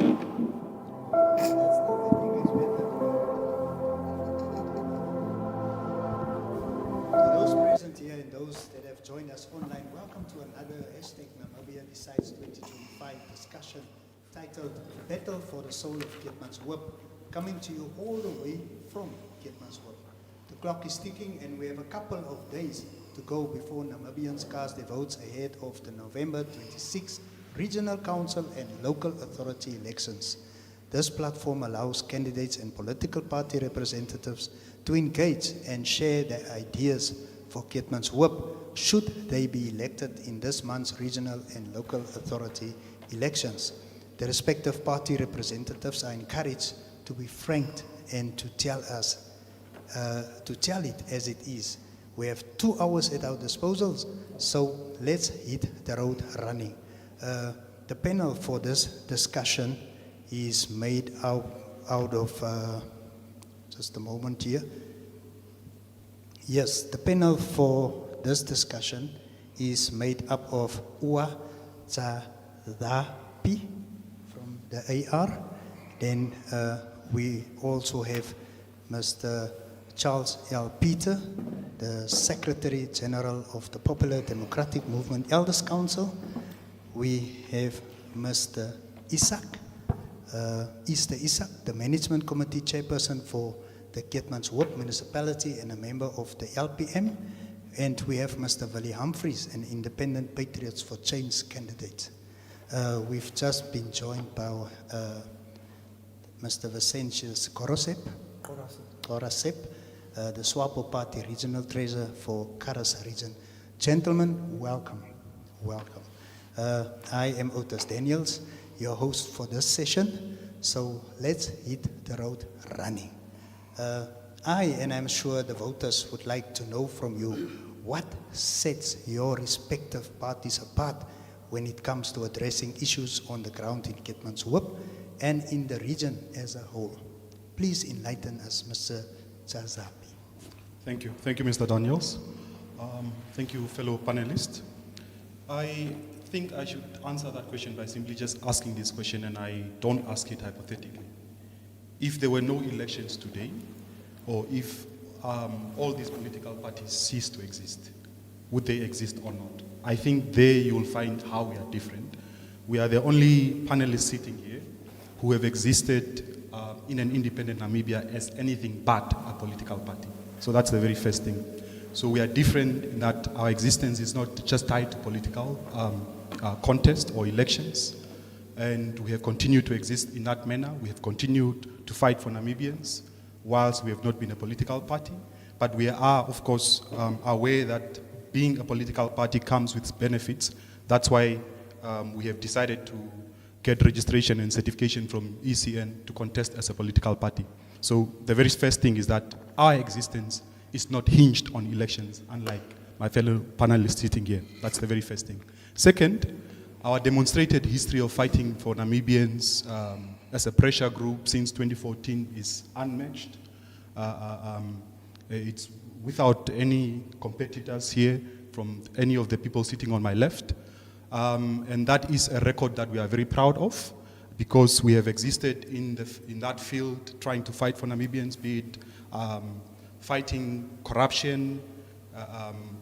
To those present here and those that have joined us online, welcome to another hashtag Namibia Decides 2025 discussion titled Battle for the Soul of Keetmanshoop, coming to you all the way from Keetmanshoop. The clock is ticking and we have a couple of days to go before Namibians cast their votes ahead of the November 26 regional council and local authority elections. This platform allows candidates and political party representatives to engage and share their ideas for Keetmanshoop should they be elected in this month's regional and local authority elections. The respective party representatives are encouraged to be frank and to tell it as it is. We have 2 hours at our disposal, so let's hit the road running. The panel for this discussion is made out of, just a moment here. Yes, the panel for this discussion is made up of Ua Zadapi from the AR. Then we also have Mr. Charles L. Peter, the Secretary General of the Popular Democratic Movement Elders Council. We have Mr. Isak, Easter Isak, the Management Committee Chairperson for the Keetmanshoop Municipality and a member of the LPM. And we have Mr. Willie Humphreys, an Independent Patriots for Change candidate. We've just been joined by Mr. Vicentius Korasep, the SWAPO Party Regional Treasurer for Karas Region. Gentlemen, welcome. Welcome. I am Otis Daniels, your host for this session. So let's hit the road running. And I'm sure the voters would like to know from you what sets your respective parties apart when it comes to addressing issues on the ground in Keetmanshoop and in the region as a whole. Please enlighten us, Mr. Chazapi. Thank you. Thank you, Mr. Daniels. Thank you, fellow panelists. I think I should answer that question by simply just asking this question, and I don't ask it hypothetically. If there were no elections today, or if all these political parties cease to exist, would they exist or not? I think there you will find how we are different. We are the only panelists sitting here who have existed in an independent Namibia as anything but a political party. So that's the very first thing. So we are different in that our existence is not just tied to political contest or elections. And we have continued to exist in that manner. We have continued to fight for Namibians whilst we have not been a political party. But we are, of course, aware that being a political party comes with benefits. That's why we have decided to get registration and certification from ECN to contest as a political party. So the very first thing is that our existence is not hinged on elections, unlike my fellow panelists sitting here. That's the very first thing. Second, our demonstrated history of fighting for Namibians as a pressure group since 2014 is unmatched. It's without any competitors here from any of the people sitting on my left. And that is a record that we are very proud of, because we have existed in that field trying to fight for Namibians, be it fighting corruption,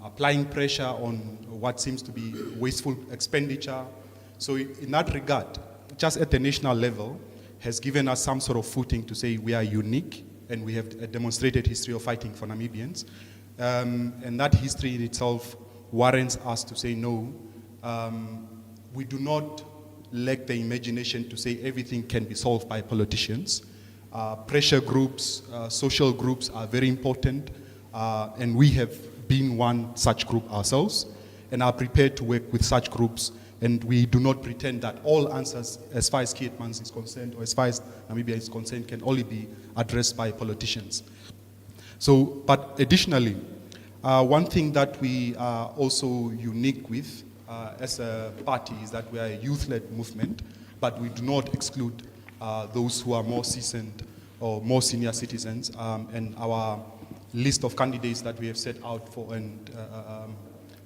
applying pressure on what seems to be wasteful expenditure. So in that regard, just at the national level, has given us some sort of footing to say we are unique and we have a demonstrated history of fighting for Namibians. And that history in itself warrants us to say no. We do not lack the imagination to say everything can be solved by politicians. Pressure groups, social groups are very important, and we have been one such group ourselves and are prepared to work with such groups, and we do not pretend that all answers as far as Keetmans is concerned or as far as Namibia is concerned can only be addressed by politicians. So, but additionally, one thing that we are also unique with as a party is that we are a youth-led movement, but we do not exclude those who are more seasoned or more senior citizens, and our list of candidates that we have set out for and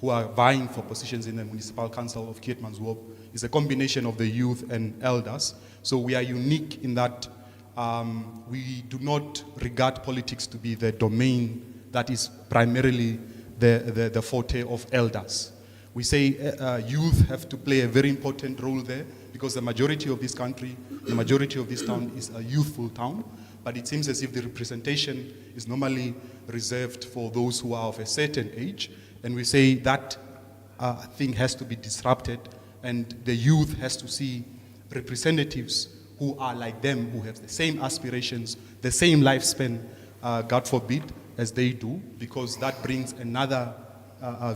who are vying for positions in the Municipal Council of Keetmanshoop is a combination of the youth and elders. So we are unique in that we do not regard politics to be the domain that is primarily the forte of elders. We say youth have to play a very important role there because the majority of this country, the majority of this town is a youthful town, but it seems as if the representation is normally reserved for those who are of a certain age, and we say that thing has to be disrupted, and the youth has to see representatives who are like them, who have the same aspirations, the same lifespan, God forbid, as they do, because that brings another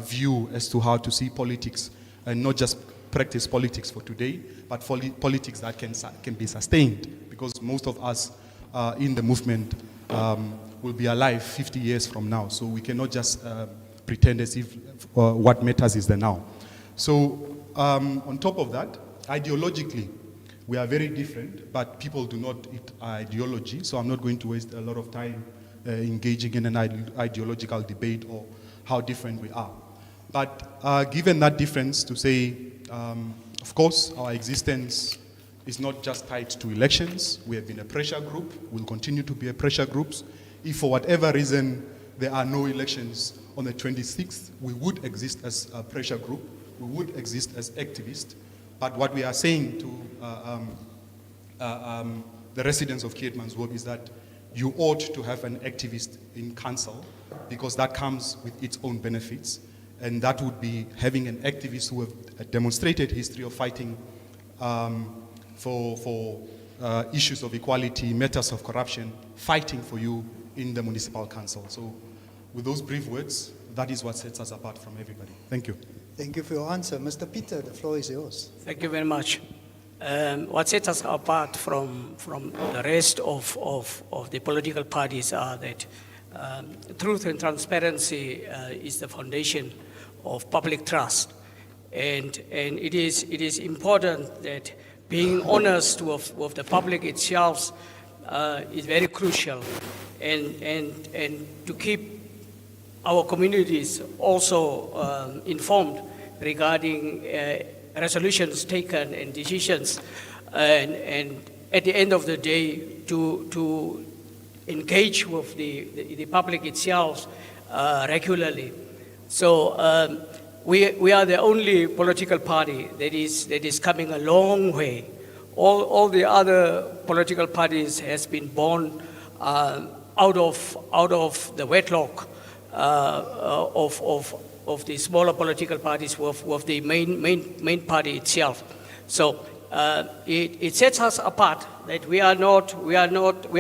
view as to how to see politics, and not just practice politics for today, but politics that can be sustained, because most of us in the movement will be alive 50 years from now, so we cannot just pretend as if what matters is the now. So on top of that, ideologically, we are very different, but people do not eat ideology, so I'm not going to waste a lot of time engaging in an ideological debate or how different we are. But given that difference, to say, of course, our existence is not just tied to elections. We have been a pressure group, we'll continue to be a pressure group. If for whatever reason there are no elections on the 26th, we would exist as a pressure group, we would exist as activists. But what we are saying to the residents of Keetmanshoop is that you ought to have an activist in council, because that comes with its own benefits, and that would be having an activist who have a demonstrated history of fighting for issues of equality, matters of corruption, fighting for you in the municipal council. So with those brief words, that is what sets us apart from everybody. Thank you. Thank you for your answer. Mr. Peter, the floor is yours. Thank you very much. What sets us apart from the rest of the political parties are that truth and transparency is the foundation of public trust. And it is important that being honest with the public itself is very crucial, and to keep our communities also informed regarding resolutions taken and decisions, and at the end of the day to engage with the public itself regularly. So we are the only political party that is coming a long way. All the other political parties has been born out of the wedlock of the smaller political parties with the main party itself. So it sets us apart that we are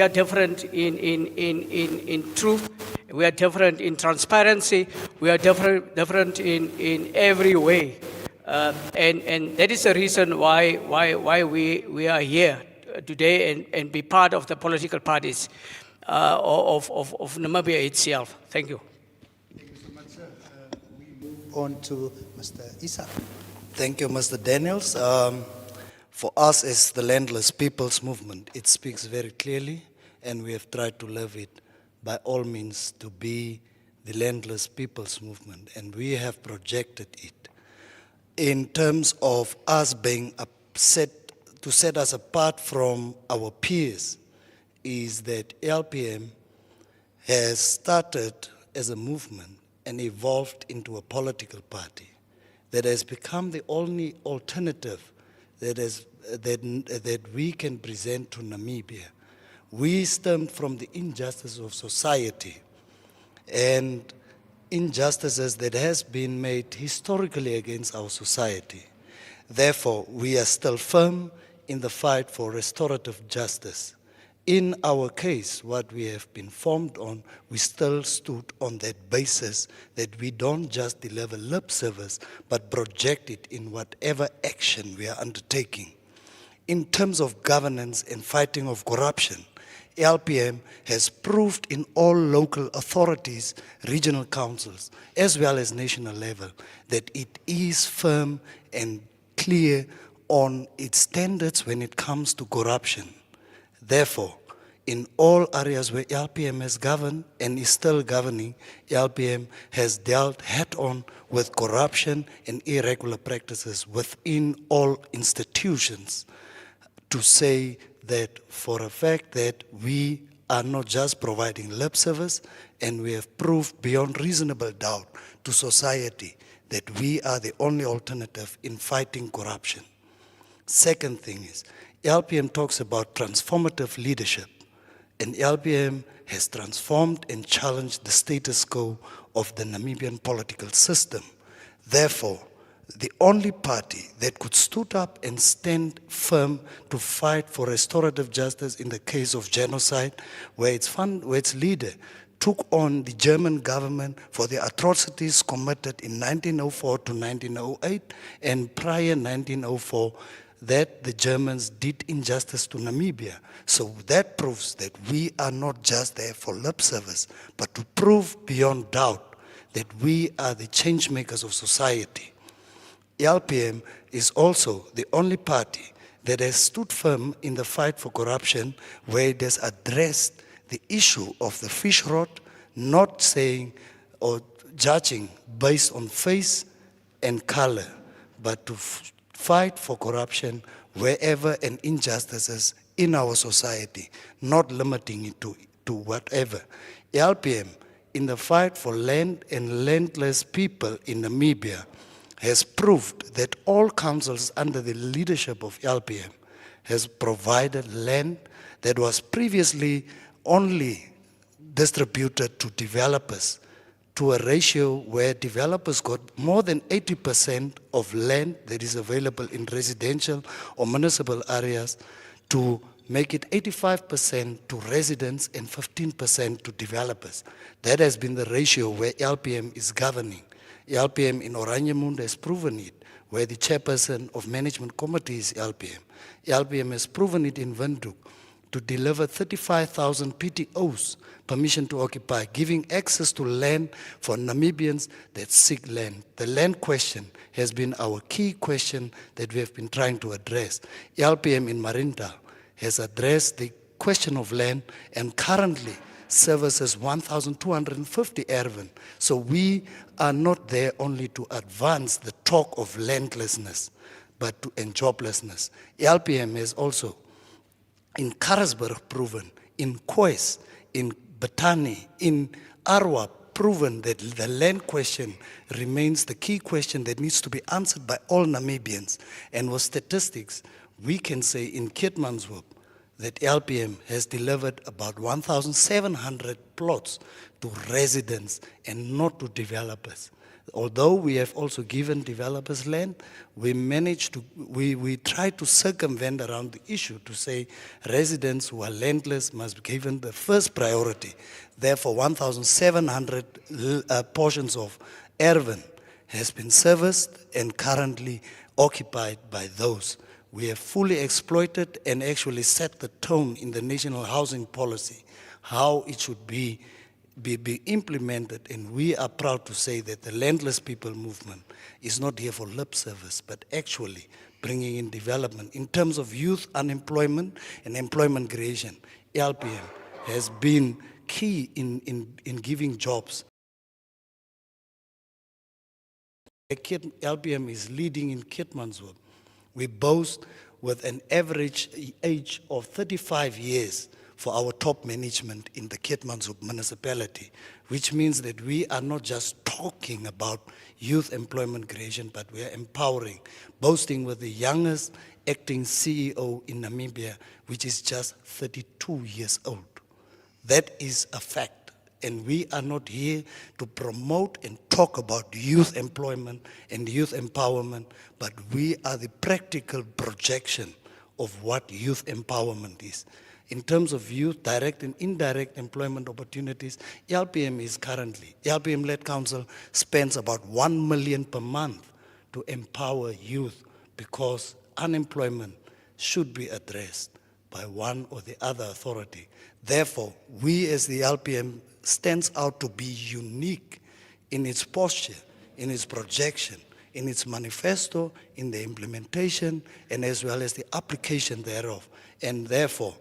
different in truth, we are different in transparency, we are different in every way, and that is the reason why we are here today and be part of the political parties of Namibia itself. Thank you. Thank you so much, sir. We move on to Mr. Isak. Thank you, Mr. Daniels. For us as the Landless People's Movement, it speaks very clearly, and we have tried to live it by all means to be the Landless People's Movement, and we have projected it in terms of us being upset. To set us apart from our peers is that LPM has started as a movement and evolved into a political party that has become the only alternative that we can present to Namibia. We stem from the injustice of society and injustices that has been made historically against our society. Therefore, we are still firm in the fight for restorative justice. In our case, what we have been formed on, we still stood on that basis that we don't just deliver lip service, but project it in whatever action we are undertaking. In terms of governance and fighting of corruption, LPM has proved in all local authorities, regional councils, as well as national level, that it is firm and clear on its standards when it comes to corruption. Therefore, in all areas where LPM has governed and is still governing, LPM has dealt head-on with corruption and irregular practices within all institutions, to say that for a fact that we are not just providing lip service, and we have proved beyond reasonable doubt to society that we are the only alternative in fighting corruption. Second thing is, LPM talks about transformative leadership, and LPM has transformed and challenged the status quo of the Namibian political system. Therefore, the only party that could stood up and stand firm to fight for restorative justice in the case of genocide, where its leader took on the German government for the atrocities committed in 1904 to 1908 and prior 1904, that the Germans did injustice to Namibia. So that proves that we are not just there for lip service, but to prove beyond doubt that we are the change makers of society. LPM is also the only party that has stood firm in the fight for corruption, where it has addressed the issue of the fish rot, not saying or judging based on face and color, but to fight for corruption wherever an injustice is in our society, not limiting it to whatever. LPM, in the fight for land and landless people in Namibia, has proved that all councils under the leadership of LPM has provided land that was previously only distributed to developers, to a ratio where developers got more than 80% of land that is available in residential or municipal areas, to make it 85% to residents and 15% to developers. That has been the ratio where LPM is governing. LPM in Oranjemund has proven it, where the chairperson of management committee is LPM. LPM has proven it in Windhoek, to deliver 35,000 PTOs, permission to occupy, giving access to land for Namibians that seek land. The land question has been our key question that we have been trying to address. LPM in Marinta has addressed the question of land and currently services 1,250 Erwin. So we are not there only to advance the talk of landlessness, but and joblessness. LPM has also in Karasburg proven, in Kois, in Batani, in Arwa proven that the land question remains the key question that needs to be answered by all Namibians. And with statistics, we can say in Keetmanshoop that LPM has delivered about 1,700 plots to residents and not to developers. Although we have also given developers land, we try to circumvent around the issue to say residents who are landless must be given the first priority. Therefore, 1,700 portions of Erwin has been serviced and currently occupied by those. We have fully exploited and actually set the tone in the national housing policy, how it should be implemented, and we are proud to say that the Landless People movement is not here for lip service, but actually bringing in development. In terms of youth unemployment and employment creation, LPM has been key in giving jobs. LPM is leading in Keetmanshoop. We boast with an average age of 35 years for our top management in the Keetmanshoop municipality, which means that we are not just talking about youth employment creation, but we are empowering, boasting with the youngest acting CEO in Namibia, which is just 32 years old. That is a fact, and we are not here to promote and talk about youth employment and youth empowerment, but we are the practical projection of what youth empowerment is. In terms of youth, direct and indirect employment opportunities, LPM-led council spends about 1 million per month to empower youth, because unemployment should be addressed by one or the other authority. Therefore, we as the LPM stands out to be unique in its posture, in its projection, in its manifesto, in the implementation, and as well as the application thereof. And therefore,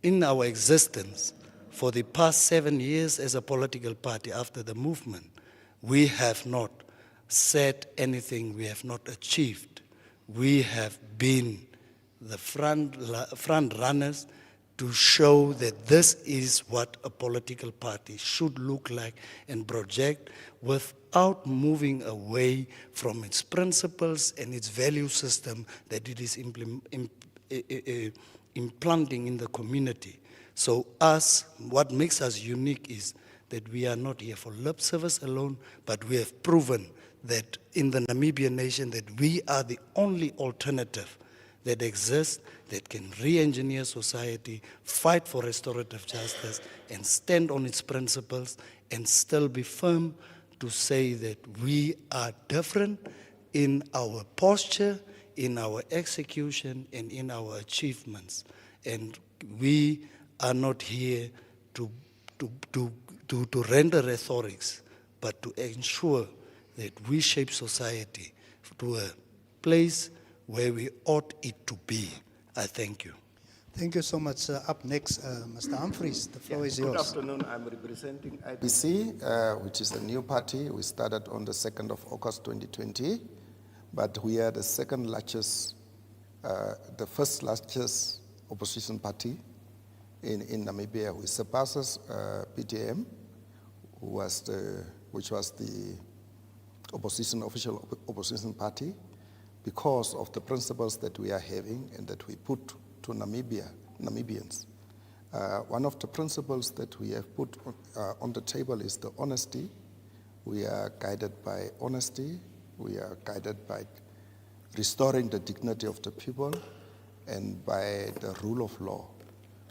in our existence for the past 7 years as a political party after the movement, we have not said anything, we have not achieved. We have been the front runners to show that this is what a political party should look like and project without moving away from its principles and its value system that it is implanting in the community. So what makes us unique is that we are not here for lip service alone, but we have proven that in the Namibian nation that we are the only alternative that exists that can re-engineer society, fight for restorative justice, and stand on its principles and still be firm to say that we are different in our posture, in our execution, and in our achievements. And we are not here to render rhetorics, but to ensure that we shape society to a place where we ought it to be. I thank you. Thank you so much. Up next, Mr. Humphreys, the floor is Good yours. afternoon. I'm representing IBC, which is a new party. We started on the 2nd of August 2020, but we are the second largest, the first largest opposition party in Namibia. We surpasses PTM, which was the official opposition party, because of the principles that we are having and that we put to Namibians. One of the principles that we have put on the table is the honesty. We are guided by honesty. We are guided by restoring the dignity of the people and by the rule of law.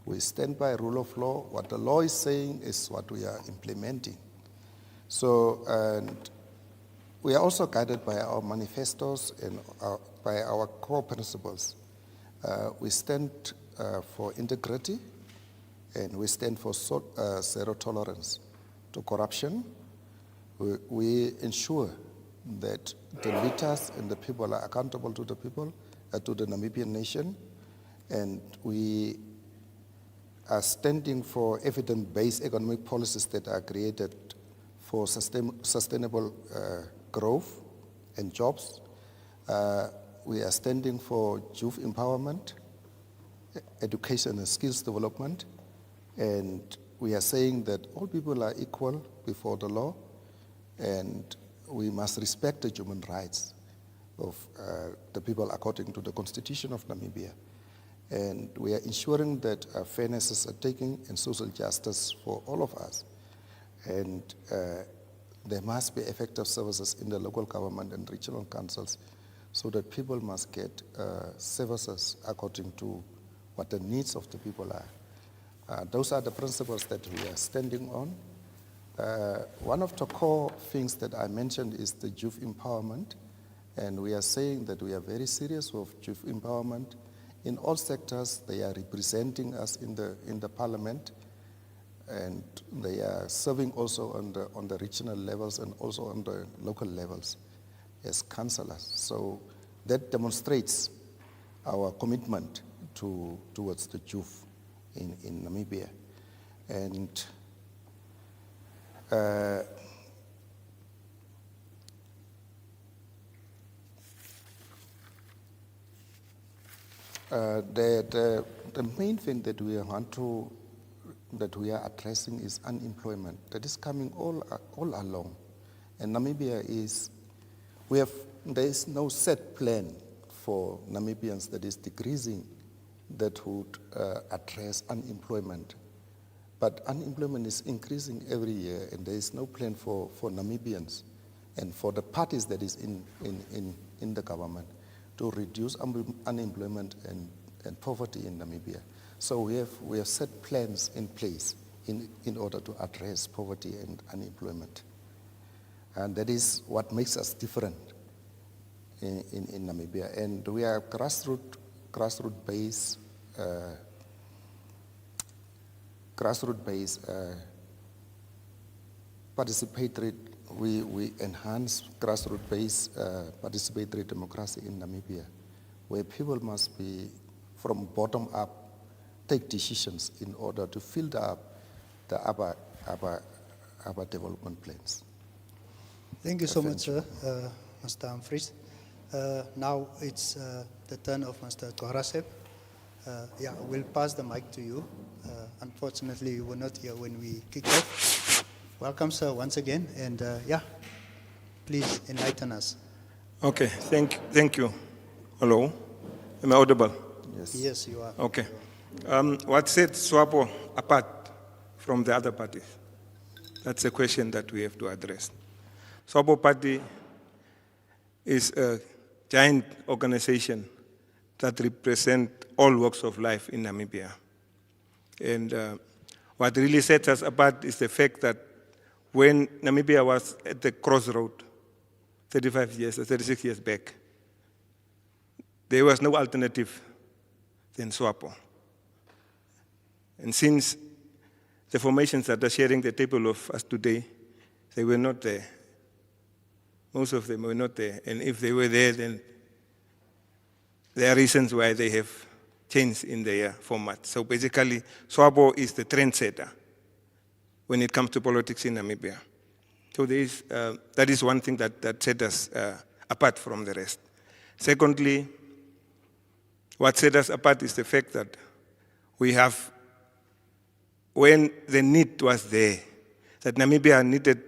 We stand by rule of law. What the law is saying is what we are implementing. So, and we are also guided by our manifestos and by our core principles. We stand for integrity, and we stand for zero tolerance to corruption. We ensure that the leaders and the people are accountable to the people, to the Namibian nation, and we are standing for evidence-based economic policies that are created for sustainable growth and jobs. We are standing for youth empowerment, education and skills development, and we are saying that all people are equal before the law, and we must respect the human rights of the people according to the Constitution of Namibia. And we are ensuring that fairness is taken and social justice for all of us. And there must be effective services in the local government and regional councils so that people must get services according to what the needs of the people are. Those are the principles that we are standing on. One of the core things that I mentioned is the youth empowerment, and we are saying that we are very serious with youth empowerment. In all sectors, they are representing us in the parliament, and they are serving also on the regional levels and also on the local levels as councillors. So that demonstrates our commitment towards the youth in Namibia. And the main thing that we are addressing is unemployment. That is coming all along. And Namibia there is no set plan for Namibians that is decreasing that would address unemployment. But unemployment is increasing every year, and there is no plan for Namibians and for the parties that is in the government to reduce unemployment and poverty in Namibia. So we have set plans in place in order to address poverty and unemployment. And that is what makes us different in Namibia. And we are grassroots-based participatory. We enhance grassroots-based participatory democracy in Namibia, where people must be from bottom up take decisions in order to fill up the other development plans. Thank you so much, sir, Mr. Humphries. Now it's the turn of Mr. Gorasep. Yeah, we'll pass the mic to you. Unfortunately, you were not here when we kicked off. Welcome, sir, once again, and yeah, please enlighten us. Okay, thank you. Hello, am I audible? Yes. Yes, you are. Okay. What sets SWAPO apart from the other parties? That's a question that we have to address. SWAPO party is a giant organization that represents all walks of life in Namibia. And what really sets us apart is the fact that when Namibia was at the crossroad 35 years or 36 years back, there was no alternative than SWAPO. And since the formations that are sharing the table of us today, they were not there. Most of them were not there. And if they were there, then there are reasons why they have changed in their format. So basically, SWAPO is the trendsetter when it comes to politics in Namibia. So that is one thing that set us apart from the rest. Secondly, what set us apart is the fact that we have, when the need was there, that Namibia needed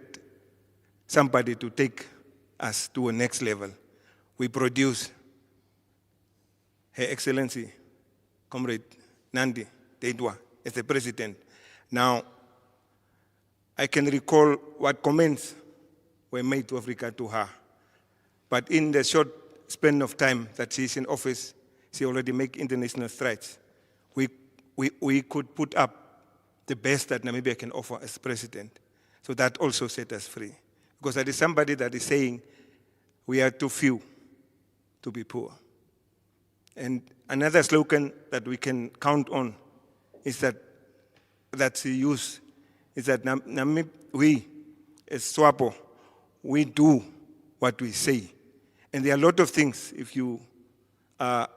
somebody to take us to a next level, we produced Her Excellency, Comrade Nandi Deidwa, as the president. Now, I can recall what comments were made to Africa to her, but in the short span of time that she's in office, she already made international strides. We could put up the best that Namibia can offer as president. So that also set us free. Because there is somebody that is saying, we are too few to be poor. And another slogan that we can count on is that she used, is that we, as SWAPO, we do what we say. And there are a lot of things, if you are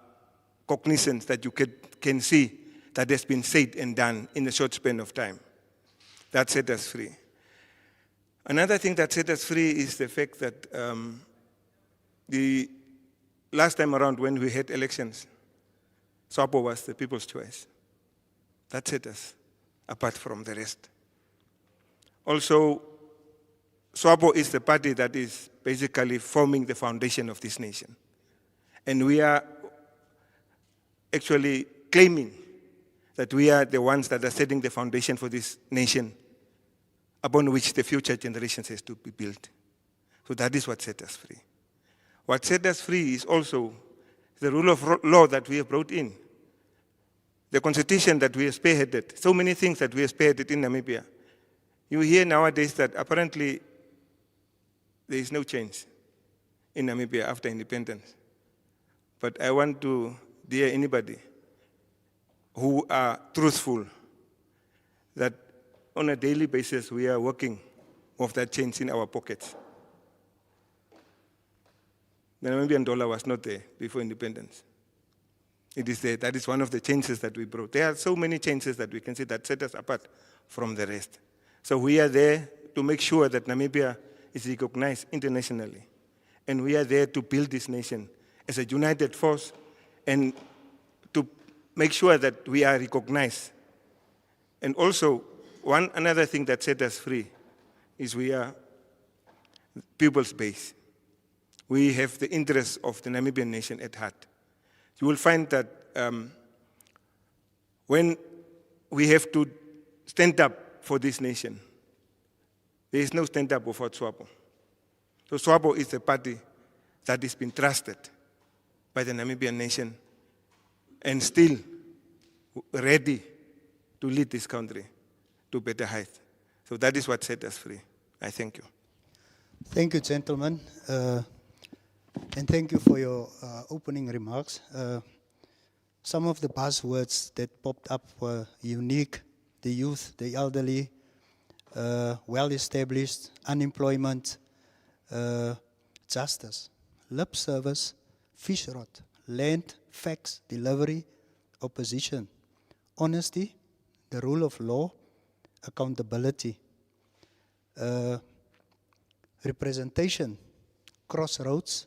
cognizant, that you can see that has been said and done in a short span of time. That set us free. Another thing that set us free is the fact that the last time around when we had elections, SWAPO was the people's choice. That set us apart from the rest. Also, SWAPO is the party that is basically forming the foundation of this nation. And we are actually claiming that we are the ones that are setting the foundation for this nation upon which the future generations has to be built. So that is what set us free. What set us free is also the rule of law that we have brought in, the constitution that we have spearheaded, so many things that we have spearheaded in Namibia. You hear nowadays that apparently there is no change in Namibia after independence. But I want to dare anybody who are truthful that on a daily basis we are working with that change in our pockets. The Namibian dollar was not there before independence. It is there. That is one of the changes that we brought. There are so many changes that we can see that set us apart from the rest. So we are there to make sure that Namibia is recognized internationally. And we are there to build this nation as a united force and to make sure that we are recognized. And also, another thing that set us free is we are people's base. We have the interests of the Namibian nation at heart. You will find that when we have to stand up for this nation, there is no stand up without SWAPO. So SWAPO is the party that has been trusted by the Namibian nation and still ready to lead this country to better heights. So that is what set us free. I thank you. Thank you, gentlemen. And thank you for your opening remarks. Some of the buzzwords that popped up were unique, the youth, the elderly, well-established, unemployment, justice, lip service, fish rot, land, facts, delivery, opposition, honesty, the rule of law, accountability, representation, crossroads,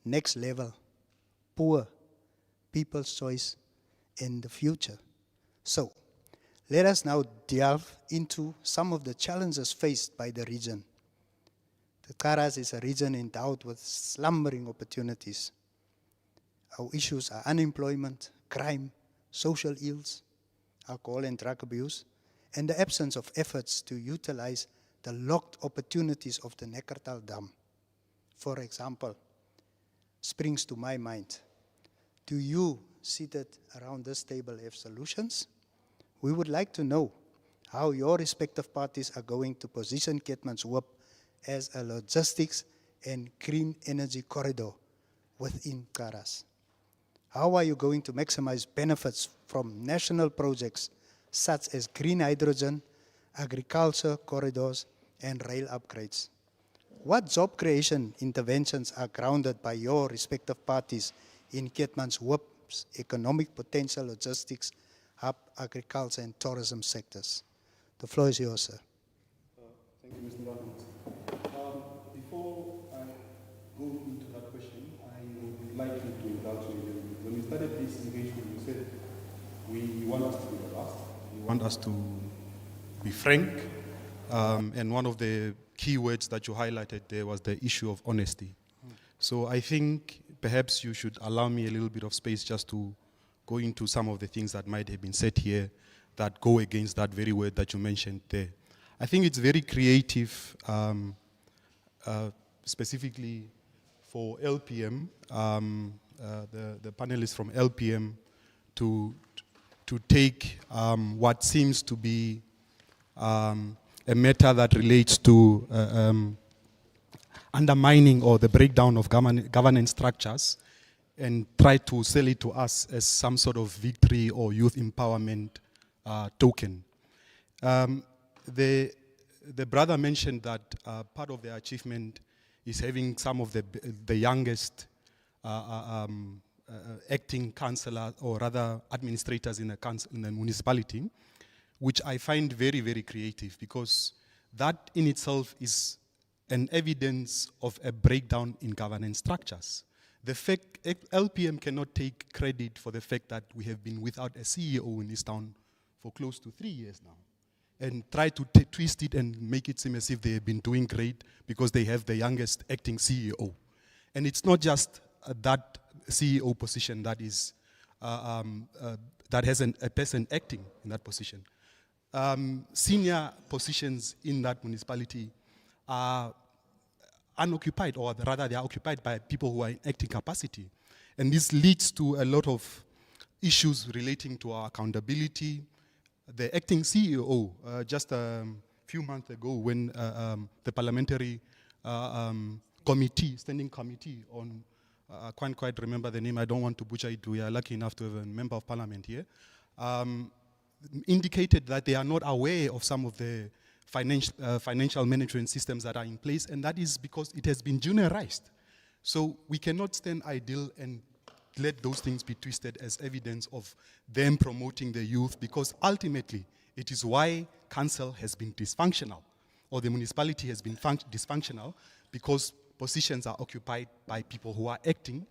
next level, poor, people's choice, and the future. So, let us now delve into some of the challenges faced by the region. The Karas is a region endowed with slumbering opportunities. Our issues are unemployment, crime, social ills, alcohol and drug abuse, and the absence of efforts to utilize the locked opportunities of the Neckartal Dam. For example, springs to my mind. Do you, seated around this table, have solutions? We would like to know how your respective parties are going to position Keetmanshoop as a logistics and green energy corridor within Karas. How are you going to maximize benefits from national projects such as green hydrogen, agriculture corridors, and rail upgrades? What job creation interventions are grounded by your respective parties in Keetmanshoop's economic potential logistics, hub, agriculture, and tourism sectors? The floor is yours, sir. Thank you, Mr. Donald. Before I go into that question, I would like you to indulge me. When we started this engagement, you said we want us to be robust, we want us to be frank, and one of the key words that you highlighted there was the issue of honesty. So I think perhaps you should allow me a little bit of space just to go into some of the things that might have been said here that go against that very word that you mentioned there. I think it's very creative, specifically for LPM, the panelists from LPM, to take what seems to be a matter that relates to undermining or the breakdown of governance structures and try to sell it to us as some sort of victory or youth empowerment token. The brother mentioned that part of their achievement is having some of the youngest acting councillors, or rather administrators in the municipality, which I find very, very creative, because that in itself is an evidence of a breakdown in governance structures. The fact LPM cannot take credit for the fact that we have been without a CEO in this town for close to 3 years now, and try to twist it and make it seem as if they have been doing great because they have the youngest acting CEO. And it's not just that CEO position that is that has a person acting in that position. Senior positions in that municipality are unoccupied, or rather they are occupied by people who are in acting capacity. And this leads to a lot of issues relating to our accountability. The acting CEO, just a few months ago, when the parliamentary standing committee on, I can't quite remember the name, I don't want to butcher it, we are lucky enough to have a member of parliament here, indicated that they are not aware of some of the financial management systems that are in place, and that is because it has been juniorized. So we cannot stand idle and let those things be twisted as evidence of them promoting the youth, because ultimately it is why council has been dysfunctional, or the municipality has been dysfunctional, because positions are occupied by people who are acting.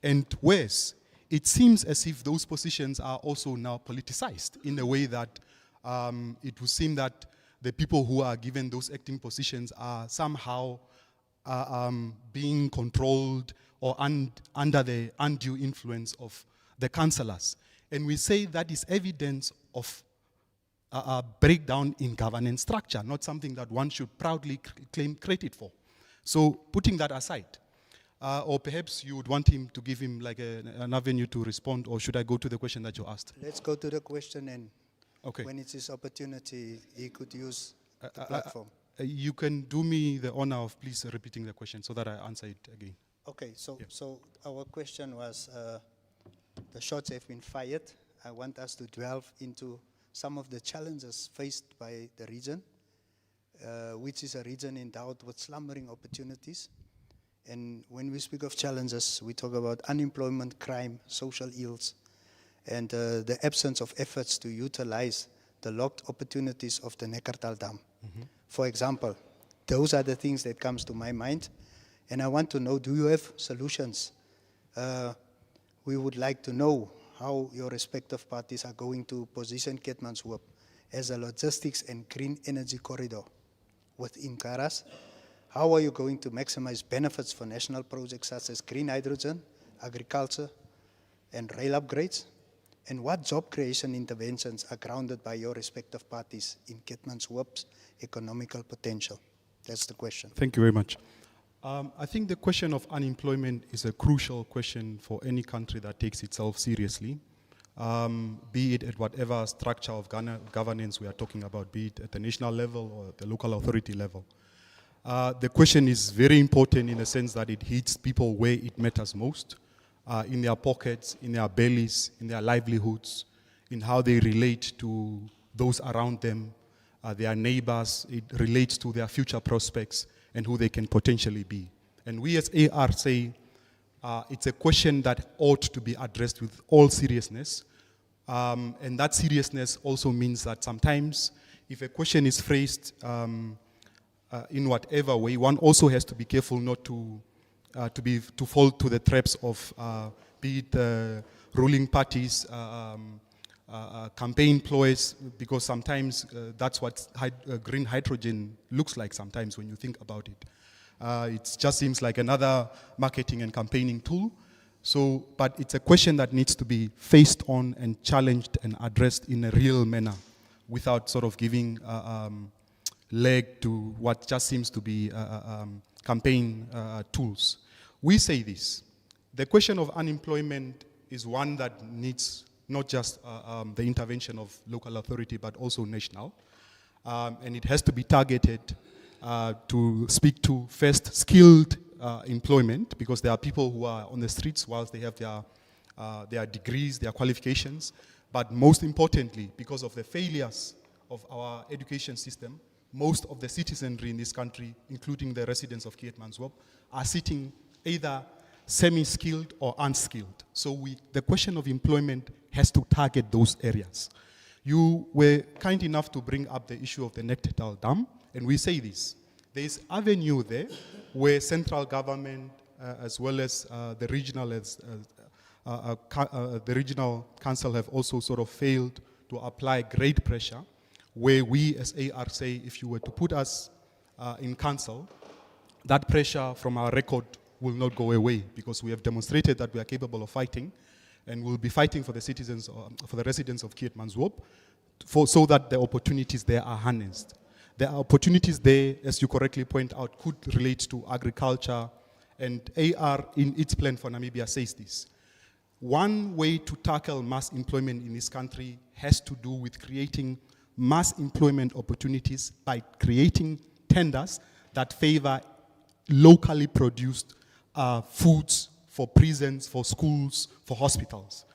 And worse, it seems as if those positions are also now politicized in a way that it would seem that the people who are given those acting positions are somehow being controlled or under the undue influence of the councillors. And we say that is evidence of a breakdown in governance structure, not something that one should proudly claim credit for. So putting that aside, or perhaps you would want him to give him like an avenue to respond, or should I go to the question that you asked? Let's go to the question, and okay. When it's his opportunity, he could use the platform. You can do me the honor of please repeating the question so that I answer it again. Okay, so Yeah. so our question was, the shots have been fired. I want us to delve into some of the challenges faced by the region, which is a region endowed with slumbering opportunities. And when we speak of challenges, we talk about unemployment, crime, social ills, and the absence of efforts to utilize the locked opportunities of the Neckartal Dam. For example, those are the things that comes to my mind, and I want to know, do you have solutions? We would like to know how your respective parties are going to position Keetmanshoop as a logistics and green energy corridor within Karas. How are you going to maximize benefits for national projects such as green hydrogen, agriculture, and rail upgrades? And what job creation interventions are grounded by your respective parties in Keetmanshoop's economical potential? That's the question. Thank you very much. I think the question of unemployment is a crucial question for any country that takes itself seriously, be it at whatever structure of governance we are talking about, be it at the national level or the local authority level. The question is very important in the sense that it hits people where it matters most, in their pockets, in their bellies, in their livelihoods, in how they relate to those around them, their neighbors. It relates to their future prospects and who they can potentially be. And we as AR say it's a question that ought to be addressed with all seriousness. And that seriousness also means that sometimes if a question is phrased in whatever way, one also has to be careful not to fall to the traps of be it the ruling parties, campaign ploys, because sometimes that's what green hydrogen looks like sometimes when you think about it. It just seems like another marketing and campaigning tool. So, but it's a question that needs to be faced on and challenged and addressed in a real manner without sort of giving leg to what just seems to be campaign tools. We say this. The question of unemployment is one that needs not just the intervention of local authority, but also national. And it has to be targeted to speak to first skilled employment, because there are people who are on the streets whilst they have their degrees, their qualifications. But most importantly, because of the failures of our education system, most of the citizenry in this country, including the residents of Keetmanshoop, are sitting either semi-skilled or unskilled. So the question of employment has to target those areas. You were kind enough to bring up the issue of the Neckartal Dam, and we say this. There is avenue there where central government, as well as the regional council have also sort of failed to apply great pressure, where we as AR say, if you were to put us in council, that pressure from our record will not go away, because we have demonstrated that we are capable of fighting, and we'll be fighting for the citizens, for the residents of Keetmanshoop, so that the opportunities there are harnessed. The opportunities there, as you correctly point out, could relate to agriculture, and AR in its plan for Namibia says this. One way to tackle mass employment in this country has to do with creating mass employment opportunities by creating tenders that favor locally produced foods for prisons, for schools, for hospitals.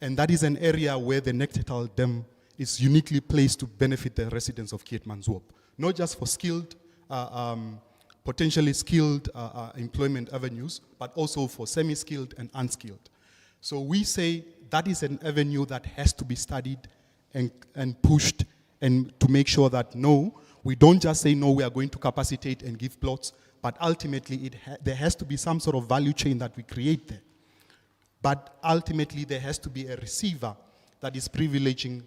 And that is an area where the Neckartal Dam is uniquely placed to benefit the residents of Keetmanshoop, not just for skilled, potentially skilled employment avenues, but also for semi-skilled and unskilled. So we say that is an avenue that has to be studied and pushed, and to make sure that no, we don't just say no, we are going to capacitate and give plots, but ultimately there has to be some sort of value chain that we create there. But ultimately there has to be a receiver that is privileging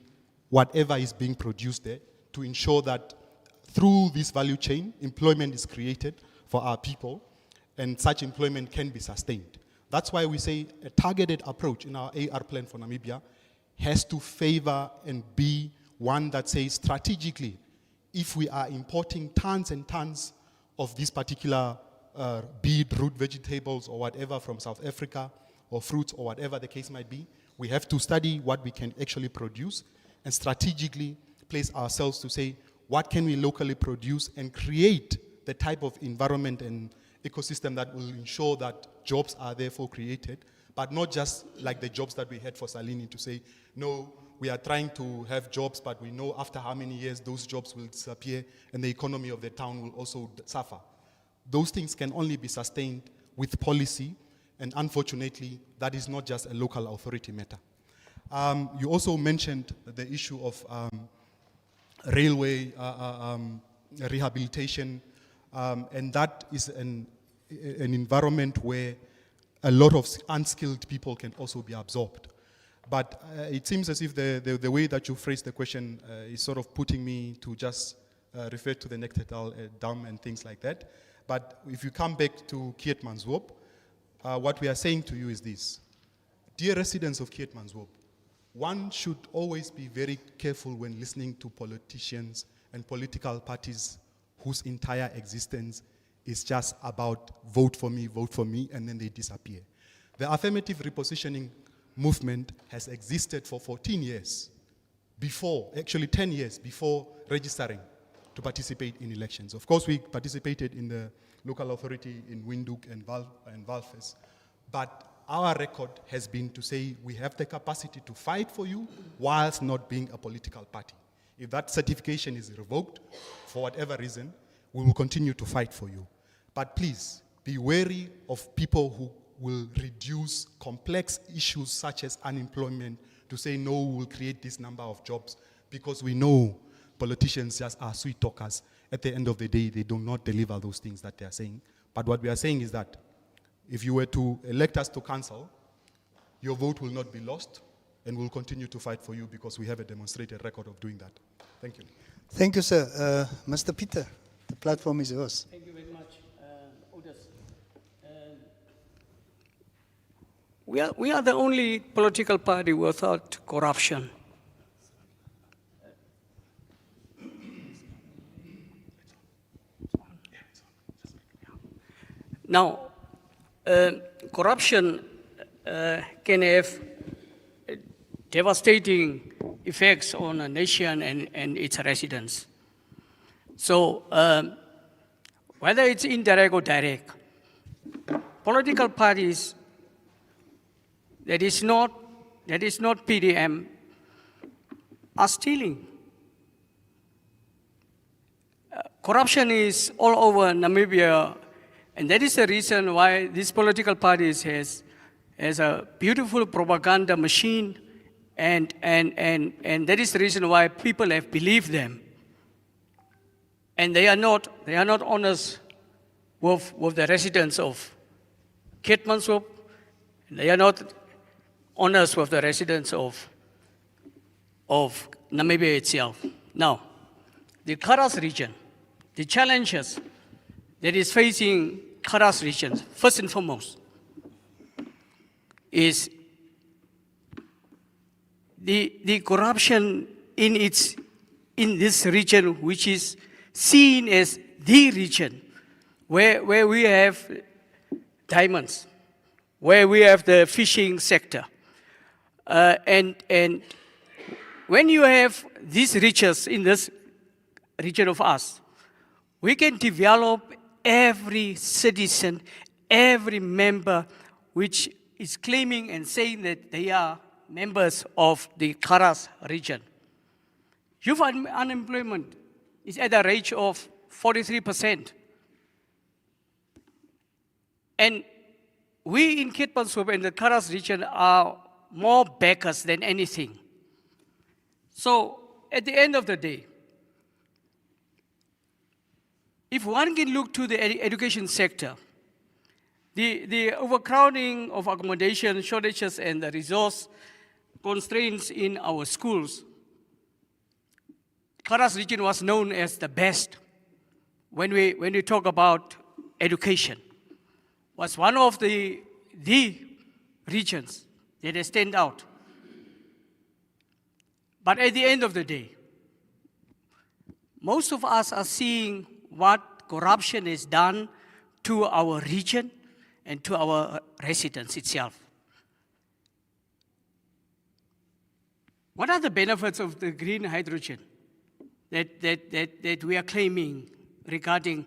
whatever is being produced there to ensure that through this value chain, employment is created for our people, and such employment can be sustained. That's why we say a targeted approach in our AR plan for Namibia has to favor and be one that says strategically, if we are importing tons and tons of these particular be it root vegetables or whatever from South Africa, or fruits or whatever the case might be, we have to study what we can actually produce and strategically place ourselves to say, what can we locally produce and create the type of environment and ecosystem that will ensure that jobs are therefore created, but not just like the jobs that we had for Salini to say, no, we are trying to have jobs, but we know after how many years those jobs will disappear and the economy of the town will also suffer. Those things can only be sustained with policy, and unfortunately, that is not just a local authority matter. You also mentioned the issue of railway rehabilitation, and that is an environment where a lot of unskilled people can also be absorbed. But it seems as if the way that you phrased the question is sort of putting me to just refer to the Nectatal Dam and things like that. But if you come back to Keetmanshoop, what we are saying to you is this. Dear residents of Keetmanshoop, one should always be very careful when listening to politicians and political parties whose entire existence is just about vote for me, and then they disappear. The affirmative repositioning movement has existed for 14 years before, actually 10 years before registering to participate in elections. Of course, we participated in the local authority in Windhoek and Walvis, but our record has been to say we have the capacity to fight for you whilst not being a political party. If that certification is revoked for whatever reason, we will continue to fight for you. But please, be wary of people who will reduce complex issues such as unemployment to say, no, we will create this number of jobs, because we know politicians just are sweet talkers. At the end of the day, they do not deliver those things that they are saying. But what we are saying is that if you were to elect us to council, your vote will not be lost, and we'll continue to fight for you because we have a demonstrated record of doing that. Thank you. Thank you, sir. Mr. Peter, the platform is yours. Thank you very much, Otis. We are the only political party without corruption. Now, corruption can have devastating effects on a nation and its residents. So, whether it's indirect or direct, political parties that is not PDM are stealing. Corruption is all over Namibia, and that is the reason why these political parties has a beautiful propaganda machine, and that is the reason why people have believed them. And they are not honest with the residents of Keetmanshoop. They are not honest with the residents of Namibia itself. Now, the Karas region, the challenges that is facing Karas region, first and foremost, is the corruption in this region, which is seen as the region where we have diamonds, where we have the fishing sector. And when you have these riches in this region of us, we can develop every citizen, every member which is claiming and saying that they are members of the Karas region. Youth unemployment is at a rate of 43%. And we in Keetmanshoop and the Karas region are more backers than anything. So at the end of the day, if one can look to the education sector, the overcrowding of accommodation, shortages, and the resource constraints in our schools, Karas region was known as the best when we talk about education. Was one of the regions that stand out. But at the end of the day, most of us are seeing what corruption has done to our region and to our residents itself. What are the benefits of the green hydrogen that we are claiming regarding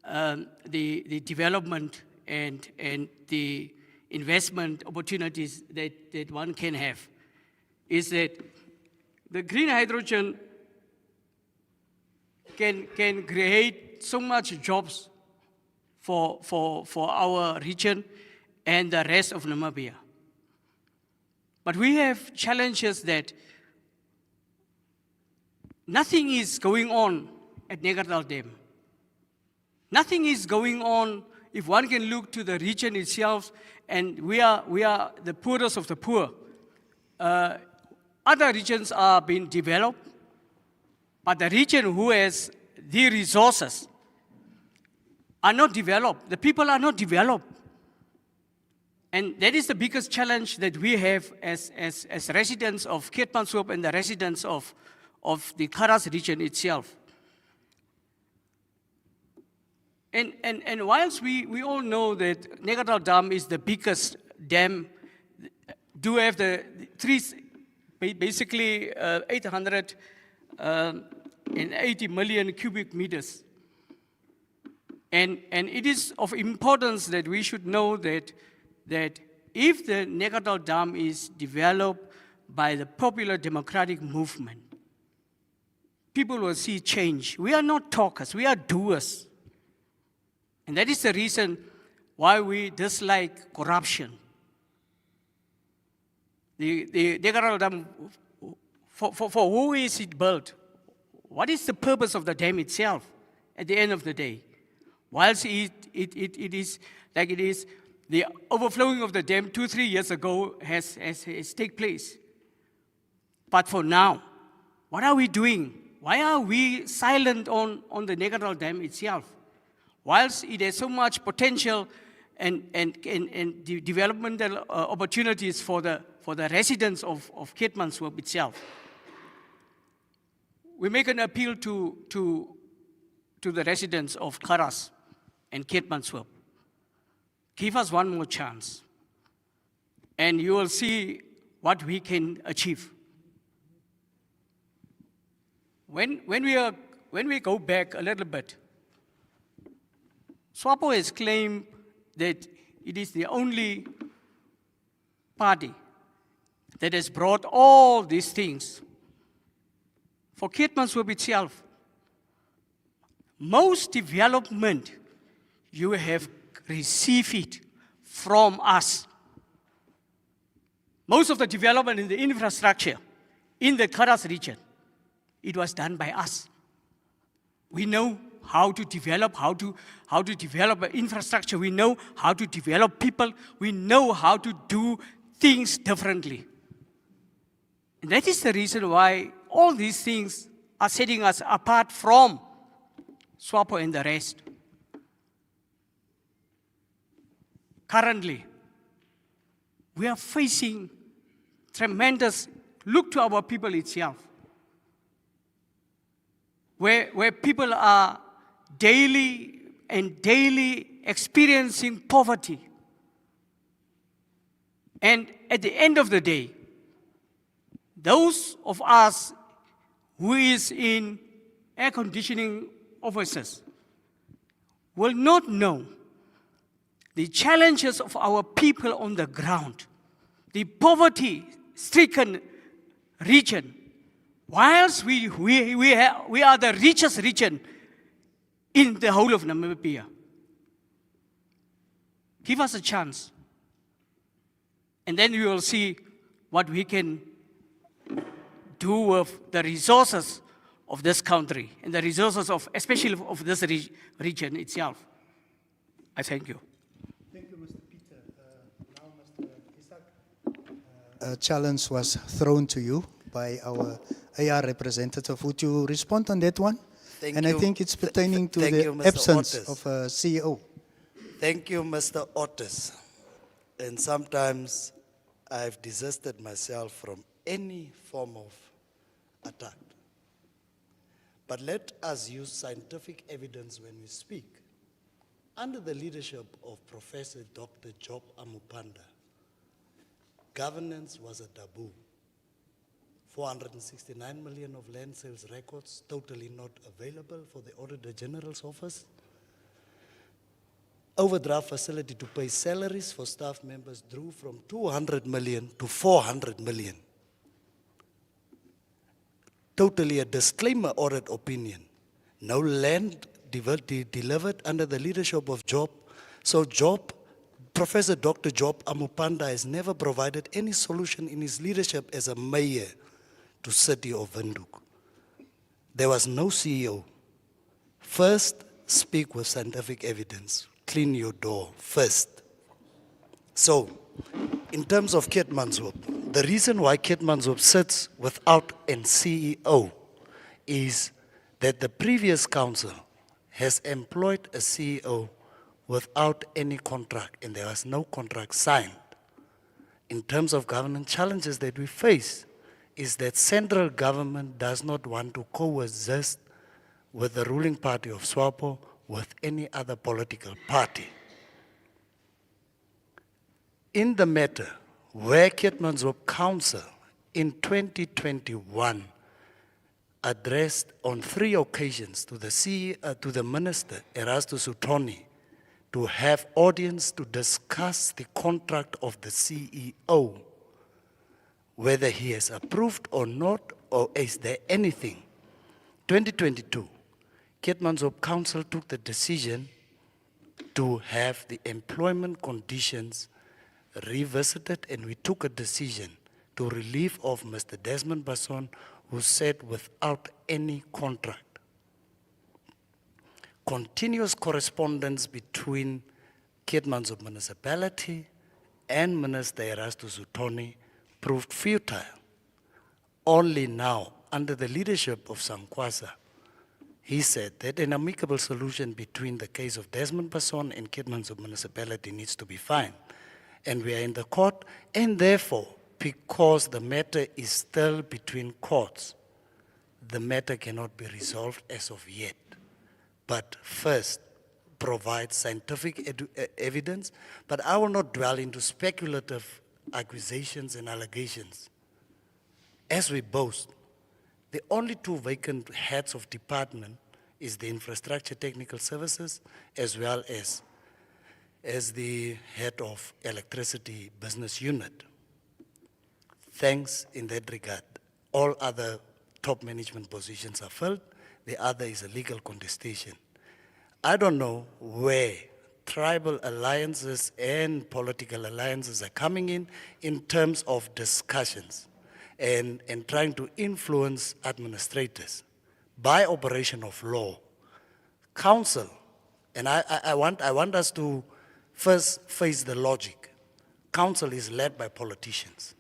the development and the investment opportunities that one can have? Is that the green hydrogen can create so much jobs for our region and the rest of Namibia. But we have challenges that nothing is going on at Negadal Dam. Nothing is going on if one can look to the region itself, and we are the poorest of the poor. Other regions are being developed, but the region who has the resources are not developed. The people are not developed. And that is the biggest challenge that we have as residents of Keetmanshoop and the residents of the Karas region itself. And whilst we all know that Negadal Dam is the biggest dam, do have the three, basically 880 million cubic meters. And it is of importance that we should know that if the Negadal Dam is developed by the popular democratic movement, people will see change. We are not talkers, we are doers. And that is the reason why we dislike corruption. The Negadal Dam, for who is it built? What is the purpose of the dam itself at the end of the day? Whilst it is like it is, the overflowing of the dam 2-3 years ago has taken place. But for now, what are we doing? Why are we silent on the Negadal Dam itself? Whilst it has so much potential and developmental opportunities for the residents of Keetmanshoop itself. We make an appeal to the residents of Karas and Keetmanshoop. Give us one more chance, and you will see what we can achieve. When we go back a little bit, SWAPO has claimed that it is the only party that has brought all these things. For Keetmanshoop itself, most development you have received it from us. Most of the development in the infrastructure in the Karas region, it was done by us. We know how to develop, how to develop an infrastructure. We know how to develop people. We know how to do things differently. And that is the reason why all these things are setting us apart from SWAPO and the rest. Currently, we are facing tremendous, look to our people itself, where people are daily experiencing poverty. And at the end of the day, those of us who is in air conditioning offices will not know the challenges of our people on the ground, the poverty-stricken region. Whilst we are the richest region in the whole of Namibia. Give us a chance, and then we will see what we can do with the resources of this country and the resources of, especially of this region itself. I thank you. Thank you, Mr. Peter. Now, Mr. Isaac, a challenge was thrown to you by our AR representative. Would you respond on that one? Thank and you. I think it's pertaining to Thank the you, Mr. absence Otis. of a CEO. Thank you, Mr. Otis. And sometimes I've desisted myself from any form of attack. But let us use scientific evidence when we speak. Under the leadership of Professor Dr. Job Amupanda, governance was a taboo. 469 million of land sales records totally not available for the Auditor General's office. Overdraft facility to pay salaries for staff members drew from 200 million to 400 million. Totally a disclaimer audit opinion. No land delivered under the leadership of Job. So Job Professor Dr. Job Amupanda has never provided any solution in his leadership as a mayor to city of Windhoek. There was no CEO. First, speak with scientific evidence. Clean your door first. So, in terms of Keetmanshoop, the reason why Keetmanshoop sits without an CEO is that the previous council has employed a CEO without any contract, and there was no contract signed. In terms of governance challenges that we face, is that central government does not want to coexist with the ruling party of SWAPO with any other political party. In the matter where Keetmanshoop Council in 2021 addressed on 3 occasions to the Minister, Erastus Utoni, to have audience to discuss the contract of the CEO, whether he has approved or not, or is there anything. 2022, Keetmanshoop Council took the decision to have the employment conditions revisited, and we took a decision to relieve of Mr. Desmond Basson, who sat without any contract. Continuous correspondence between Keetmanshoop municipality and Minister Erastus Utoni proved futile. Only now, under the leadership of Sankwasa, he said that an amicable solution between the case of Desmond Basson and Keetmanshoop municipality needs to be found. And we are in the court, and therefore, because the matter is still between courts, the matter cannot be resolved as of yet. But first, provide scientific evidence, but I will not dwell into speculative accusations and allegations. As we boast, the only 2 vacant heads of department is the Infrastructure Technical Services as well as the head of Electricity Business Unit. Thanks in that regard. All other top management positions are filled. The other is a legal contestation. I don't know where tribal alliances and political alliances are coming in terms of discussions and trying to influence administrators by operation of law. Council, and I want us to first face the logic. Council is led by politicians.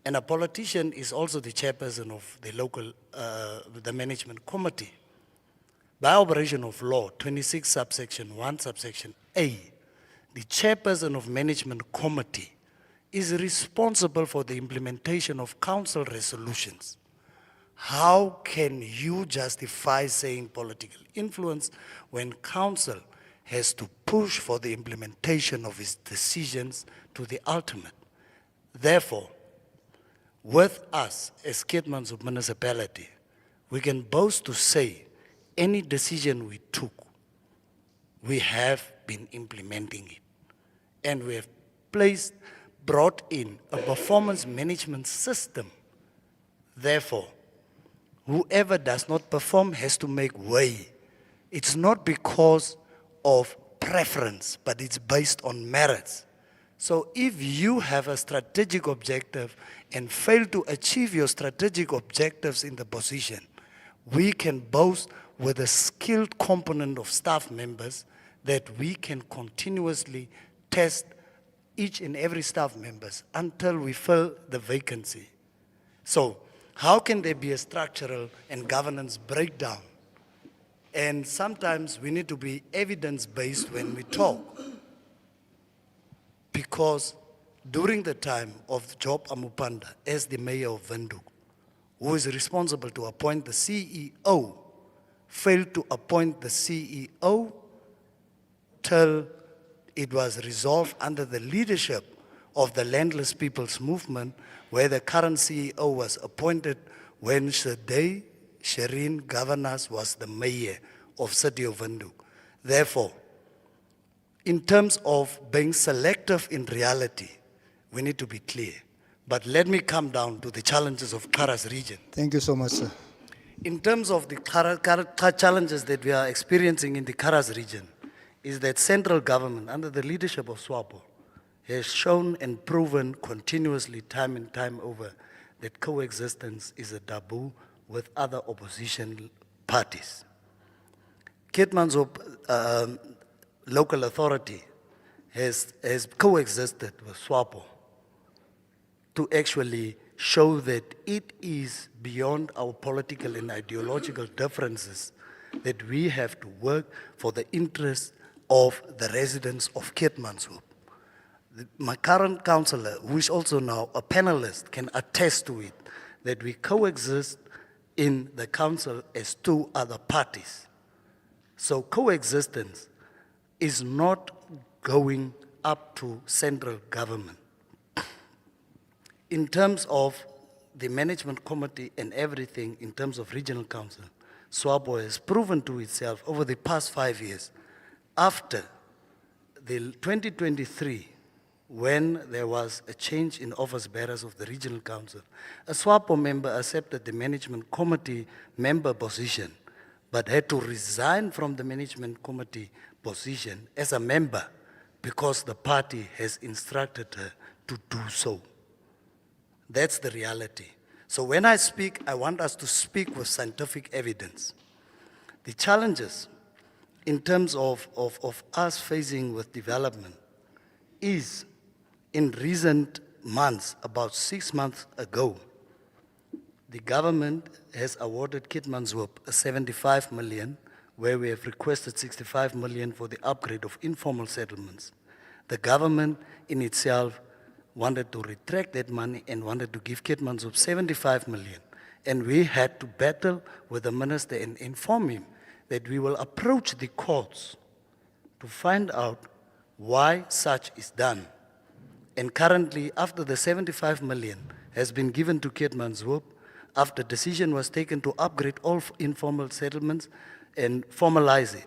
And a politician is also the chairperson of the local, the management committee. By operation of law, 26 subsection 1 subsection A, the chairperson of management committee is responsible for the implementation of council resolutions. How can you justify saying political influence when council has to push for the implementation of its decisions to the ultimate? Therefore, with us as Keetmanshoop municipality, we can boast to say any decision we took, we have been implementing it. And we have brought in a performance management system. Therefore, whoever does not perform has to make way. It's not because of preference, but it's based on merits. So if you have a strategic objective and fail to achieve your strategic objectives in the position, we can boast with a skilled component of staff members that we can continuously test each and every staff members until we fill the vacancy. So how can there be a structural and governance breakdown? And sometimes we need to be evidence-based when we talk. Because during the time of Job Amupanda as the mayor of Windhoek, who is responsible to appoint the CEO, failed to appoint the CEO till it was resolved under the leadership of the Landless People's Movement, where the current CEO was appointed when Shade Shireen Governors was the mayor of City of Windhoek. Therefore, in terms of being selective in reality, we need to be clear. But let me come down to the challenges of Karas region. Thank you so much, sir. In terms of the challenges that we are experiencing in the Karas region, is that central government, under the leadership of SWAPO, has shown and proven continuously, time and time over, that coexistence is a taboo with other opposition parties. Keetmanshoop local authority has coexisted with SWAPO to actually show that it is beyond our political and ideological differences, that we have to work for the interests of the residents of Keetmanshoop. My current councillor, who is also now a panelist, can attest to it, that we coexist in the council as two other parties. So coexistence is not going up to central government. In terms of the management committee and everything, in terms of regional council, SWAPO has proven to itself over the past 5 years, after the 2023, when there was a change in office bearers of the regional council, a SWAPO member accepted the management committee member position, but had to resign from the management committee position as a member because the party has instructed her to do so. That's the reality. So when I speak, I want us to speak with scientific evidence. The challenges in terms of us facing with development is, in recent months, about 6 months ago, the government has awarded Keetmanshoop 75 million, where we have requested 65 million for the upgrade of informal settlements. The government in itself wanted to retract that money and wanted to give Keetmanshoop 75 million. And we had to battle with the minister and inform him that we will approach the courts to find out why such is done. And currently, after the 75 million has been given to Keetmanshoop, after decision was taken to upgrade all informal settlements and formalize it,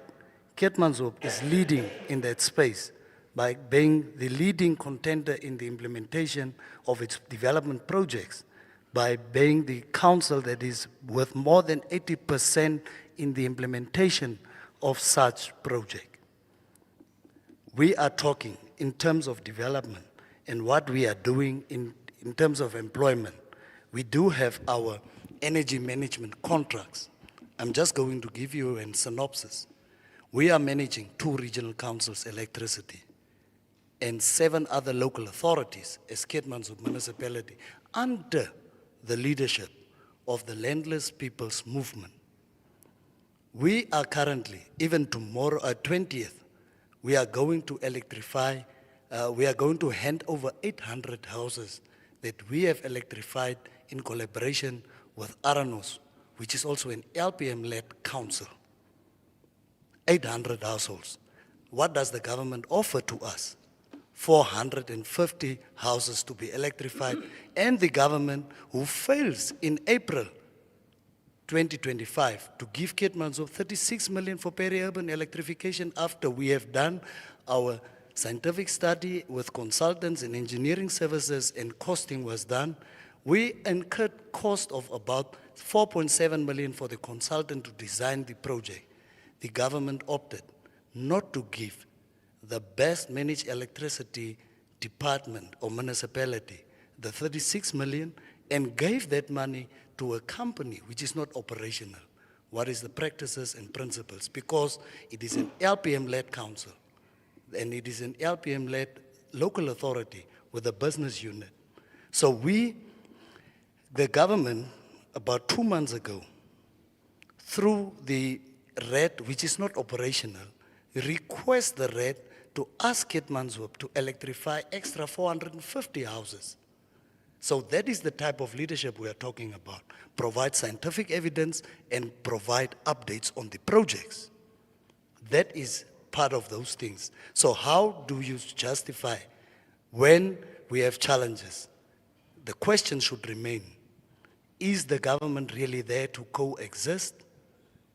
Keetmanshoop is leading in that space by being the leading contender in the implementation of its development projects, by being the council that is with more than 80% in the implementation of such project. We are talking in terms of development and what we are doing in terms of employment. We do have our energy management contracts. I'm just going to give you a synopsis. We are managing 2 regional councils' electricity and 7 other local authorities as Keetmanshoop municipality under the leadership of the Landless People's Movement. We are currently, even tomorrow, 20th, we are going to electrify, we are going to hand over 800 houses that we have electrified in collaboration with Aranos, which is also an LPM-led council. 800 households. What does the government offer to us? 450 houses to be electrified, and the government who fails in April 2025 to give Keetmanshoop 36 million for peri-urban electrification after we have done our scientific study with consultants and engineering services and costing was done. We incurred cost of about 4.7 million for the consultant to design the project. The government opted not to give the best managed electricity department or municipality the 36 million and gave that money to a company which is not operational. What is the practices and principles? Because it is an LPM-led council and it is an LPM-led local authority with a business unit. So the government, about 2 months ago, through the RED, which is not operational, request the RED to ask Keetmanshoop to electrify extra 450 houses. So that is the type of leadership we are talking about. Provide scientific evidence and provide updates on the projects. That is part of those things. So how do you justify when we have challenges? The question should remain, is the government really there to coexist?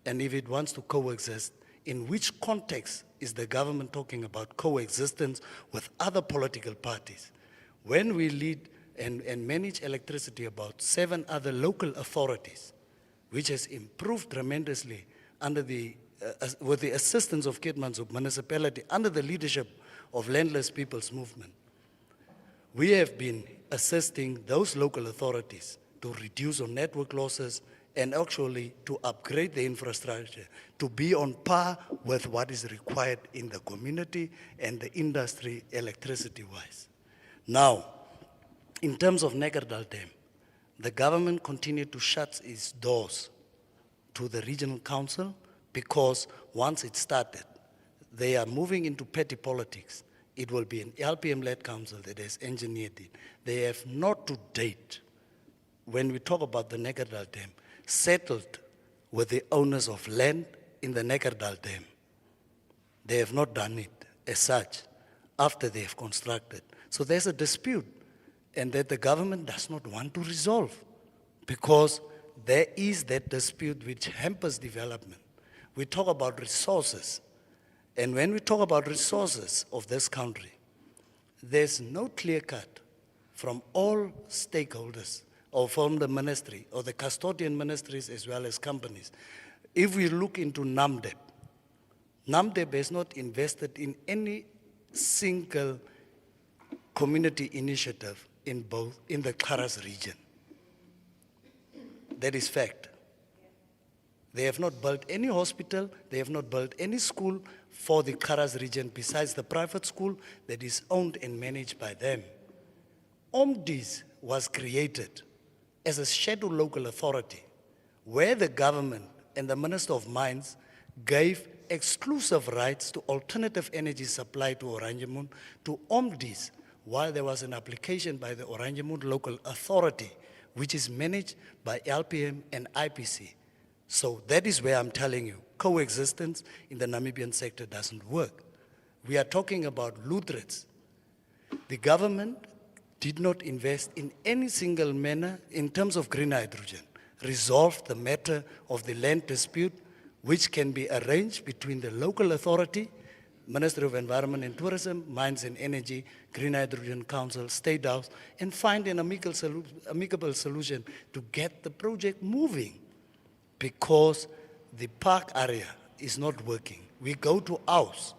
And if it wants to coexist, in which context is the government talking about coexistence with other political parties? When we lead and manage electricity about 7 other local authorities, which has improved tremendously under the with the assistance of Keetmanshoop municipality under the leadership of Landless People's Movement, we have been assisting those local authorities to reduce on network losses and actually to upgrade the infrastructure to be on par with what is required in the community and the industry electricity-wise. Now, in terms of Nekerdal Dam, the government continued to shut its doors to the regional council because once it started, they are moving into petty politics. It will be an LPM-led council that has engineered it. They have not to date, when we talk about the Nekerdal Dam, settled with the owners of land in the Nekerdal Dam. They have not done it as such after they have constructed. So there's a dispute, and that the government does not want to resolve because there is that dispute which hampers development. We talk about resources, and when we talk about resources of this country, there's no clear cut from all stakeholders or from the ministry or the custodian ministries as well as companies. If we look into NAMDEP, NAMDEP has not invested in any single community initiative in the Karas region. That is fact. They have not built any hospital, they have not built any school for the Karas region besides the private school that is owned and managed by them. OMDIS was created as a scheduled local authority where the government and the Minister of Mines gave exclusive rights to alternative energy supply to Oranjemund, to OMDIS, while there was an application by the Oranjemund local authority, which is managed by LPM and IPC. So that is where I'm telling you, coexistence in the Namibian sector doesn't work. We are talking about Lutherans. The government did not invest in any single manner in terms of green hydrogen, resolve the matter of the land dispute, which can be arranged between the local authority, Ministry of Environment and Tourism, Mines and Energy, Green Hydrogen Council, State House, and find an amicable solution to get the project moving, because the park area is not working. We go to house.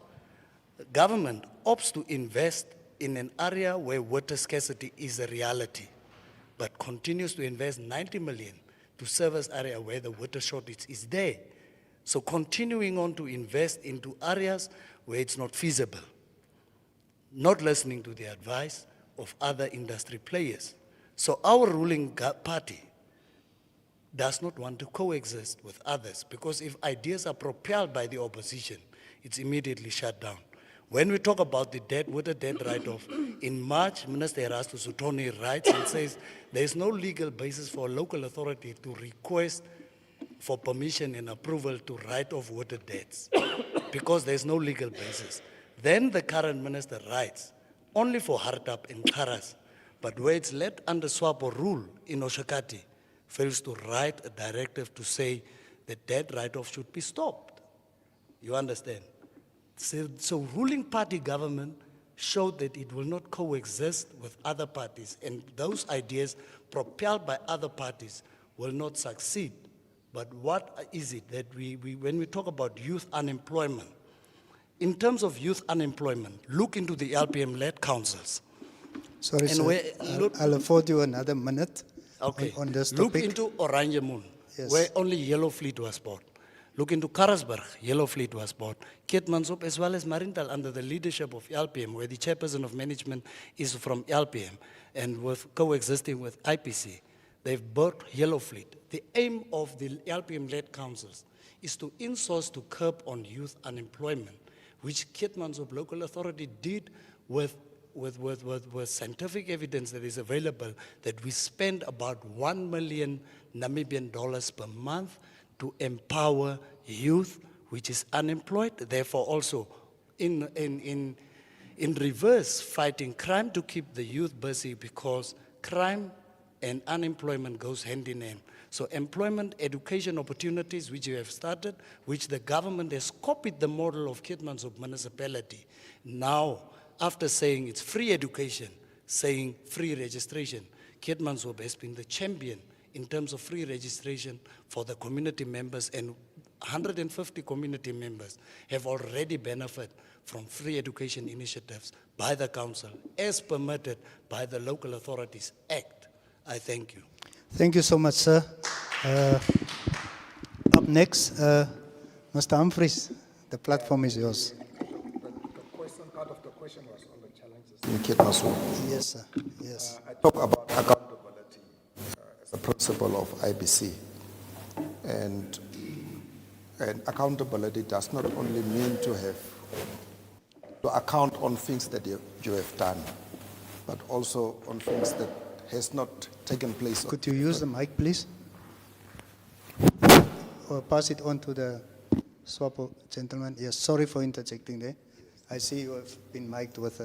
Government opts to invest in an area where water scarcity is a reality, but continues to invest 90 million to service area where the water shortage is there. So continuing on to invest into areas where it's not feasible, not listening to the advice of other industry players. So our ruling party does not want to coexist with others, because if ideas are propelled by the opposition, it's immediately shut down. When we talk about the water debt write-off, in March, Minister Erasto Sutoni writes and says there is no legal basis for a local authority to request for permission and approval to write off water debts because there's no legal basis. Then the current minister writes only for Hartap and Karas, but where it's led under SWAPO rule in Oshakati, fails to write a directive to say that debt write-off should be stopped. You understand? So ruling party government showed that it will not coexist with other parties, and those ideas propelled by other parties will not succeed. But what is it that when we talk about youth unemployment, in terms of youth unemployment, look into the LPM-led councils. Sorry, And sir. I'll afford you another minute on this topic. Look into Oranjemund, Yes. where only Yellow Fleet was bought. Look into Karasburg, Yellow Fleet was bought. Keetmanshoop as well as Marintal under the leadership of LPM, where the chairperson of management is from LPM and with coexisting with IPC. They've bought Yellow Fleet. The aim of the LPM-led councils is to insource to curb on youth unemployment, which Keetmanshoop local authority did with scientific evidence that is available, that we spend about 1 million Namibian dollars per month to empower youth which is unemployed, therefore also in reverse fighting crime to keep the youth busy, because crime and unemployment goes hand in hand. So employment, education opportunities which you have started, which the government has copied the model of Keetmanshoop municipality. Now, after saying it's free education, saying free registration, Keetmanshoop has been the champion in terms of free registration for the community members, and 150 community members have already benefited from free education initiatives by the council as permitted by the Local Authorities Act. I thank you. Thank you so much, sir. Up next, Mr. Humphries, the platform is yours. Part of the question was on the challenges in Keetmanshoop. Yes, sir. Yes. I talk about accountability as a principle of IBC. And accountability does not only mean to account on things that you have done, but also on things that has not taken place. Could you use the mic, please? Or pass it on to the SWAPO gentleman. Yes, sorry for interjecting there. I see you have been mic'd with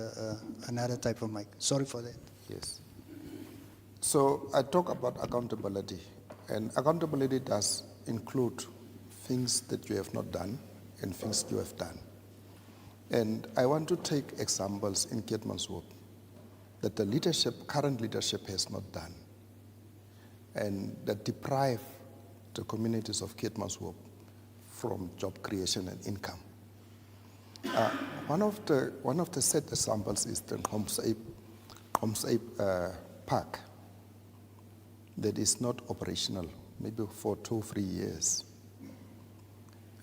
another type of mic. Sorry for that. Yes. So I talk about accountability, and accountability does include things that you have not done and things you have done. And I want to take examples in Keetmanshoop that the current leadership has not done, and that deprive the communities of Keetmanshoop from job creation and income. One of the set examples is the Homsape Park that is not operational, maybe for 2 or 3 years.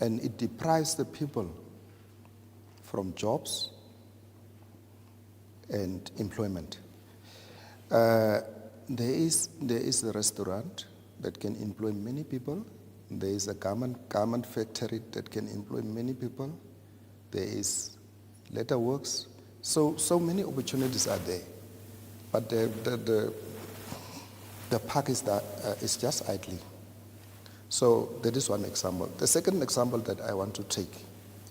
And it deprives the people from jobs and employment. There is a restaurant that can employ many people. There is a garment factory that can employ many people. There is leather works. So many opportunities are there. But the park is just idling. So that is one example. The second example that I want to take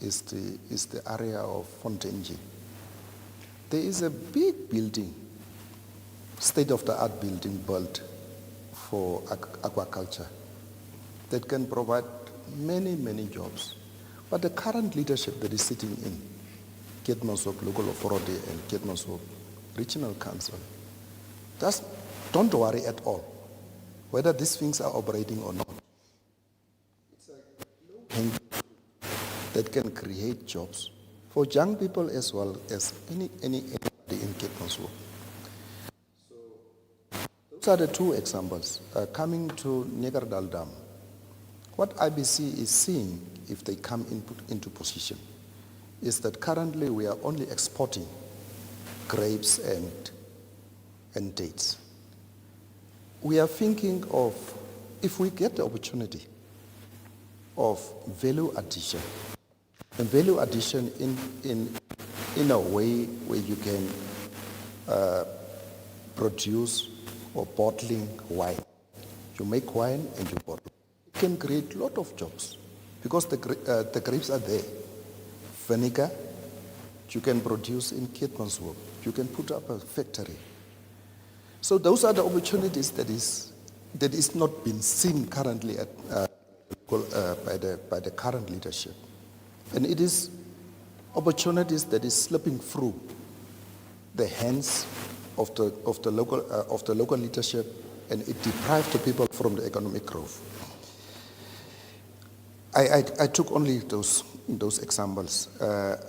is the area of Fontainebleau. There is a big building, state-of-the-art building built for aquaculture that can provide many, many jobs. But the current leadership that is sitting in Keetmanshoop Local Authority and Keetmanshoop Regional Council, just don't worry at all whether these things are operating or not. It's a low-hanging fruit that can create jobs for young people as well as anybody in Keetmanshoop. So those are the two examples. Coming to Negerdal Dam, what IBC is seeing if they come into position is that currently we are only exporting grapes and dates. We are thinking of, if we get the opportunity of value addition, and value addition in a way where you can produce or bottling wine. You make wine and you bottle. It can create a lot of jobs because the grapes are there. Vinegar, you can produce in Keetmanshoop. You can put up a factory. So those are the opportunities that is not being seen currently by the current leadership, and it is opportunities that is slipping through the hands of the local leadership, and it deprives the people from the economic growth. I took only those examples.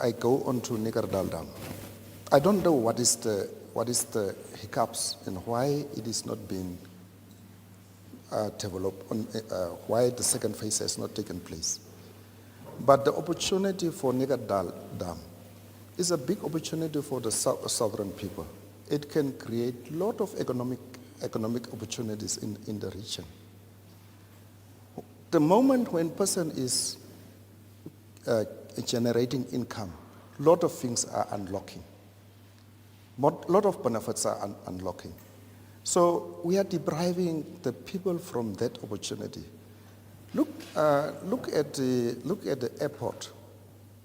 I go on to Negerdal Dam. I don't know what is the hiccups and why it is not being developed, why the second phase has not taken place. But the opportunity for Negerdal Dam is a big opportunity for the southern people. It can create a lot of economic opportunities in the region. The moment when person is generating income, a lot of things are unlocking. A lot of benefits are unlocking. So we are depriving the people from that opportunity. Look at the airport.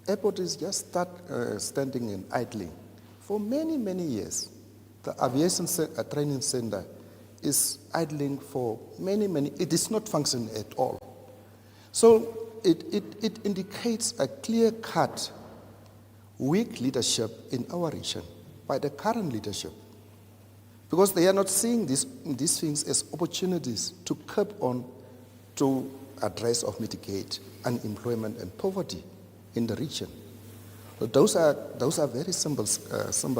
Airport is just standing and idling for many, many years. The aviation training center is idling for many, it is not functioning at all. So it indicates a clear-cut weak leadership in our region by the current leadership, because they are not seeing these things as opportunities to curb on, to address or mitigate unemployment and poverty in the region. So those are very simple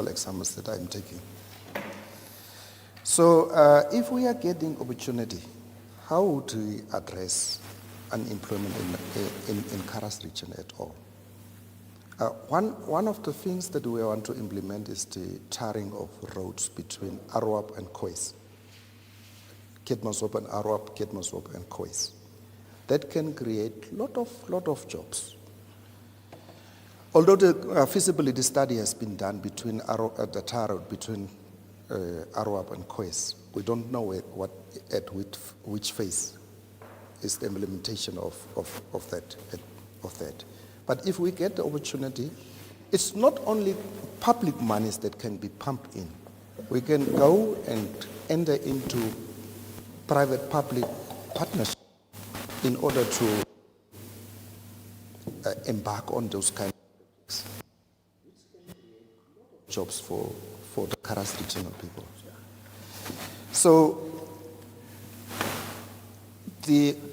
examples that I'm taking. So if we are getting opportunity, how do we address unemployment in Karas region at all? One of the things that we want to implement is the tarring of roads between Arwap and Kois. Keetmanshoop and Arwap, Keetmanshoop and Kois. That can create lot of jobs. Although the feasibility study has been done between the tar road between Arwap and Kois, we don't know which phase is the implementation of that. But if we get the opportunity, it's not only public monies that can be pumped in. We can go and enter into private-public partnership in order to embark on those kind of things. Jobs for the Karas regional people. So,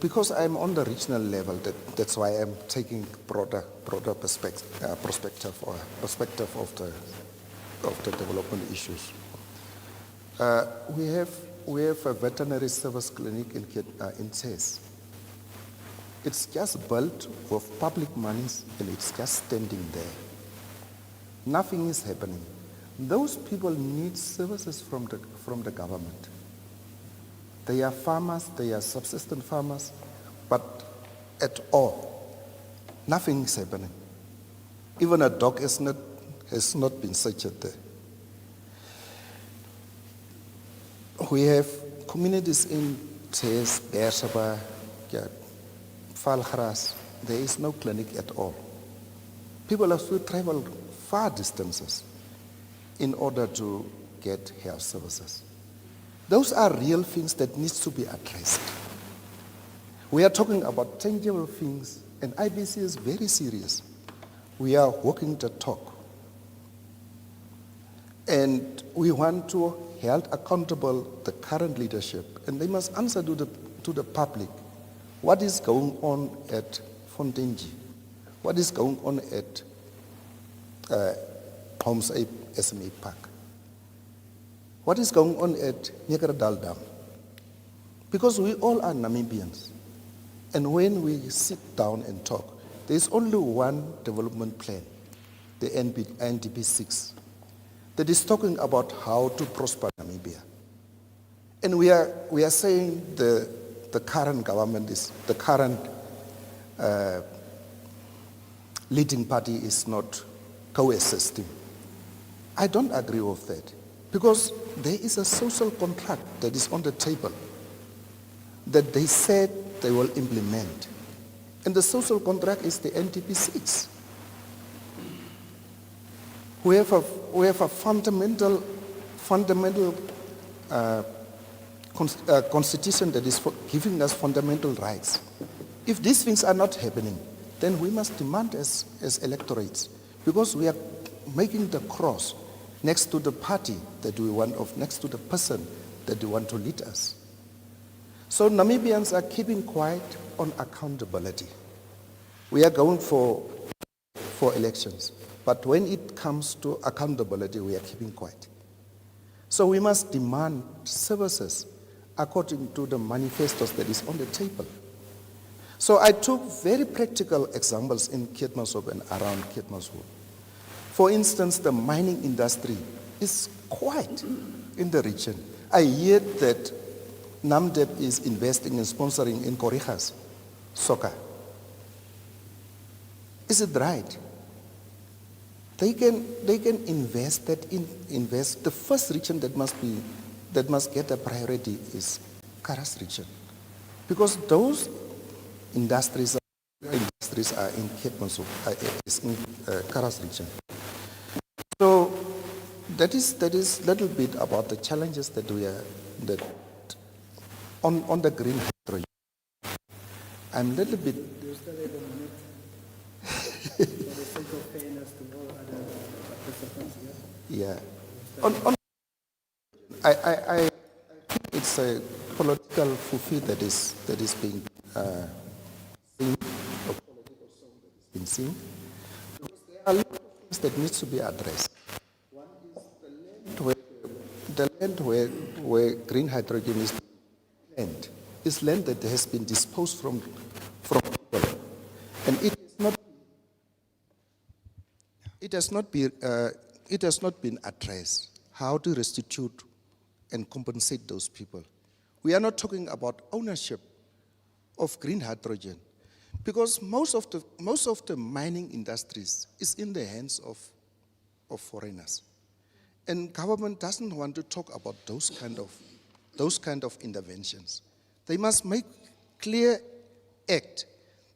because I'm on the regional level, that's why I'm taking broader perspective of the development issues. We have a veterinary service clinic in Tes. It's just built with public monies and it's just standing there. Nothing is happening. Those people need services from the government. They are farmers, they are subsistence farmers, but at all, nothing is happening. Even a dog has not been searched there. We have communities in Tes, Beersheba, Valgras. There is no clinic at all. People have to travel far distances in order to get health services. Those are real things that needs to be addressed. We are talking about tangible things, and IBC is very serious. We are walking the talk. And we want to hold accountable the current leadership, and they must answer to the public what is going on at Fontainebleau, what is going on at Homs SMA Park, what is going on at Nyekradal Dam. Because we all are Namibians. And when we sit down and talk, there is only one development plan, the NDP 6, that is talking about how to prosper Namibia. And we are saying the current government is, the current leading party is not coexisting. I don't agree with that, because there is a social contract that is on the table that they said they will implement. And the social contract is the NDP 6. We have a fundamental constitution that is giving us fundamental rights. If these things are not happening, then we must demand as electorates, because we are making the cross next to the party that we want, next to the person that we want to lead us. So Namibians are keeping quiet on accountability. We are going for elections, but when it comes to accountability, we are keeping quiet. So we must demand services according to the manifestos that is on the table. So I took very practical examples in Keetmanshoop and around Keetmanshoop. For instance, the mining industry is quiet in the region. I hear that NAMDEP is investing and sponsoring in Korigas soccer. Is it right? They can invest that invest. The first region that must get a priority is Karas region, because those industries are in Keetmanshoop, is in Karas region. So that is little bit about the challenges that we are on the green hydrogen. I'm a little bit. Do you still have a minute? For the sake of fairness to all other participants here. Yeah. I think it's a political fufu that is being been seen. Because there are a lot of things that needs to be addressed. One is the land where green hydrogen is land. Is land that has been disposed from people. And it has not been addressed how to restitute and compensate those people. We are not talking about ownership of green hydrogen, because most of the mining industries is in the hands of foreigners, and government doesn't want to talk about those kind of interventions. They must make clear act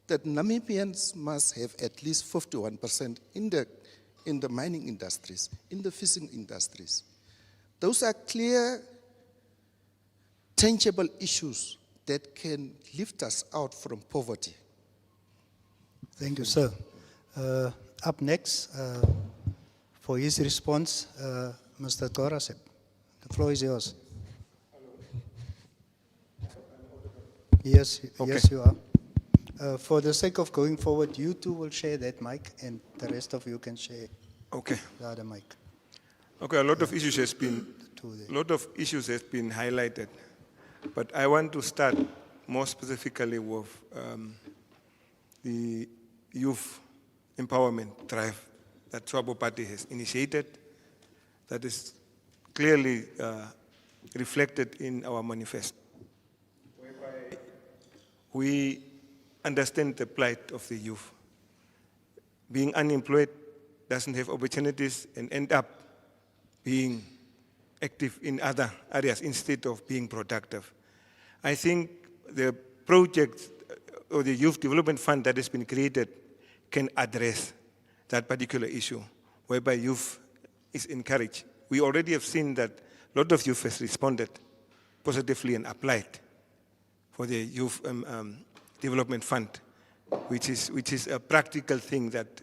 that Namibians must have at least 51% in the mining industries, in the fishing industries. Those are clear, tangible issues that can lift us out from poverty. Thank you, sir. Up next, for his response, Mr. Korasep. The floor is yours. Yes, Okay. yes, you are. For the sake of going forward, you two will share that mic, and the rest of you can share Okay. the other mic. Okay, a lot of issues has been highlighted, but I want to start more specifically with the youth empowerment drive that Swabo Party has initiated, that is clearly reflected in our manifesto, whereby we understand the plight of the youth. Being unemployed, doesn't have opportunities, and end up being active in other areas instead of being productive. I think the project or the Youth Development Fund that has been created can address that particular issue, whereby youth is encouraged. We already have seen that a lot of youth has responded positively and applied for the Youth Development Fund, which is a practical thing that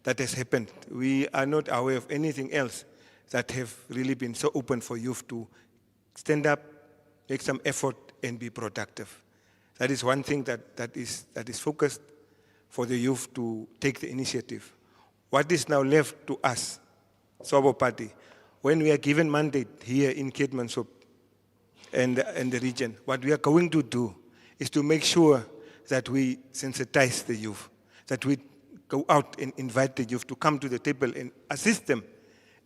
has happened. We are not aware of anything else that have really been so open for youth to stand up, make some effort, and be productive. That is one thing that is focused for the youth to take the initiative. What is now left to us, Swabo Party, when we are given mandate here in Keetmanshoop and the region, what we are going to do is to make sure that we sensitize the youth, that we go out and invite the youth to come to the table and assist them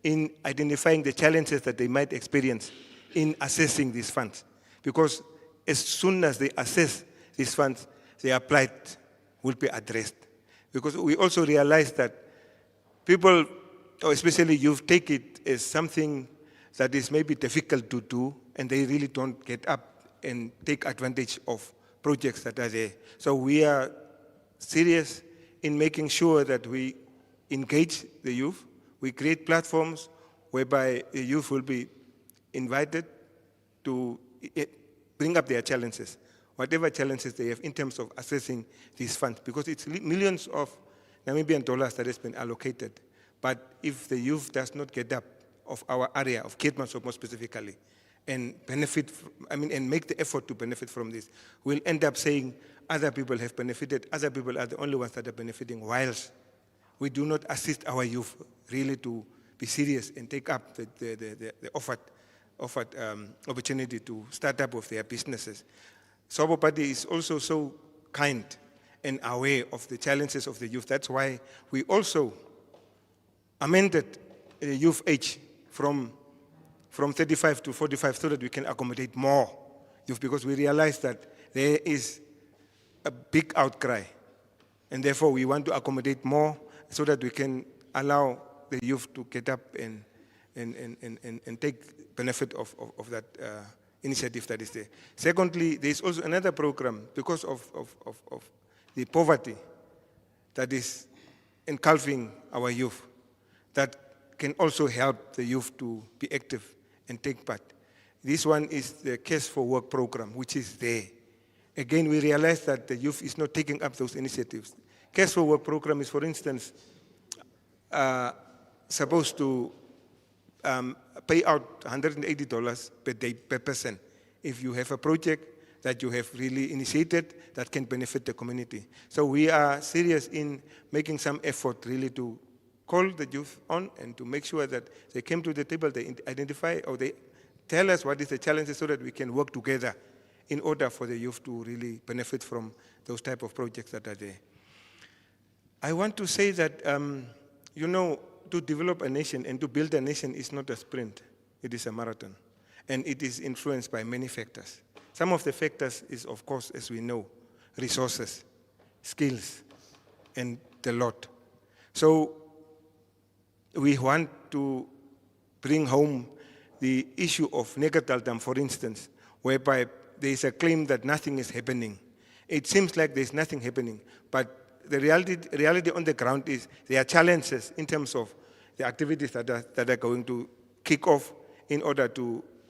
in identifying the challenges that they might experience in assessing these funds. Because as soon as they assess these funds, their plight will be addressed. Because we also realize that people, or especially youth, take it as something that is maybe difficult to do, and they really don't get up and take advantage of projects that are there. So we are serious in making sure that we engage the youth. We create platforms whereby the youth will be invited to bring up their challenges, whatever challenges they have in terms of assessing these funds, because it's millions of Namibian dollars that has been allocated. But if the youth does not get up of our area, of Keetmanshoop more specifically, and and make the effort to benefit from this, we'll end up saying other people have benefited, other people are the only ones that are benefiting, whilst we do not assist our youth really to be serious and take up the offered opportunity to start up with their businesses. Swabo Party is also so kind and aware of the challenges of the youth. That's why we also amended the youth age from 35 to 45 so that we can accommodate more youth, because we realize that there is a big outcry, and therefore we want to accommodate more so that we can allow the youth to get up and take benefit of that initiative that is there. Secondly, there is also another program because of the poverty that is engulfing our youth that can also help the youth to be active and take part. This one is the Cash for Work program, which is there. Again, we realize that the youth is not taking up those initiatives. Cash for Work program is, for instance, supposed to pay out $180 per day per person. If you have a project that you have really initiated that can benefit the community. So we are serious in making some effort really to call the youth on and to make sure that they came to the table, they identify or they tell us what is the challenges so that we can work together in order for the youth to really benefit from those type of projects that are there. I want to say that, you know, to develop a nation and to build a nation is not a sprint, it is a marathon. And it is influenced by many factors. Some of the factors is, of course, as we know, resources, skills, and the lot. So we want to bring home the issue of Negataldam, for instance, whereby there is a claim that nothing is happening. It seems like there's nothing happening, but the reality on the ground is there are challenges in terms of the activities that are going to kick off in order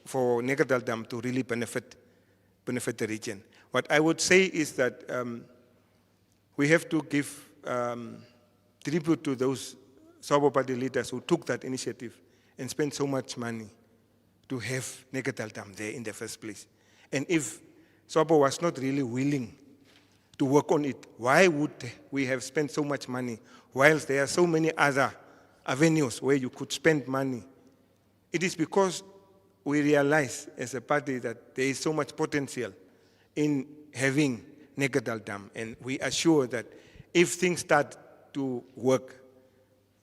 for Negataldam to really benefit the region. What I would say is that we have to give tribute to those Sabo Party leaders who took that initiative and spent so much money to have Negataldam there in the first place. And if Sabo was not really willing to work on it, why would we have spent so much money whilst there are so many other avenues where you could spend money? It is because we realize as a party that there is so much potential in having Negataldam, and we are sure that if things start to work,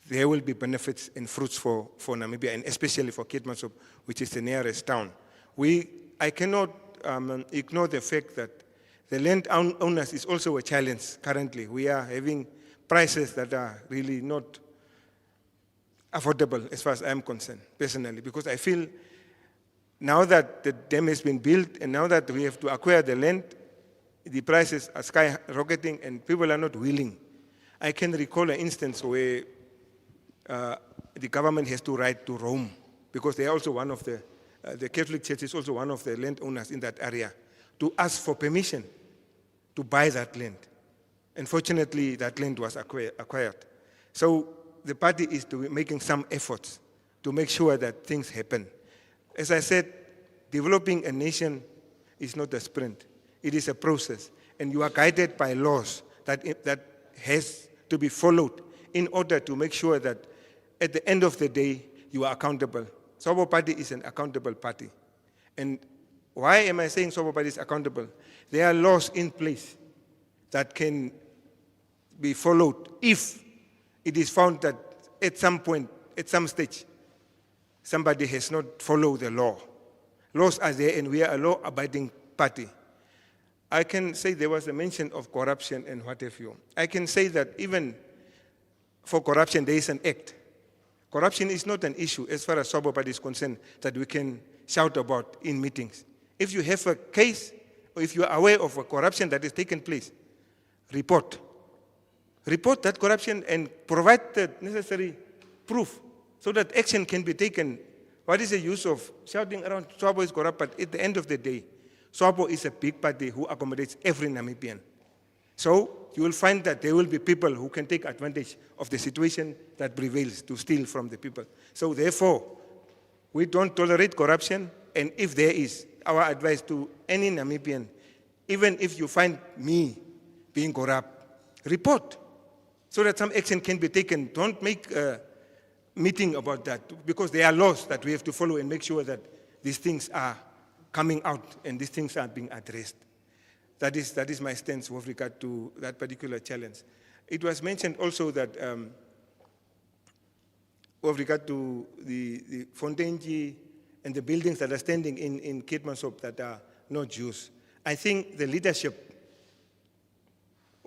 there will be benefits and fruits for Namibia, and especially for Keetmanshoop, which is the nearest town. I cannot ignore the fact that the land owners is also a challenge currently. We are having prices that are really not affordable as far as I'm concerned, personally, because I feel now that the dam has been built and now that we have to acquire the land, the prices are skyrocketing and people are not willing. I can recall an instance where the government has to write to Rome because they are also one of the Catholic Church is also one of the landowners in that area to ask for permission to buy that land. Unfortunately, that land was acquired. So the party is making some efforts to make sure that things happen. As I said, developing a nation is not a sprint. It is a process. And you are guided by laws that has to be followed in order to make sure that at the end of the day, you are accountable. Sabo Party is an accountable party. And why am I saying Sabo Party is accountable? There are laws in place that can be followed if it is found that at some point, at some stage, somebody has not followed the law. Laws are there and we are a law-abiding party. I can say there was a mention of corruption and what have you. I can say that even for corruption, there is an act. Corruption is not an issue as far as Sabo Party is concerned that we can shout about in meetings. If you have a case or if you are aware of a corruption that has taken place, report. Report that corruption and provide the necessary proof so that action can be taken. What is the use of shouting around Sabo is corrupt? But at the end of the day, Sabo is a big party who accommodates every Namibian. So you will find that there will be people who can take advantage of the situation that prevails to steal from the people. So therefore, we don't tolerate corruption, and if there is, our advice to any Namibian, even if you find me being corrupt, report so that some action can be taken. Don't make a meeting about that because there are laws that we have to follow and make sure that these things are coming out and these things are being addressed. That is my stance with regard to that particular challenge. It was mentioned also that with regard to the Fontainebleau and the buildings that are standing in Keetmanshoop that are not used. I think the leadership,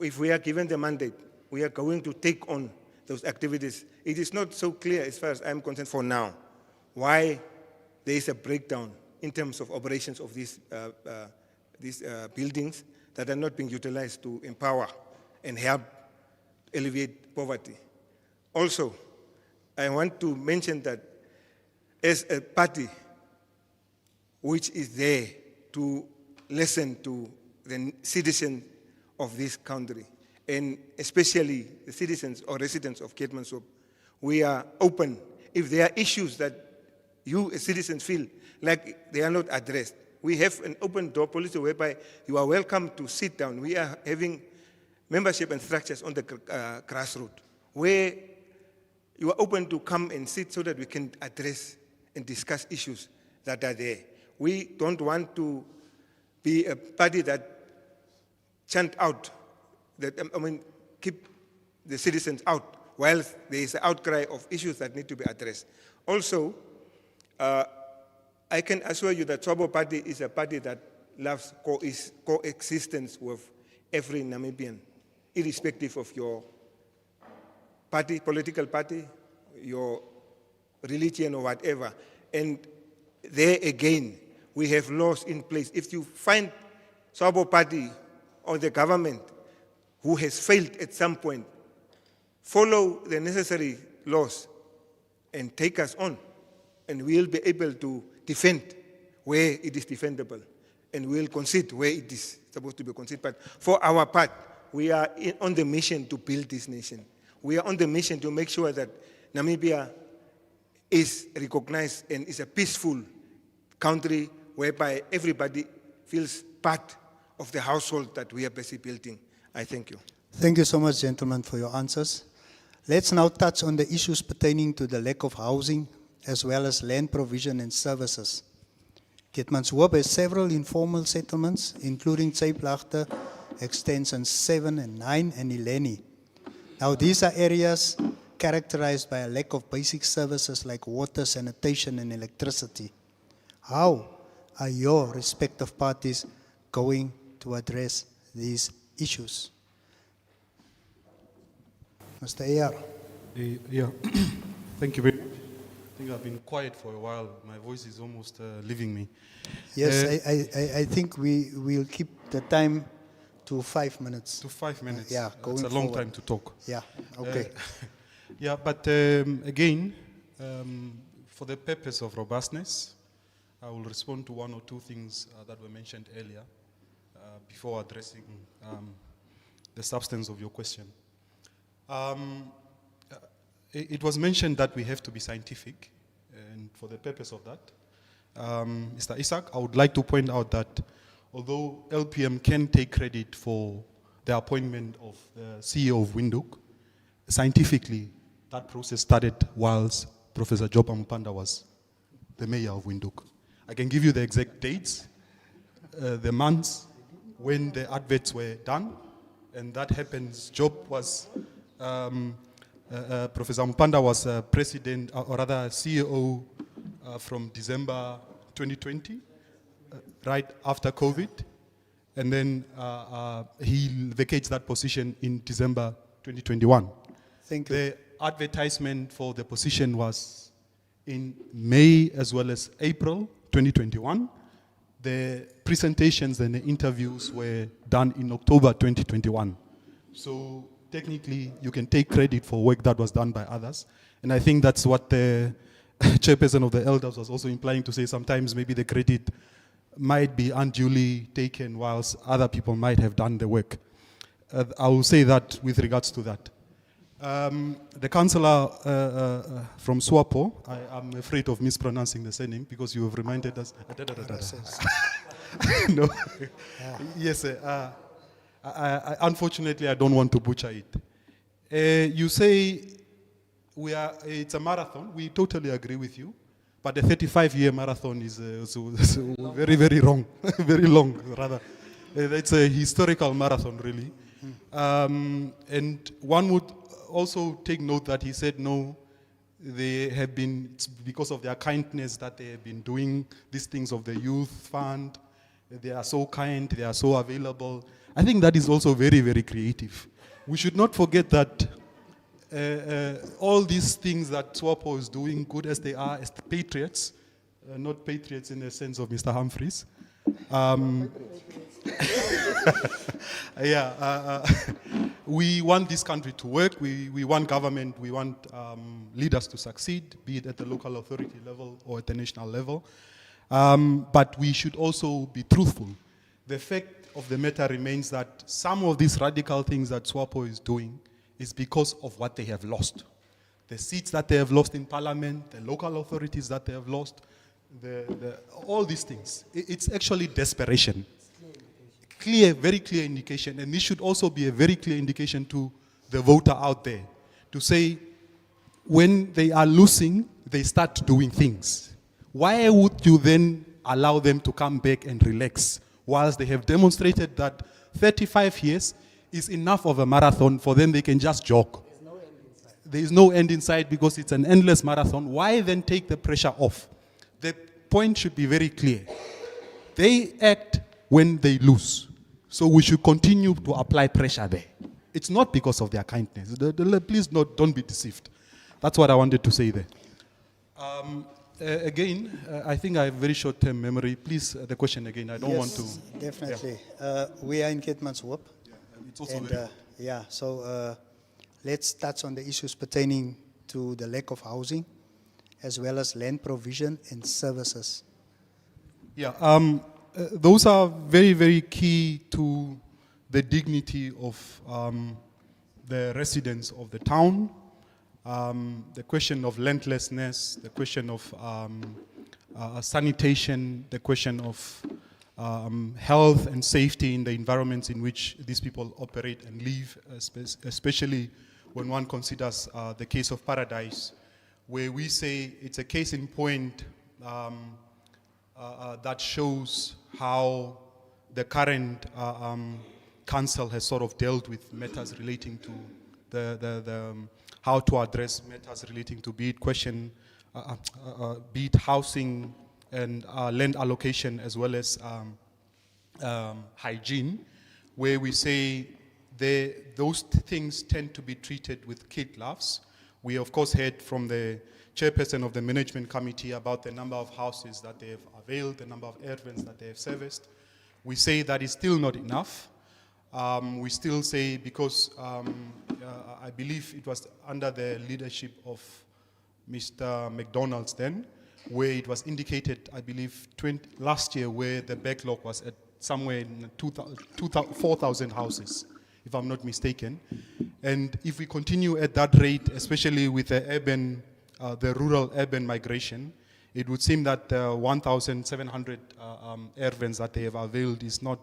if we are given the mandate, we are going to take on those activities. It is not so clear as far as I'm concerned for now why there is a breakdown in terms of operations of these buildings that are not being utilized to empower and help alleviate poverty. Also, I want to mention that as a party which is there to listen to the citizens of this country, and especially the citizens or residents of Keetmanshoop, we are open. If there are issues that you as citizens feel like they are not addressed, We have an open door policy whereby you are welcome to sit down. We are having membership and structures on the grassroots where you are open to come and sit so that we can address and discuss issues that are there. We don't want to be a party that chant out, keep the citizens out while there is an outcry of issues that need to be addressed. Also, I can assure you that Swabo Party is a party that loves coexistence with every Namibian, irrespective of your party, political party, your religion or whatever. And there again, we have laws in place. If you find Swabo Party or the government who has failed at some point, follow the necessary laws and take us on, and we'll be able to defend where it is defendable, and we'll concede where it is supposed to be conceded. But for our part, we are on the mission to build this nation. We are on the mission to make sure that Namibia is recognized and is a peaceful country whereby everybody feels part of the household that we are busy building. I thank you. Thank you so much, gentlemen, for your answers. Let's now touch on the issues pertaining to the lack of housing as well as land provision and services. Keetmanshoop has several informal settlements, including Tseiblachte, Extensions 7 and 9, and Ileni. Now, these are areas characterized by a lack of basic services like water, sanitation, and electricity. How are your respective parties going to address these issues? Mr. AR. Yeah, thank you very much. I think I've been quiet for a while. My voice is almost leaving me. Yes, I think we'll keep the time to 5 minutes. To 5 minutes. Yeah, going It's a long forward. time to talk. Yeah, okay. Yeah, but again, for the purpose of robustness, I will respond to one or two things that were mentioned earlier before addressing the substance of your question. It was mentioned that we have to be scientific, and for the purpose of that, Mr. Isaac, I would like to point out that although LPM can take credit for the appointment of the CEO of Windhoek, scientifically, that process started whilst Professor Job Mpanda was the mayor of Windhoek. I can give you the exact dates, the months when the adverts were done, and that happens. Job was, Professor Mpanda was president, or rather CEO from December 2020, right after COVID, and then he vacates that position in December 2021. Thank you. The advertisement for the position was in May as well as April 2021. The presentations and the interviews were done in October 2021. So technically, you can take credit for work that was done by others. And I think that's what the chairperson of the elders was also implying to say sometimes maybe the credit might be unduly taken whilst other people might have done the work. I will say that with regards to that. The councillor from Swapo, I'm afraid of mispronouncing the surname because you have reminded us. No. Yes, unfortunately, I don't want to butcher it. You say it's a marathon. We totally agree with you. But the 35-year marathon is very, very wrong, very long, rather. It's a historical marathon, really. And one would also take note that he said, no, they have been, it's because of their kindness that they have been doing these things of the youth fund. They are so kind, they are so available. I think that is also very, very creative. We should not forget that all these things that Swapo is doing, good as they are, as the patriots, not patriots in the sense of Mr. Humphreys. We want this country to work. We want government. We want leaders to succeed, be it at the local authority level or at the national level. But we should also be truthful. The fact of the matter remains that some of these radical things that Swapo is doing is because of what they have lost. The seats that they have lost in parliament, the local authorities that they have lost, all these things. It's actually desperation. Clear, very clear indication, and this should also be a very clear indication to the voter out there to say, when they are losing, they start doing things. Why would you then allow them to come back and relax whilst they have demonstrated that 35 years is enough of a marathon for them, they can just jog? There is no end in sight because it's an endless marathon. Why then take the pressure off? The point should be very clear. They act when they lose. So we should continue to apply pressure there. It's not because of their kindness. Please don't be deceived. That's what I wanted to say there. Again, I think I have very short-term memory. Please, the question again. I don't want to. Definitely. We are in Keetmanshoop. It's also And very so let's touch on the issues pertaining to the lack of housing, as well as land provision and services. Yeah, those are very, very key to the dignity of the residents of the town. The question of landlessness, the question of sanitation, the question of health and safety in the environments in which these people operate and live, especially when one considers the case of Paradise, where we say it's a case in point that shows how the current council has sort of dealt with matters relating to the how to address matters relating to be it housing and land allocation, as well as hygiene, where we say those things tend to be treated with kid gloves. We of course heard from the chairperson of the management committee about the number of houses that they have availed, the number of errands that they have serviced. We say that is still not enough. We still say, because I believe it was under the leadership of Mr. McDonald's then, where it was indicated, I believe, last year, where the backlog was at somewhere in 4,000 houses, if I'm not mistaken. And if we continue at that rate, especially with the rural-urban migration, it would seem that 1,700 errands that they have availed is not,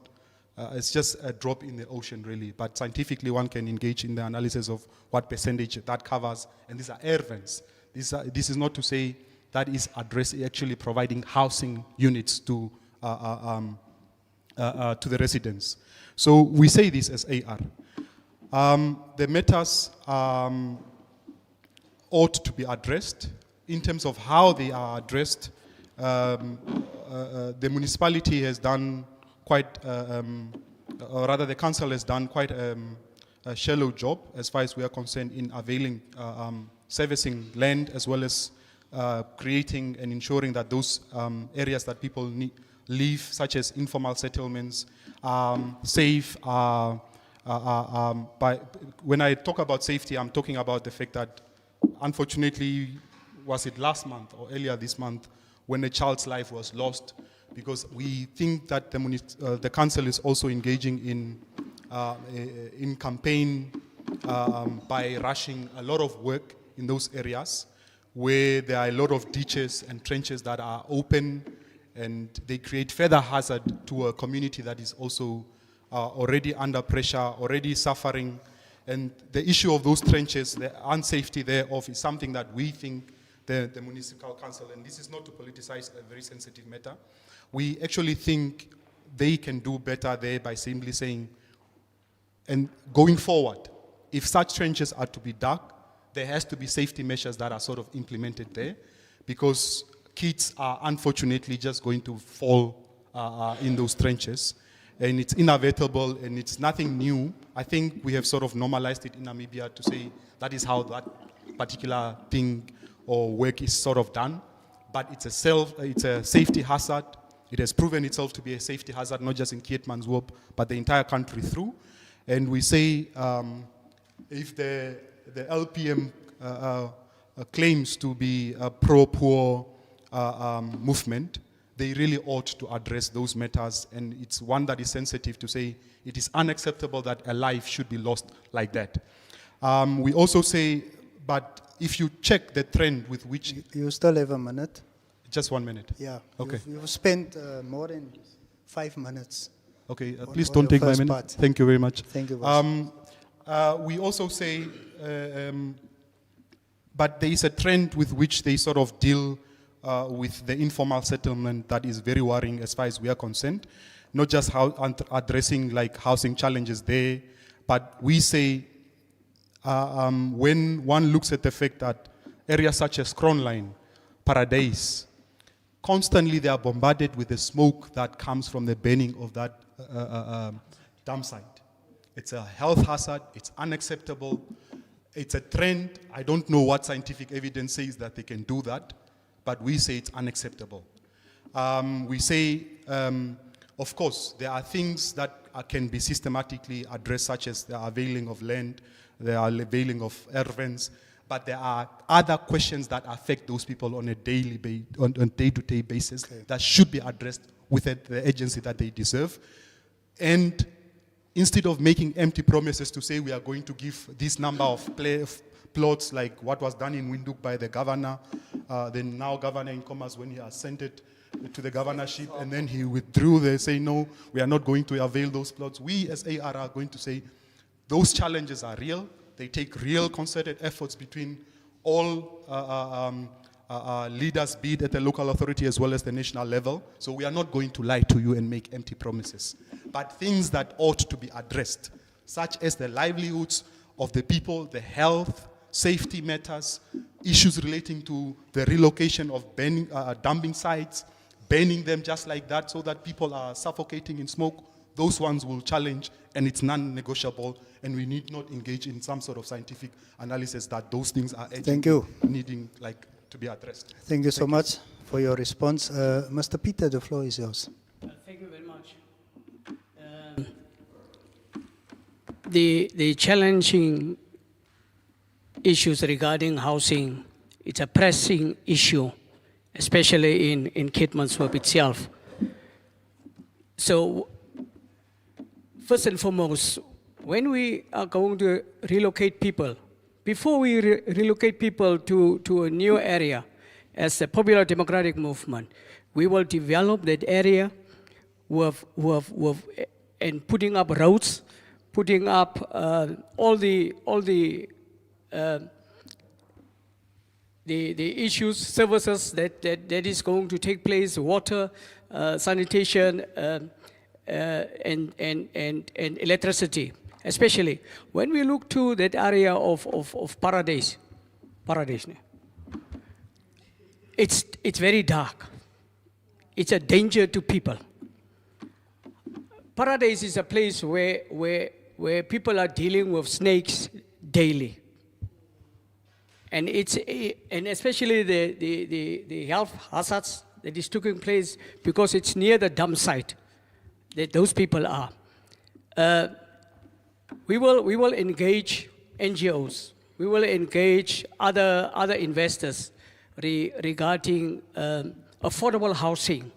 it's just a drop in the ocean, really. But scientifically, one can engage in the analysis of what percentage that covers, and these are errands. This is not to say that is actually providing housing units to the residents. So we say this as AR. The matters ought to be addressed. In terms of how they are addressed, the municipality has done quite, or rather the council has done quite a shallow job as far as we are concerned in availing, servicing land, as well as creating and ensuring that those areas that people live, such as informal settlements, safe. When I talk about safety, I'm talking about the fact that, unfortunately, was it last month or earlier this month, when a child's life was lost, because we think that the council is also engaging in campaign by rushing a lot of work in those areas where there are a lot of ditches and trenches that are open, and they create further hazard to a community that is also already under pressure, already suffering. And the issue of those trenches, the unsafety thereof, is something that we think the municipal council, and this is not to politicize a very sensitive matter, we actually think they can do better there by simply saying, and going forward, if such trenches are to be dug, there has to be safety measures that are sort of implemented there, because kids are unfortunately just going to fall in those trenches, and it's inevitable and it's nothing new. I think we have sort of normalized it in Namibia to say that is how that particular thing or work is sort of done, but it's a safety hazard. It has proven itself to be a safety hazard, not just in Keetmanshoop, but the entire country through. And we say if the LPM claims to be a pro-poor movement, they really ought to address those matters, and it's one that is sensitive to say it is unacceptable that a life should be lost like that. We also say, but if you check the trend with which... You still have a minute. Just 1 minute. Yeah. Okay. You've spent more than 5 minutes. Okay, On- please on don't your take my first minute. part. Thank you very much. Thank you, boss. We also say, but there is a trend with which they sort of deal with the informal settlement that is very worrying as far as we are concerned. Not just addressing like housing challenges there, but we say when one looks at the fact that areas such as Kronline, Paradise, constantly they are bombarded with the smoke that comes from the burning of that dump site. It's a health hazard, it's unacceptable, it's a trend. I don't know what scientific evidence says that they can do that, but we say it's unacceptable. We say, of course, there are things that can be systematically addressed, such as the availing of land, the availing of errands, but there are other questions that affect those people on a day-to-day basis that should be addressed with the agency that they deserve. And instead of making empty promises to say we are going to give this number of plots like what was done in Windhoek by the governor, the now governor in Commerce, when he ascended to the governorship, and then he withdrew, they say no, we are not going to avail those plots. We as AR are going to say those challenges are real. They take real concerted efforts between all leaders, be it at the local authority as well as the national level. So we are not going to lie to you and make empty promises. But things that ought to be addressed, such as the livelihoods of the people, the health, safety matters, issues relating to the relocation of dumping sites, burning them just like that so that people are suffocating in smoke, those ones will challenge, and it's non-negotiable, and we need not engage in some sort of scientific analysis that those things are Thank you. needing to be addressed. Thank you so much for your response. Mr. Peter, the floor is yours. Thank you very much. The challenging issues regarding housing, it's a pressing issue, especially in Keetmanshoop itself. So, first and foremost, when we are going to relocate people, before we relocate people to a new area, as a popular democratic movement, we will develop that area and putting up roads, putting up all the issues, services that is going to take place, water, sanitation, and electricity. Especially when we look to that area of Paradise, it's very dark. It's a danger to people. Paradise is a place where people are dealing with snakes daily. And especially the health hazards that is taking place because it's near the dump site that those people are. We will engage NGOs. We will engage other investors regarding affordable housing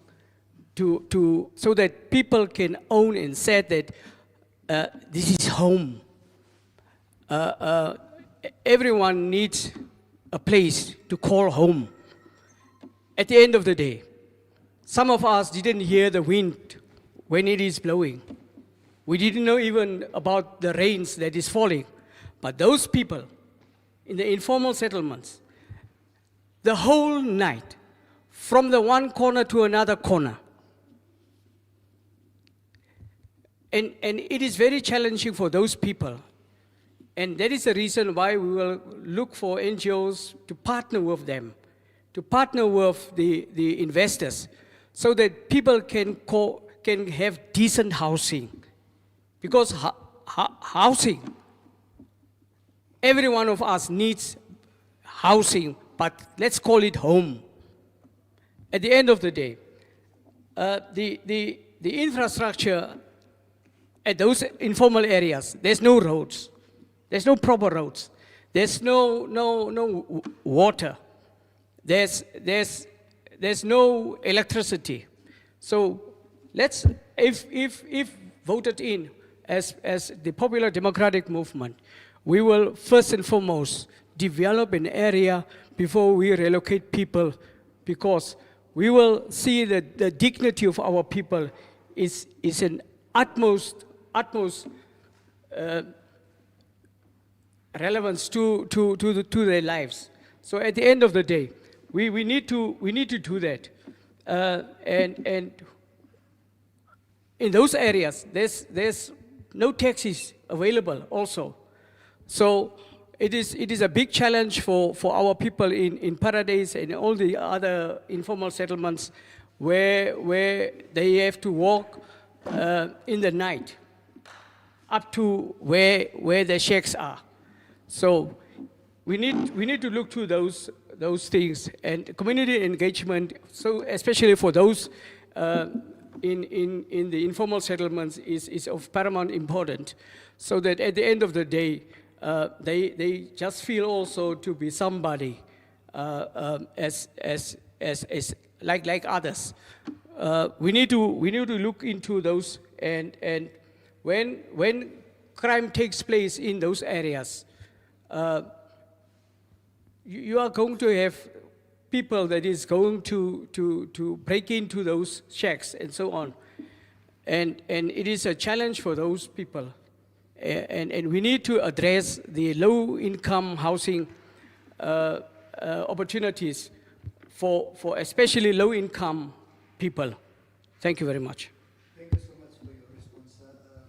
so that people can own and say that this is home. Everyone needs a place to call home. At the end of the day, some of us didn't hear the wind when it is blowing. We didn't know even about the rains that is falling. But those people in the informal settlements, the whole night, from the one corner to another corner. And it is very challenging for those people. And that is the reason why we will look for NGOs to partner with them, to partner with the investors, so that people can have decent housing. Because housing, every one of us needs housing, but let's call it home. At the end of the day, the infrastructure at those informal areas, there's no roads, there's no proper roads, there's no water, there's no electricity. So let's, if voted in as the popular democratic movement, we will first and foremost develop an area before we relocate people, because we will see that the dignity of our people is an utmost relevance to their lives. So at the end of the day, we need to do that, and in those areas there's no taxis available also. So it is a big challenge for our people in Paradise and all the other informal settlements where they have to walk in the night up to where the shacks are. So we need to look to those things, and community engagement, so especially for those in the informal settlements is of paramount importance, so that at the end of the day they just feel also to be somebody as like others. We need to look into those, and when crime takes place in those areas, you are going to have people that is going to break into those shacks and so on, and it is a challenge for those people, and we need to address the low-income housing opportunities for especially low-income people. Thank you very much. Thank you so much for your response.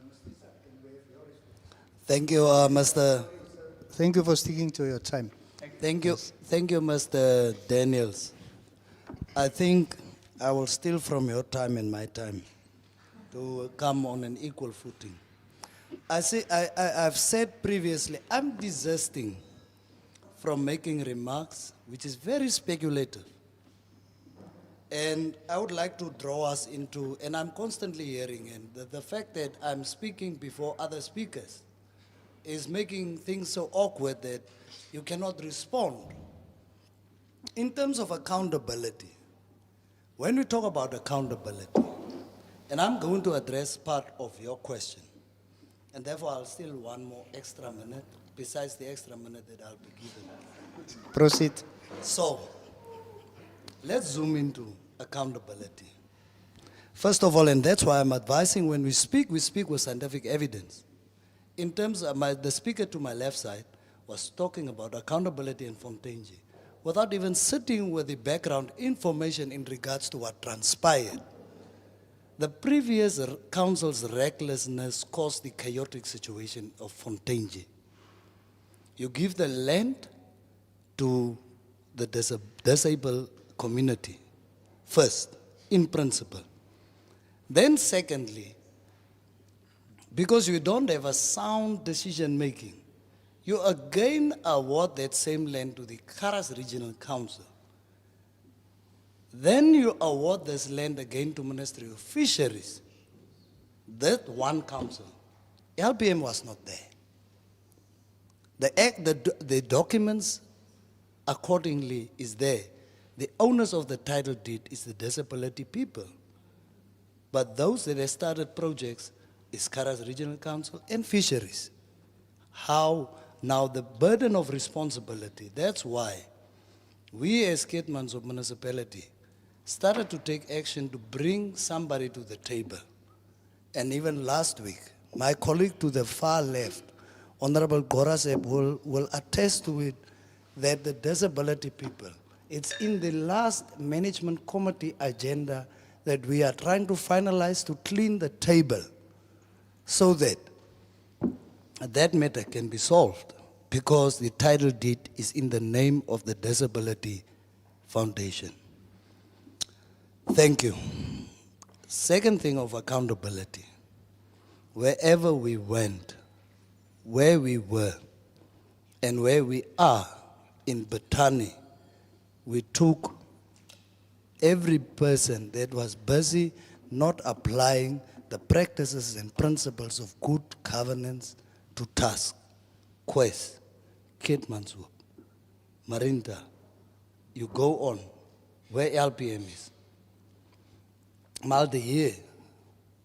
Ms. Lisa, can we have your response? Thank you, Mr. Thank you for sticking to your time. Thank you, Mr. Daniels. I think I will steal from your time and my time to come on an equal footing. I've said previously, I'm desisting from making remarks which is very speculative. And I would like to draw us into, and I'm constantly hearing, and the fact that I'm speaking before other speakers is making things so awkward that you cannot respond. In terms of accountability, when we talk about accountability, and I'm going to address part of your question, and therefore I'll steal one more extra minute, besides the extra minute that I'll be given. Proceed. So, let's zoom into accountability. First of all, and that's why I'm advising when we speak with scientific evidence. In terms of the speaker to my left side was talking about accountability in Fontaine, without even sitting with the background information in regards to what transpired. The previous council's recklessness caused the chaotic situation of Fontaine. You give the land to the disabled community, first, in principle. Then secondly, because you don't have a sound decision making, you again award that same land to the Karas Regional Council. Then you award this land again to Ministry of Fisheries. That one council. LPM was not there. The documents accordingly is there. The owners of the title deed is the disability people. But those that have started projects is Karas Regional Council and Fisheries. How? Now the burden of responsibility, that's why we as Keetmanshoop municipality started to take action to bring somebody to the table. And even last week, my colleague to the far left, Honorable Gorasep, will attest to it, that the disability people, it's in the last management committee agenda that we are trying to finalize to clean the table so that that matter can be solved, because the title deed is in the name of the Disability Foundation. Thank you. Second thing of accountability, wherever we went, where we were, and where we are in Botany, we took every person that was busy not applying the practices and principles of good governance to task. Quest, Keetmanshoop, Marinda, you go on, where LPM is. Malde here,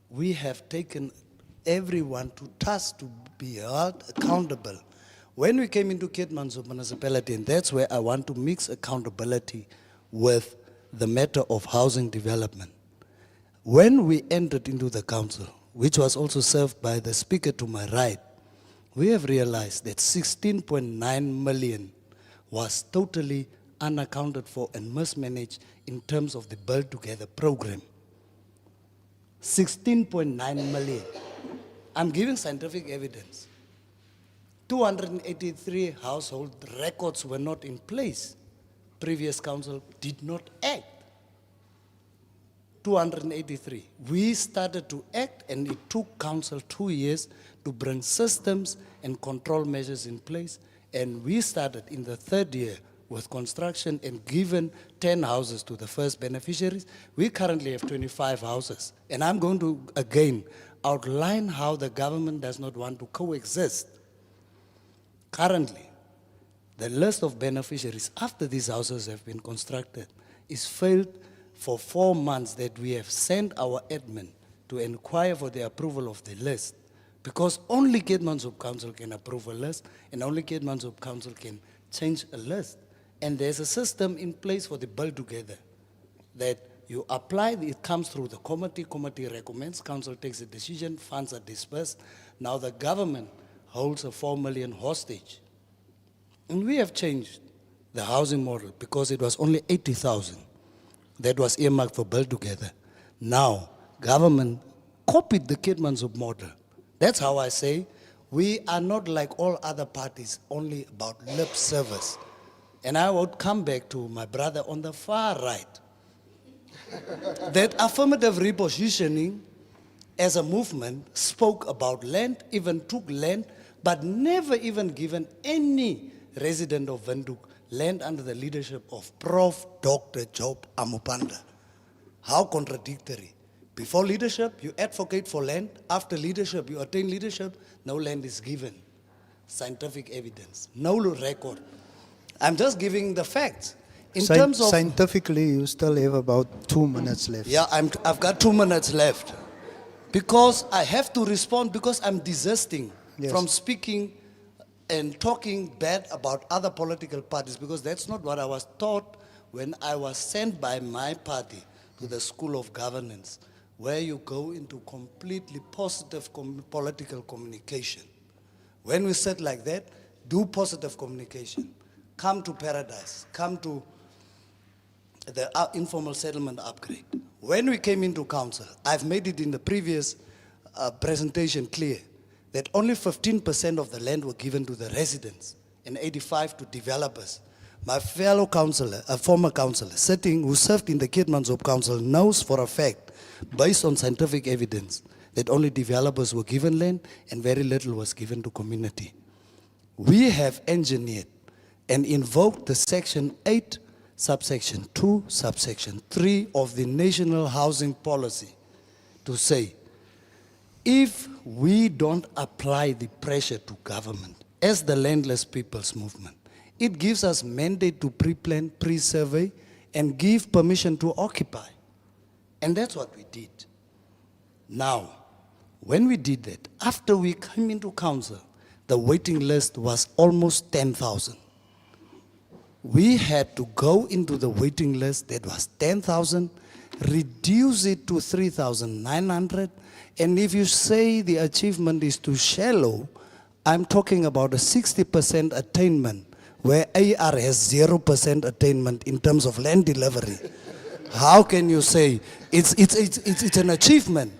we have taken everyone to task to be held accountable. When we came into Keetmanshoop municipality, and that's where I want to mix accountability with the matter of housing development. When we entered into the council, which was also served by the speaker to my right, we have realized that 16.9 million was totally unaccounted for and mismanaged in terms of the Build Together program. 16.9 million. I'm giving scientific evidence. 283 household records were not in place. Previous council did not act. 283. We started to act, and it took council 2 years to bring systems and control measures in place. And we started in the third year with construction and given 10 houses to the first beneficiaries. We currently have 25 houses. And I'm going to, again, outline how the government does not want to coexist. Currently, the list of beneficiaries after these houses have been constructed is failed for 4 months that we have sent our admin to inquire for the approval of the list, because only Keetmanshoop Council can approve a list and only Keetmanshoop Council can change a list. And there's a system in place for the Build Together that you apply, it comes through the committee recommends, council takes a decision, funds are dispersed. Now the government holds a 4 million hostage. And we have changed the housing model because it was only 80,000 that was earmarked for Build Together. Now, government copied the Keetmanshoop model. That's how I say we are not like all other parties, only about lip service. And I would come back to my brother on the far right. That affirmative repositioning as a movement spoke about land, even took land, but never even given any resident of Windhoek land under the leadership of Prof. Dr. Job Amupanda. How contradictory. Before leadership, you advocate for land. After leadership, you attain leadership, no land is given. Scientific evidence, no record. I'm just giving the facts. In terms of scientifically, you still have about 2 minutes left. Yeah, I've got 2 minutes left. Because I have to respond, because I'm desisting from speaking and talking bad about other political parties, because that's not what I was taught when I was sent by my party to the School of Governance, where you go into completely positive political communication. When we said like that, do positive communication. Come to paradise, come to the informal settlement upgrade. When we came into council, I've made it in the previous presentation clear that only 15% of the land were given to the residents and 85% to developers. My fellow councillor, a former councillor, sitting, who served in the Keetmanshoop Council, knows for a fact, based on scientific evidence, that only developers were given land and very little was given to community. We have engineered and invoked the Section 8, subsection 2, subsection 3 of the National Housing Policy to say, if we don't apply the pressure to government as the Landless People's Movement, it gives us mandate to pre-plan, pre-survey, and give permission to occupy. And that's what we did. Now, when we did that, after we came into council, the waiting list was almost 10,000. We had to go into the waiting list that was 10,000, reduce it to 3,900, and if you say the achievement is too shallow, I'm talking about a 60% attainment, where AR has 0% attainment in terms of land delivery. How can you say it's an achievement?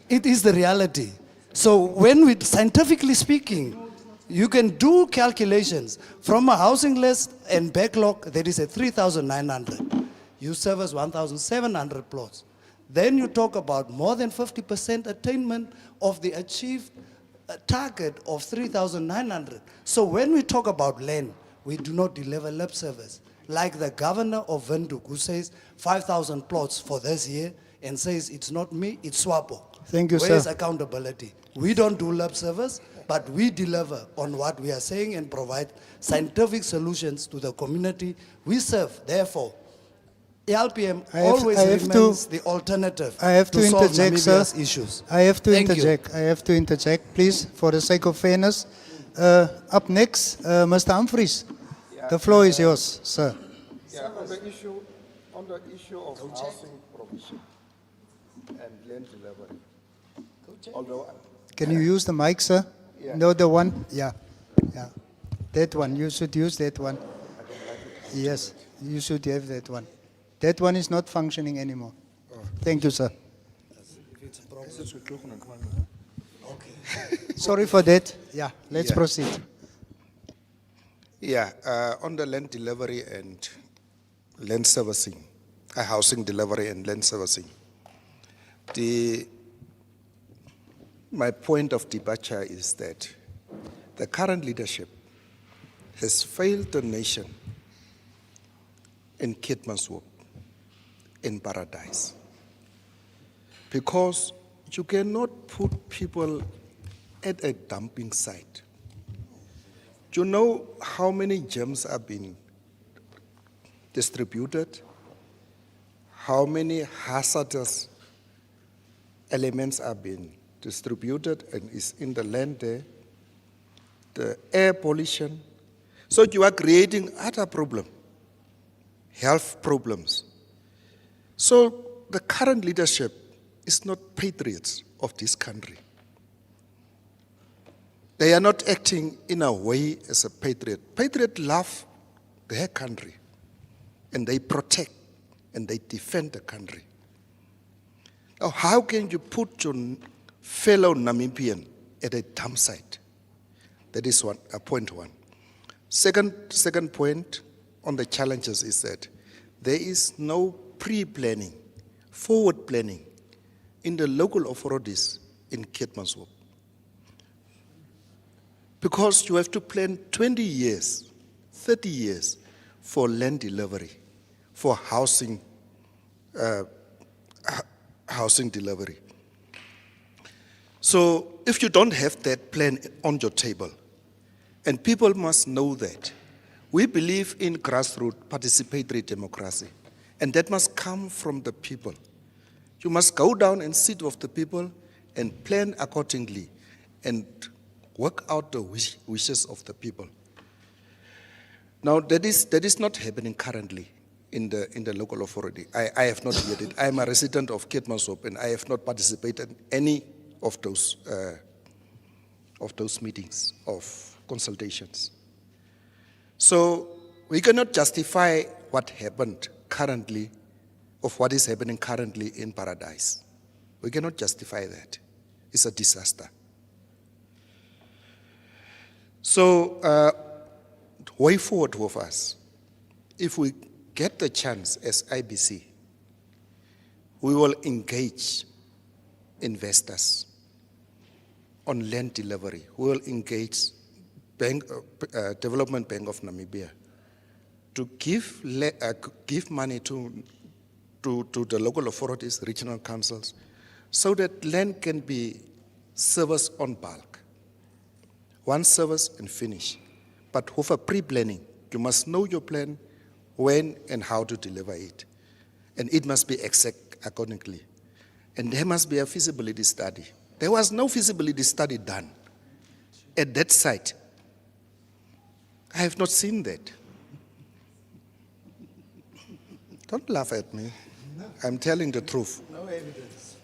It is the reality. So when we, scientifically speaking, you can do calculations from a housing list and backlog that is at 3,900. You service 1,700 plots. Then you talk about more than 50% attainment of the achieved target of 3,900. So when we talk about land, we do not deliver lip service. Like the governor of Windhoek, who says 5,000 plots for this year and says it's not me, it's SWAPO. Thank you, sir. Where's accountability? We don't do lip service, but we deliver on what we are saying and provide scientific solutions to the community we serve. Therefore, LPM always remains the alternative to solve Namibia's issues. I have to Thank you. interject. I have to interject, please, for the sake of fairness. Up next, Mr. Humphries. The floor is yours, sir. Yeah, on the issue of housing provision and land delivery, although Can you use the mic, sir? Yeah. No, the one. Yeah. Yeah. That one. You should use that one. Yes, you should have that one. That one is not functioning anymore. Thank you, sir. Sorry for that. Yeah, let's Yeah. proceed. yeah, on the land delivery and land servicing, housing delivery and land servicing, my point of departure is that the current leadership has failed the nation in Keetmanshoop, in Paradise. Because you cannot put people at a dumping site. Do you know how many gems are being distributed? How many hazardous elements are being distributed and is in the land there? The air pollution. So you are creating other problems, health problems. So the current leadership is not patriots of this country. They are not acting in a way as a patriot. Patriots love their country and they protect and they defend the country. Now, how can you put your fellow Namibian at a dump site? That is point one. Second point on the challenges is that there is no pre-planning, forward planning in the local authorities in Keetmanshoop. Because you have to plan 20 years, 30 years for land delivery, for housing delivery. So if you don't have that plan on your table, and people must know that, we believe in grassroots participatory democracy, and that must come from the people. You must go down and sit with the people and plan accordingly and work out the wishes of the people. Now, that is not happening currently in the local authority. I have not heard it. I am a resident of Keetmanshoop, and I have not participated in any of those meetings, of consultations. So we cannot justify what happened currently, of what is happening currently in Paradise. We cannot justify that. It's a disaster. So, way forward with us, if we get the chance as IBC, we will engage investors on land delivery. We will engage Development Bank of Namibia to give money to the local authorities, regional councils, so that land can be serviced on bulk. One service and finish. But with a pre-planning, you must know your plan, when and how to deliver it. And it must be exact accordingly. And there must be a feasibility study. There was no feasibility study done at that site. I have not seen that. Don't laugh at me. I'm telling the truth. No evidence.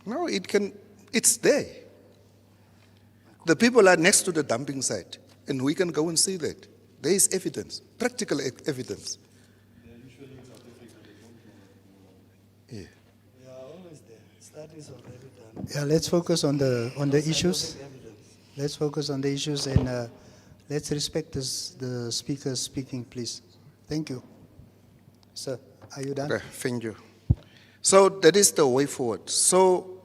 No, it's there. The people are next to the dumping site, and we can go and see that. There is evidence, practical evidence. Yeah. We are always there. Studies already done. Yeah, let's focus on the issues. Let's focus on the issues and let's respect the speakers speaking, please. Thank you. Sir, are you done? Okay, thank you. So that is the way forward. So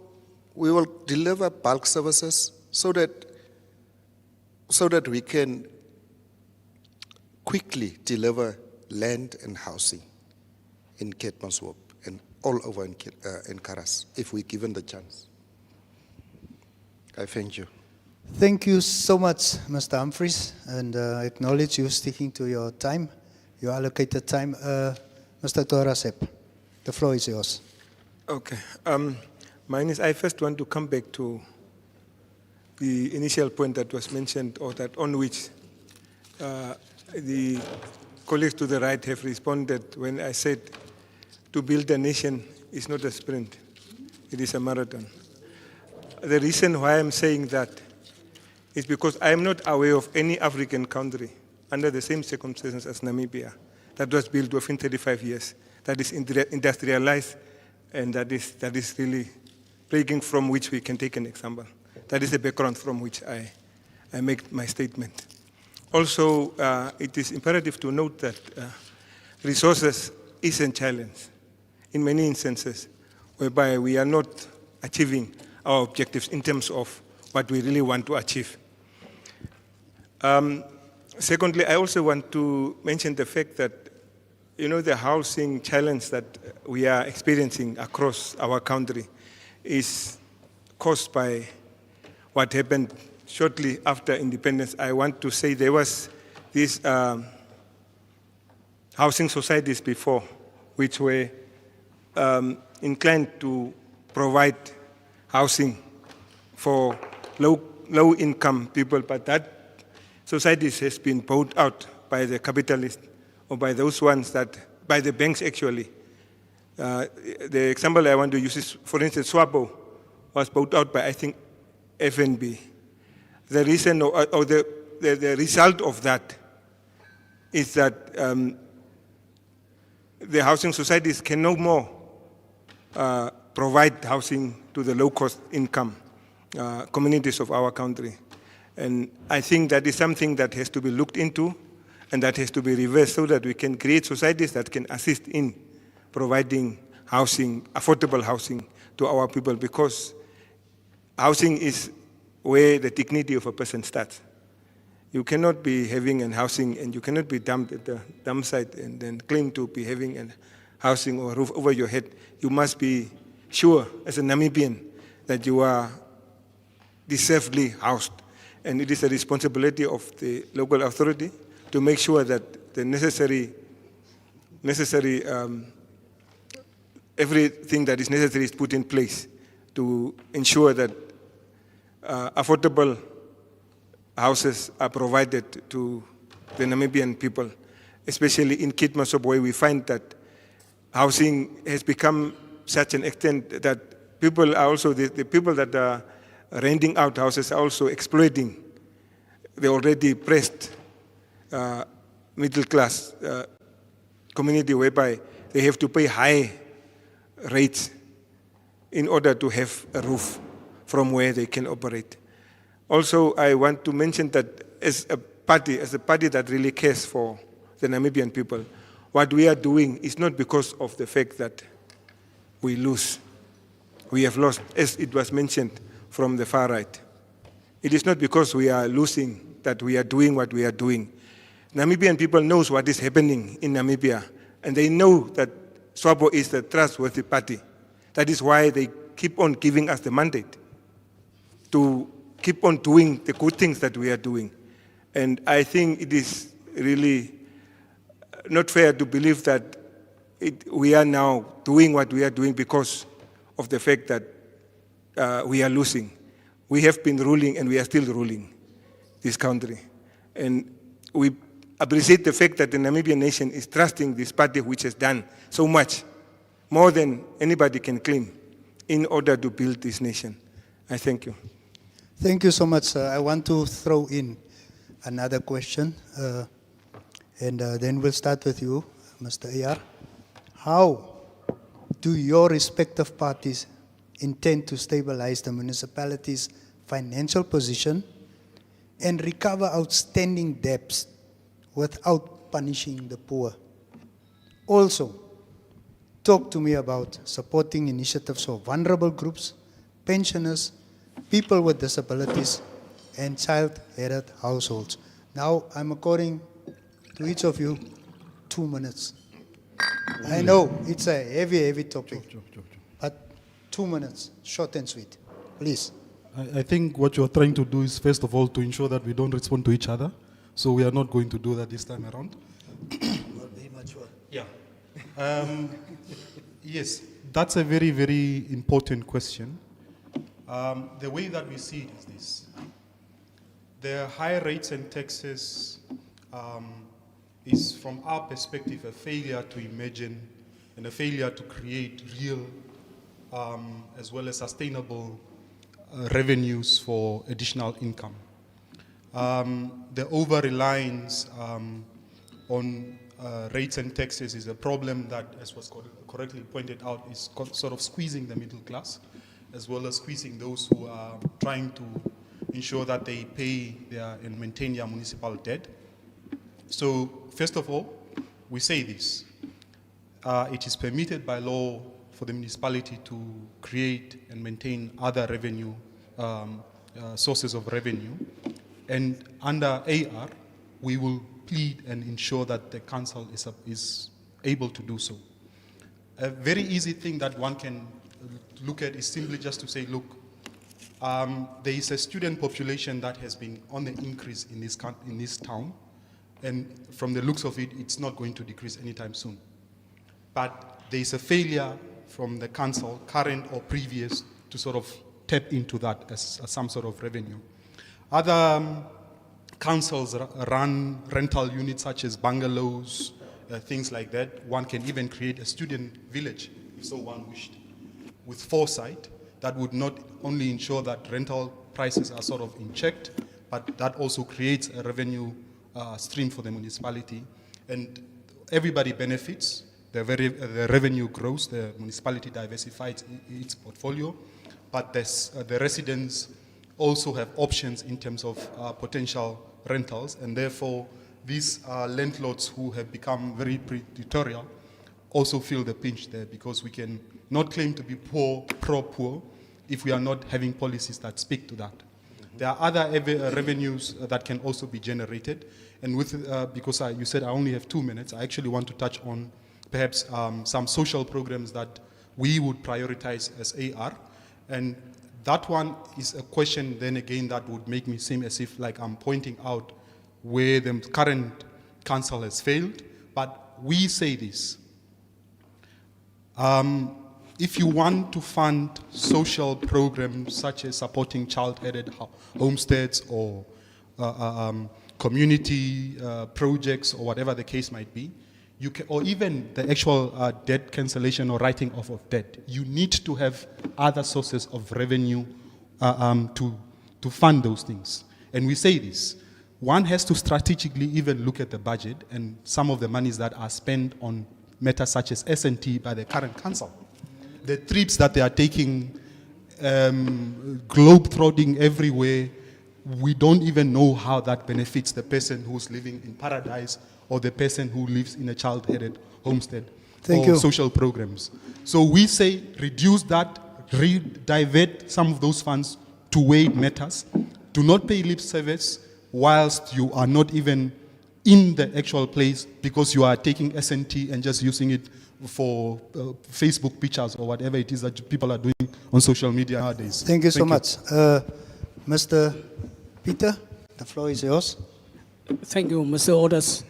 we will deliver bulk services so that we can quickly deliver land and housing in Keetmanshoop and all over in Karas, if we're given the chance. I thank you. Thank you so much, Mr. Humphreys, and I acknowledge you sticking to your time, your allocated time. Mr. Torasep, the floor is yours. Okay. Mine is, I first want to come back to the initial point that was mentioned, or that on which the colleagues to the right have responded when I said to build a nation is not a sprint, it is a marathon. The reason why I'm saying that is because I am not aware of any African country under the same circumstances as Namibia that was built within 35 years, that is industrialized, and that is really breaking from which we can take an example. That is the background from which I make my statement. Also, it is imperative to note that resources is a challenge in many instances, whereby we are not achieving our objectives in terms of what we really want to achieve. Secondly, I also want to mention the fact that, the housing challenge that we are experiencing across our country is caused by what happened shortly after independence. I want to say there was these housing societies before, which were inclined to provide housing for low-income people, but that societies has been bought out by the capitalists or by those ones by the banks actually. The example I want to use is, for instance, SWAPO was bought out by, I think, FNB. The reason or the result of that is that the housing societies can no more provide housing to the low-cost income communities of our country. And I think that is something that has to be looked into and that has to be reversed so that we can create societies that can assist in providing housing, affordable housing to our people, because housing is where the dignity of a person starts. You cannot be having a housing and you cannot be dumped at the dump site and then claim to be having a housing or a roof over your head. You must be sure as a Namibian that you are deservedly housed. And it is the responsibility of the local authority to make sure that the necessary everything that is necessary is put in place to ensure that affordable houses are provided to the Namibian people, especially in Keetmanshoop, where we find that housing has become such an extent that people are also, the people that are renting out houses are also exploiting the already pressed middle class community, whereby they have to pay high rates in order to have a roof from where they can operate. Also, I want to mention that as a party that really cares for the Namibian people, what we are doing is not because of the fact that we lose. We have lost, as it was mentioned from the far right. It is not because we are losing that we are doing what we are doing. Namibian people knows what is happening in Namibia, and they know that SWAPO is the trustworthy party. That is why they keep on giving us the mandate to keep on doing the good things that we are doing. And I think it is really not fair to believe that we are now doing what we are doing because of the fact that we are losing. We have been ruling and we are still ruling this country. And we appreciate the fact that the Namibian nation is trusting this party which has done so much, more than anybody can claim, in order to build this nation. I thank you. Thank you so much, sir. I want to throw in another question, and then we'll start with you, Mr. AR. How do your respective parties intend to stabilize the municipality's financial position and recover outstanding debts without punishing the poor? Also, talk to me about supporting initiatives for vulnerable groups, pensioners, people with disabilities, and child-headed households. Now, I'm according to each of you 2 minutes. I know it's a heavy topic, but 2 minutes, short and sweet, please. I think what you're trying to do is, first of all, to ensure that we don't respond to each other. So we are not going to do that this time around. Well, be mature. Yeah. Yes, that's a very, very important question. The way that we see it is this. The high rates and taxes is, from our perspective, a failure to imagine and a failure to create real as well as sustainable revenues for additional income. The over-reliance on rates and taxes is a problem that, as was correctly pointed out, is sort of squeezing the middle class, as well as squeezing those who are trying to ensure that they pay their and maintain their municipal debt. So, first of all, we say this. It is permitted by law for the municipality to create and maintain other revenue, sources of revenue. And under AR, we will plead and ensure that the council is able to do so. A very easy thing that one can look at is simply just to say, look, there is a student population that has been on the increase in this town, and from the looks of it, it's not going to decrease anytime soon. But there is a failure from the council, current or previous, to sort of tap into that as some sort of revenue. Other councils run rental units such as bungalows, things like that. One can even create a student village, if so one wished, with foresight that would not only ensure that rental prices are sort of in check, but that also creates a revenue stream for the municipality. And everybody benefits. The revenue grows, the municipality diversifies its portfolio, but the residents also have options in terms of potential rentals, and therefore these landlords who have become very predatory also feel the pinch there, because we can not claim to be poor, pro-poor, if we are not having policies that speak to that. There are other revenues that can also be generated, and because you said I only have 2 minutes, I actually want to touch on perhaps some social programs that we would prioritize as AR, and that one is a question then again that would make me seem as if like I'm pointing out where the current council has failed, but we say this. If you want to fund social programs such as supporting child-headed homesteads or community projects or whatever the case might be, you can, or even the actual debt cancellation or writing off of debt, you need to have other sources of revenue to fund those things. And we say this. One has to strategically even look at the budget and some of the monies that are spent on matters such as S&T by the current council. The trips that they are taking, globe-trotting everywhere, we don't even know how that benefits the person who's living in paradise or the person who lives in a child-headed homestead. Thank or you. social programs. So we say reduce that, divert some of those funds to where it matters. Do not pay lip service whilst you are not even in the actual place because you are taking S&T and just using it for Facebook pictures or whatever it is that people are doing on social media nowadays. Thank you so much. Mr. Peter, the floor is yours. Thank you, Mr. Orders.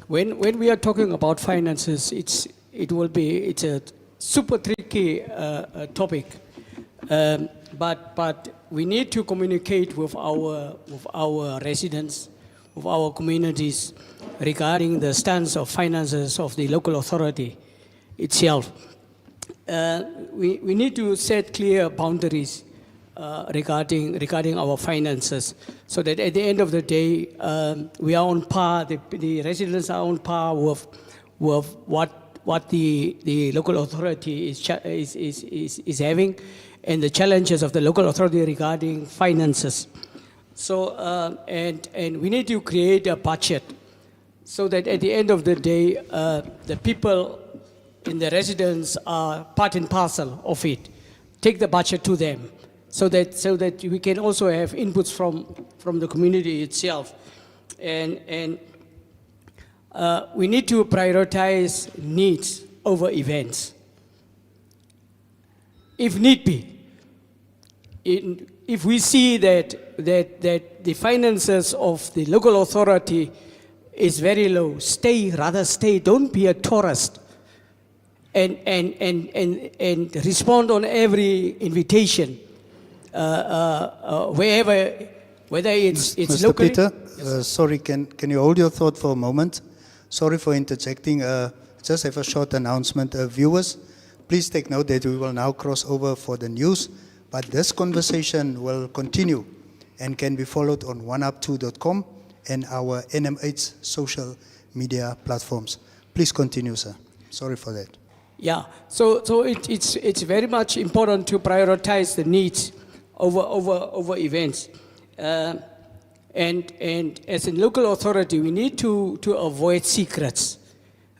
When we are talking about finances, it's a super tricky topic, but we need to communicate with our residents, with our communities regarding the stance of finances of the local authority itself. We need to set clear boundaries regarding our finances, so that at the end of the day, we are on par, the residents are on par with what the local authority is having, and the challenges of the local authority regarding finances. So, and we need to create a budget, so that at the end of the day, the people in the residents are part and parcel of it. Take the budget to them, so that we can also have inputs from the community itself. And we need to prioritize needs over events. If need be, if we see that the finances of the local authority is very low, rather stay, don't be a tourist. And respond on every invitation, wherever, whether it's Mr. locally. Peter, sorry, can you hold your thought for a moment? Sorry for interjecting. just have a short announcement. Viewers, please take note that we will now cross over for the news, but this conversation will continue and can be followed on oneup2.com and our NMH social media platforms. Please continue, sir. Sorry for that. Yeah, so it's very much important to prioritize the needs over events. And as a local authority, we need to avoid secrets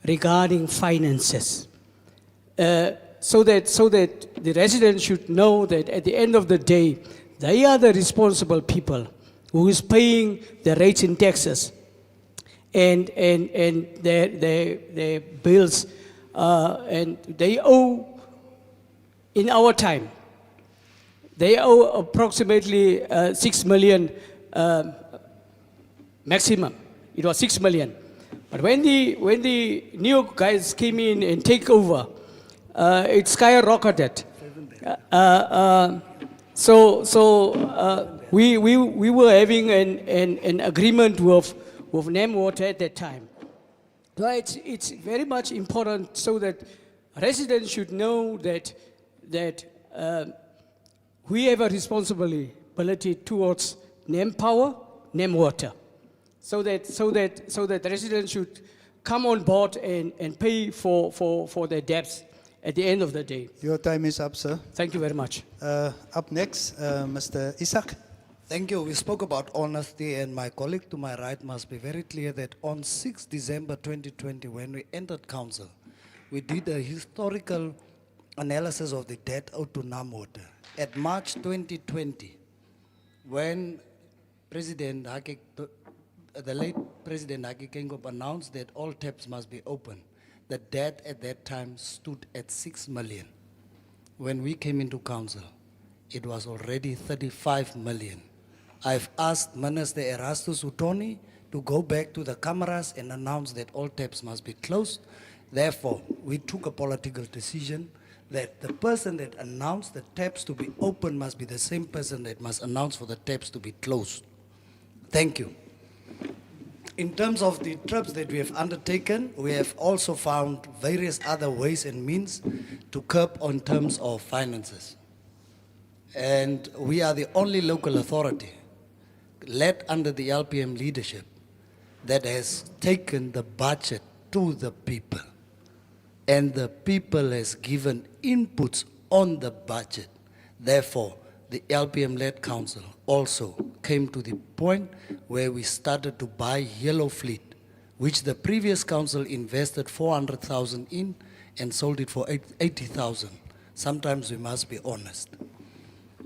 regarding finances. So that the residents should know that at the end of the day, they are the responsible people who is paying the rates and taxes and their bills, and they owe, in our time, they owe approximately 6 million maximum. It was 6 million. But when the new guys came in and take over, it skyrocketed. We were having an agreement with NamWater at that time. So it's very much important so that residents should know that we have a responsibility towards NamPower, NamWater, so that residents should come on board and pay for their debts at the end of the day. Your time is up, sir. Thank you very much. Up next, Mr. Isak. Thank you. We spoke about honesty, and my colleague to my right must be very clear that on 6 December 2020, when we entered council, we did a historical analysis of the debt owed to NamWater. At March 2020, when the late President Hage Geingob announced that all taps must be open, the debt at that time stood at 6 million. When we came into council, it was already 35 million. I've asked Minister Erastus Utoni to go back to the cameras and announce that all taps must be closed. Therefore, we took a political decision that the person that announced the taps to be open must be the same person that must announce for the taps to be closed. Thank you. In terms of the trips that we have undertaken, we have also found various other ways and means to curb on terms of finances. And we are the only local authority, led under the LPM leadership, that has taken the budget to the people. And the people has given inputs on the budget. Therefore, the LPM-led council also came to the point where we started to buy yellow fleet, which the previous council invested 400,000 in and sold it for 80,000. Sometimes we must be honest.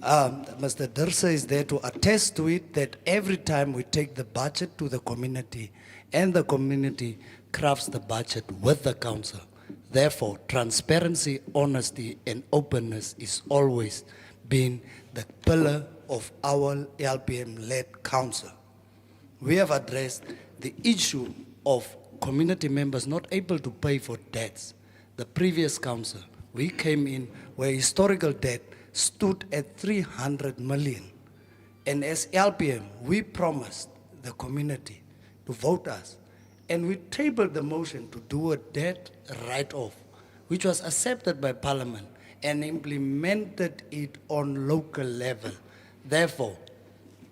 Mr. Dursa is there to attest to it that every time we take the budget to the community and the community crafts the budget with the council. Therefore, transparency, honesty, and openness is always been the pillar of our LPM-led council. We have addressed the issue of community members not able to pay for debts. The previous council, we came in where historical debt stood at 300 million. And as LPM, we promised the community to vote us. And we tabled the motion to do a debt write-off, which was accepted by Parliament and implemented it on local level. Therefore,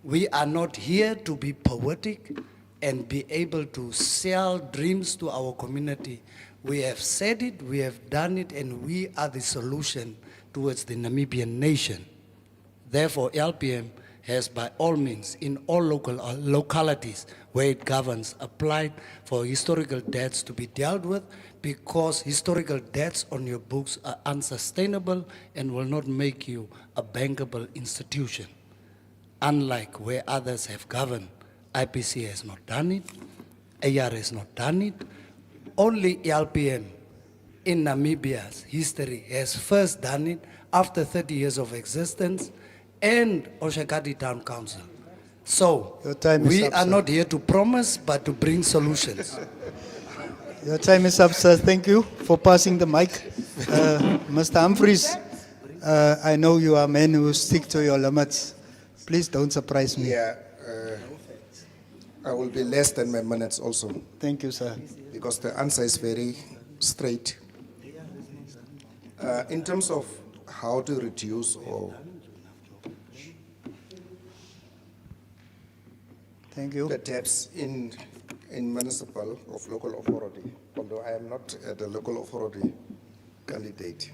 we are not here to be poetic and be able to sell dreams to our community. We have said it, we have done it, and we are the solution towards the Namibian nation. Therefore, LPM has by all means, in all localities where it governs, applied for historical debts to be dealt with, because historical debts on your books are unsustainable and will not make you a bankable institution. Unlike where others have governed, IPC has not done it, AR has not done it. Only LPM in Namibia's history has first done it after 30 years of existence, and Oshakati Town Council. So, Your time is we up, are sir. not here to promise, but to bring solutions. Your time is up, sir. Thank you for passing the mic. Mr. Humphreys, I know you are men who stick to your limits. Please don't surprise me. Yeah, I will be less than my minutes also, Thank you, sir. because the answer is very straight. In terms of how to reduce or Thank you. the debts in municipal of local authority, although I am not the local authority candidate.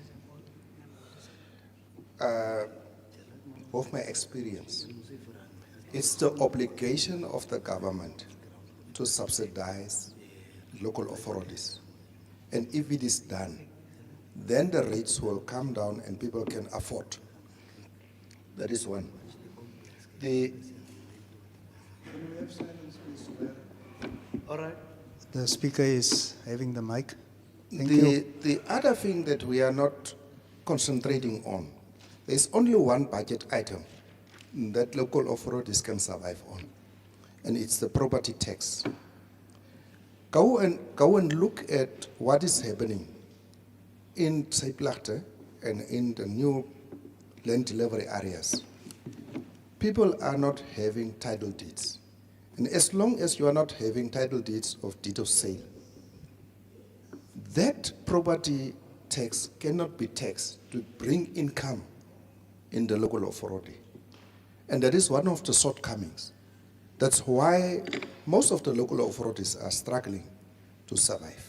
Of my experience, it's the obligation of the government to subsidize local authorities. And if it is done, then the rates will come down and people can afford. That is one. All right. The speaker is having the mic. Thank you. The other thing that we are not concentrating on, there's only one budget item that local authorities can survive on, and it's the property tax. Go and look at what is happening in Seyplachte and in the new land delivery areas. People are not having title deeds. And as long as you are not having title deeds of deed of sale, that property tax cannot be taxed to bring income in the local authority. And that is one of the shortcomings. That's why most of the local authorities are struggling to survive.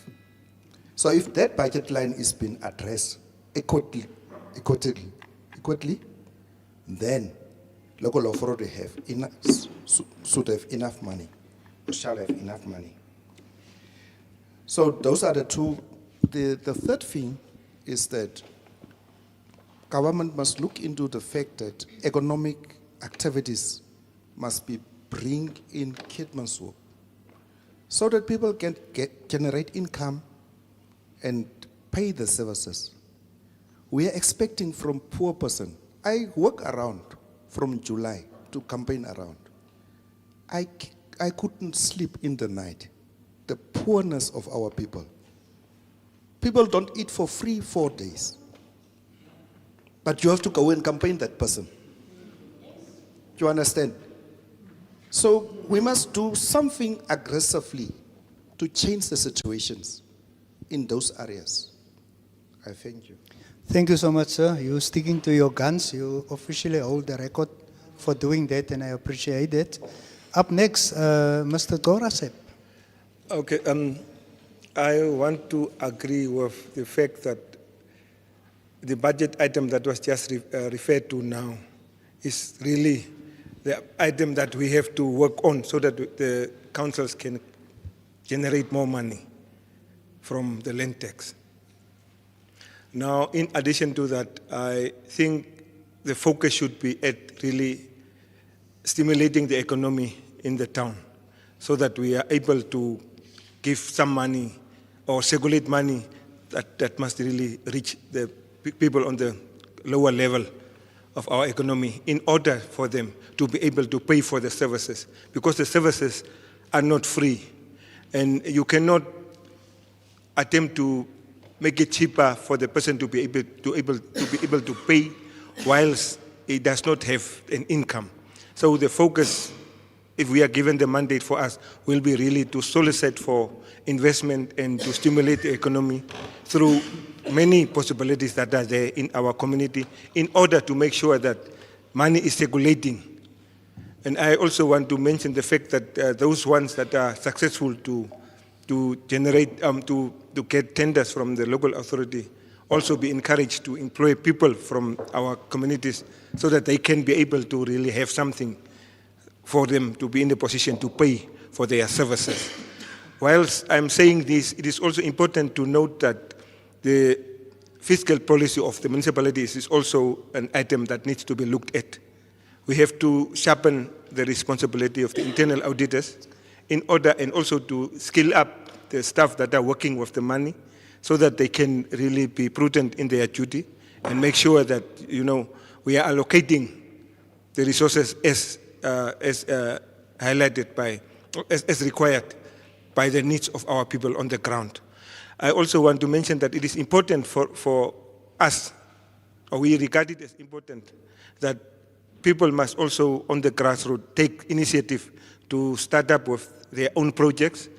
So if that budget line is being addressed equitably, then local authority should have enough money, or shall have enough money. So those are the two. The third thing is that government must look into the fact that economic activities must be bring in Keetmanshoop so that people can generate income and pay the services. We are expecting from poor person. I work around from July to campaign around. I couldn't sleep in the night. The poorness of our people. People don't eat for free 4 days. But you have to go and campaign that person. Do you understand? So we must do something aggressively to change the situations in those areas. I thank you. Thank you so much, sir. You're sticking to your guns. You officially hold the record for doing that, and I appreciate it. Up next, Mr. Gorasep. Okay, I want to agree with the fact that the budget item that was just referred to now is really the item that we have to work on so that the councils can generate more money from the land tax. Now, in addition to that, I think the focus should be at really stimulating the economy in the town so that we are able to give some money or circulate money that must really reach the people on the lower level of our economy in order for them to be able to pay for the services, because the services are not free and you cannot attempt to make it cheaper for the person to be able to pay whilst he does not have an income. So the focus, if we are given the mandate for us, will be really to solicit for investment and to stimulate the economy through many possibilities that are there in our community in order to make sure that money is circulating. And I also want to mention the fact that those ones that are successful to generate, to get tenders from the local authority also be encouraged to employ people from our communities so that they can be able to really have something for them to be in the position to pay for their services. Whilst I'm saying this, it is also important to note that the fiscal policy of the municipalities is also an item that needs to be looked at. We have to sharpen the responsibility of the internal auditors in order and also to skill up the staff that are working with the money so that they can really be prudent in their duty and make sure that, we are allocating the resources as highlighted by, as required by the needs of our people on the ground. I also want to mention that it is important for us, or we regard it as important, that people must also on the grassroots take initiative to start up with their own projects.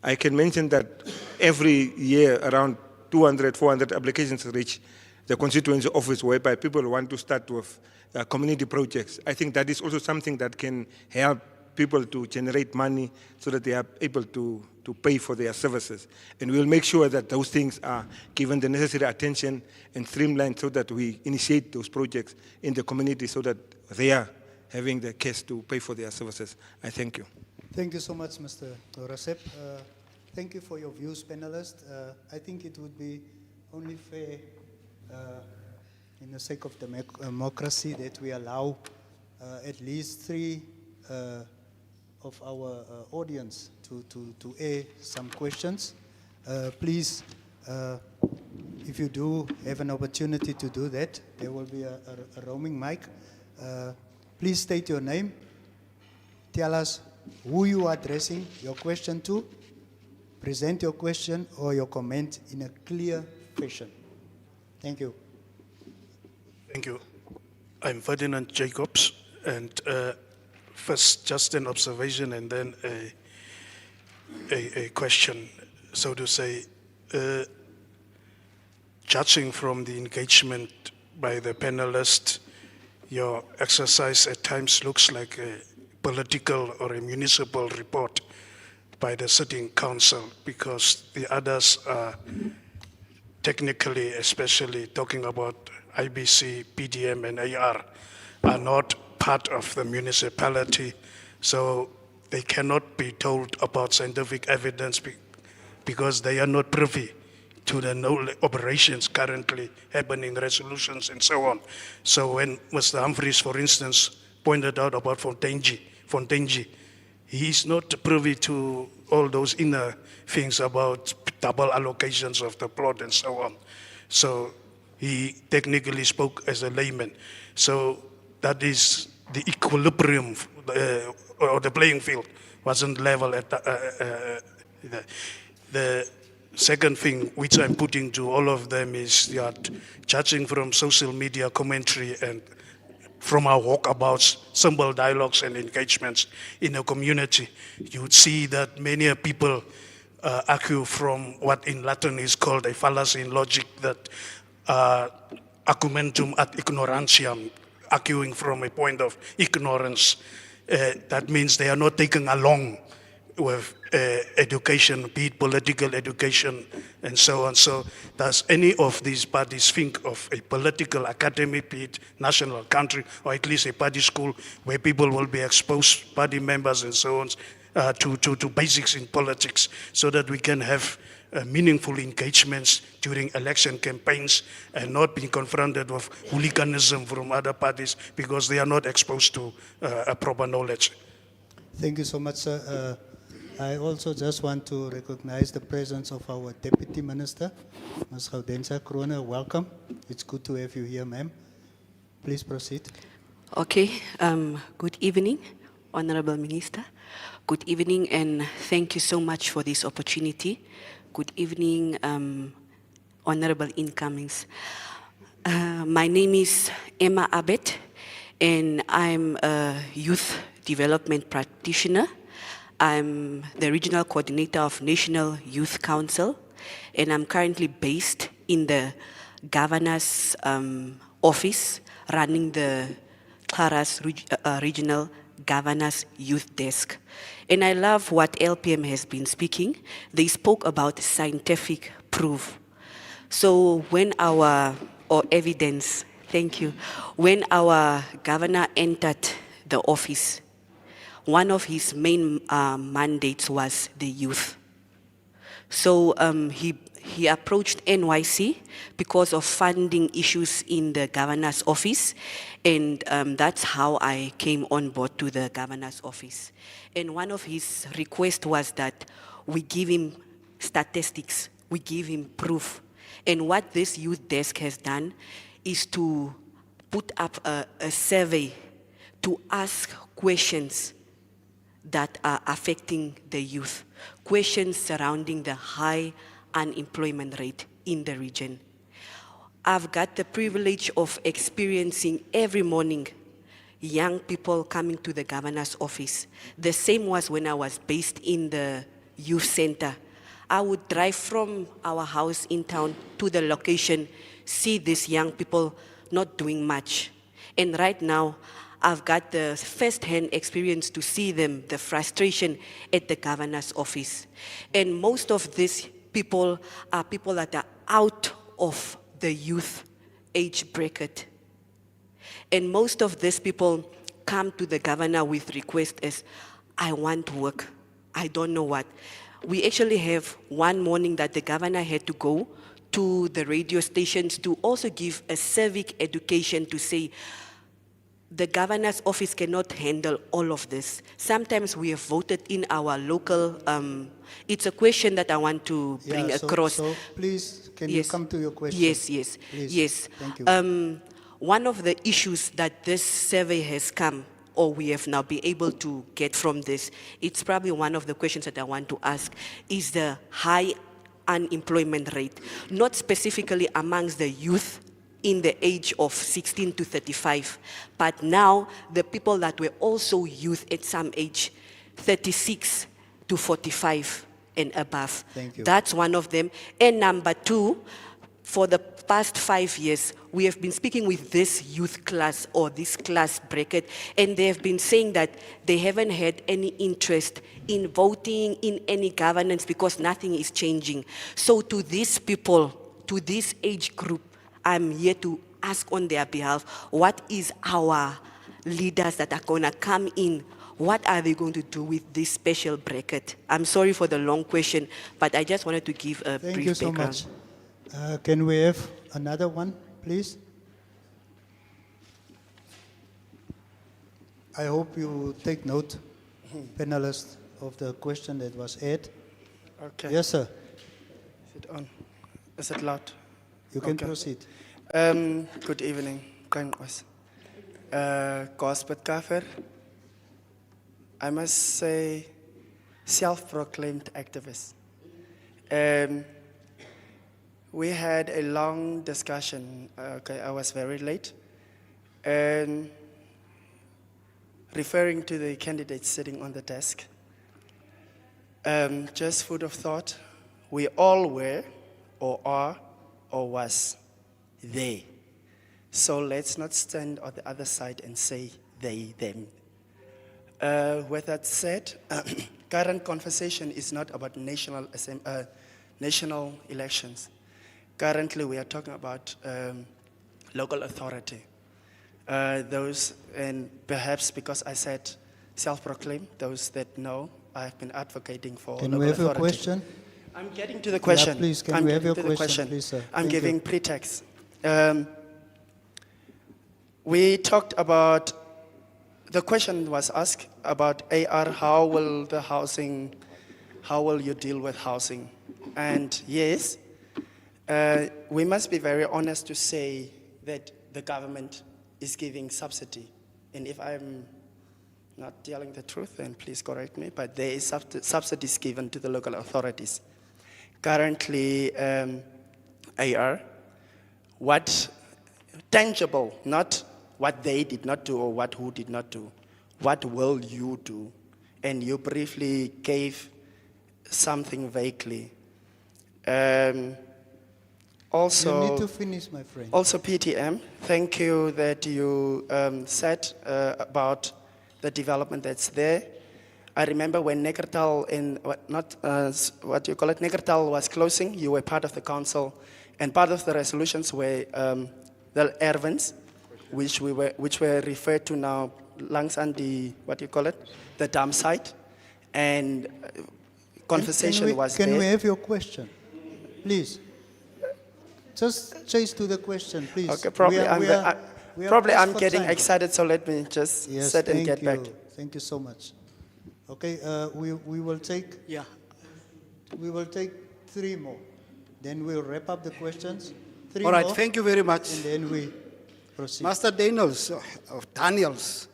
I can mention that every year around 200, 400 applications reach the constituency office whereby people want to start with community projects. I think that is also something that can help people to generate money so that they are able to pay for their services. And we'll make sure that those things are given the necessary attention and streamlined so that we initiate those projects in the community so that they are having the cash to pay for their services. I thank you. Thank you so much, Mr. Rasep. Thank you for your views, panelists. I think it would be only fair, in the sake of democracy, that we allow at least three of our audience to air some questions. Please, if you do have an opportunity to do that, there will be a roaming mic. Please state your name. Tell us who you are addressing your question to. Present your question or your comment in a clear fashion. Thank you. Thank you. I'm Ferdinand Jacobs, and first just an observation and then a question, so to say. Judging from the engagement by the panelists, your exercise at times looks like a political or a municipal report by the sitting council, because the others are technically, especially talking about IBC, PDM, and AR, are not part of the municipality, so they cannot be told about scientific evidence because they are not privy to the operations currently happening, resolutions, and so on. So when Mr. Humphreys, for instance, pointed out about Fontainji, he is not privy to all those inner things about double allocations of the plot and so on. So he technically spoke as a layman. So that is the equilibrium, or the playing field wasn't level at the second thing which I'm putting to all of them is that, judging from social media commentary and from our walkabouts, simple dialogues and engagements in the community, you would see that many people argue from what in Latin is called a fallacy in logic, that argumentum ad ignorantiam, arguing from a point of ignorance. That means they are not taken along with education, be it political education and so on. So does any of these parties think of a political academy, be it national, country, or at least a party school where people will be exposed, party members and so on, to basics in politics, so that we can have meaningful engagements during election campaigns and not being confronted with hooliganism from other parties because they are not exposed to proper knowledge? Thank you so much, sir. I also just want to recognize the presence of our Deputy Minister, Ms. Gaudensia Kroner. Welcome. It's good to have you here, ma'am. Please proceed. Okay. Good evening, Honorable Minister. Good evening, and thank you so much for this opportunity. Good evening, Honorable Incomings. My name is Emma Abed, and I'm a youth development practitioner. I'm the regional coordinator of National Youth Council, and I'm currently based in the governor's office, running the Claras Regional Governor's Youth Desk. And I love what LPM has been speaking. They spoke about scientific proof. So when evidence, thank you. When our governor entered the office, one of his main mandates was the youth. So he approached NYC because of funding issues in the governor's office, and that's how I came on board to the governor's office. And one of his requests was that we give him statistics, we give him proof. And what this youth desk has done is to put up a survey to ask questions that are affecting the youth, questions surrounding the high unemployment rate in the region. I've got the privilege of experiencing every morning young people coming to the governor's office. The same was when I was based in the youth center. I would drive from our house in town to the location, see these young people not doing much. And right now, I've got the first-hand experience to see them, the frustration at the governor's office. And most of these people are people that are out of the youth age bracket. And most of these people come to the governor with requests as, I want work, I don't know what. We actually have one morning that the governor had to go to the radio stations to also give a civic education to say, the governor's office cannot handle all of this. Sometimes we have voted in our local, it's a question that I want to bring across. So please, can Yes. you come to your question? Yes. Please. Thank you. One of the issues that this survey has come, or we have now been able to get from this, it's probably one of the questions that I want to ask, is the high unemployment rate, not specifically amongst the youth in the age of 16 to 35, but now the people that were also youth at some age, 36 to 45 and above. Thank you. That's one of them. And number two, for the past 5 years, we have been speaking with this youth class or this class bracket, and they have been saying that they haven't had any interest in voting in any governance because nothing is changing. So to these people, to this age group, I'm here to ask on their behalf, what is our leaders that are going to come in? What are they going to do with this special bracket? I'm sorry for the long question, but I just wanted to give a Thank brief you so background. much. Can we have another one, please? I hope you take note, panelists, of the question that was asked. Okay. Yes, sir. Is it on? Is it loud? You can Okay. proceed. Good evening. Congress. Gospel Kafir. I must say, self-proclaimed activist. We had a long discussion. Okay, I was very late. And referring to the candidates sitting on the desk, just food of thought, we all were, or are, or was they. So let's not stand on the other side and say they, them. With that said, current conversation is not about national elections. Currently, we are talking about local authority. Those, and perhaps because I said self-proclaimed, those that know, I've been advocating for Can local we have authority. your question? I'm getting to the question. Yeah, please, can I'm we have getting your to the question, please, sir? I'm Thank giving you. pretext. We talked about, the question was asked about AR, how will you deal with housing? And yes, we must be very honest to say that the government is giving subsidy. And if I'm not telling the truth, then please correct me, but there is subsidies given to the local authorities. Currently, AR, what tangible, not what they did not do or who did not do, what will you do? And you briefly gave something vaguely. Also, You need to finish, my friend. also PTM, thank you that you said about the development that's there. I remember when Negertal Negertal was closing, you were part of the council, and part of the resolutions were the Ervens, which were referred to now langs aan the the dam site, and conversation was there. Can we have your question, please? Just chase to the question, please. Okay, probably We are I'm pressed for getting time. excited, so let me just Yes, sit and thank get you. back. Thank you so much. Okay, we will take Yeah. 3 more. Then we'll wrap up the questions. 3 All right, more, thank you very much. and then we proceed. Master Daniels, of Daniels,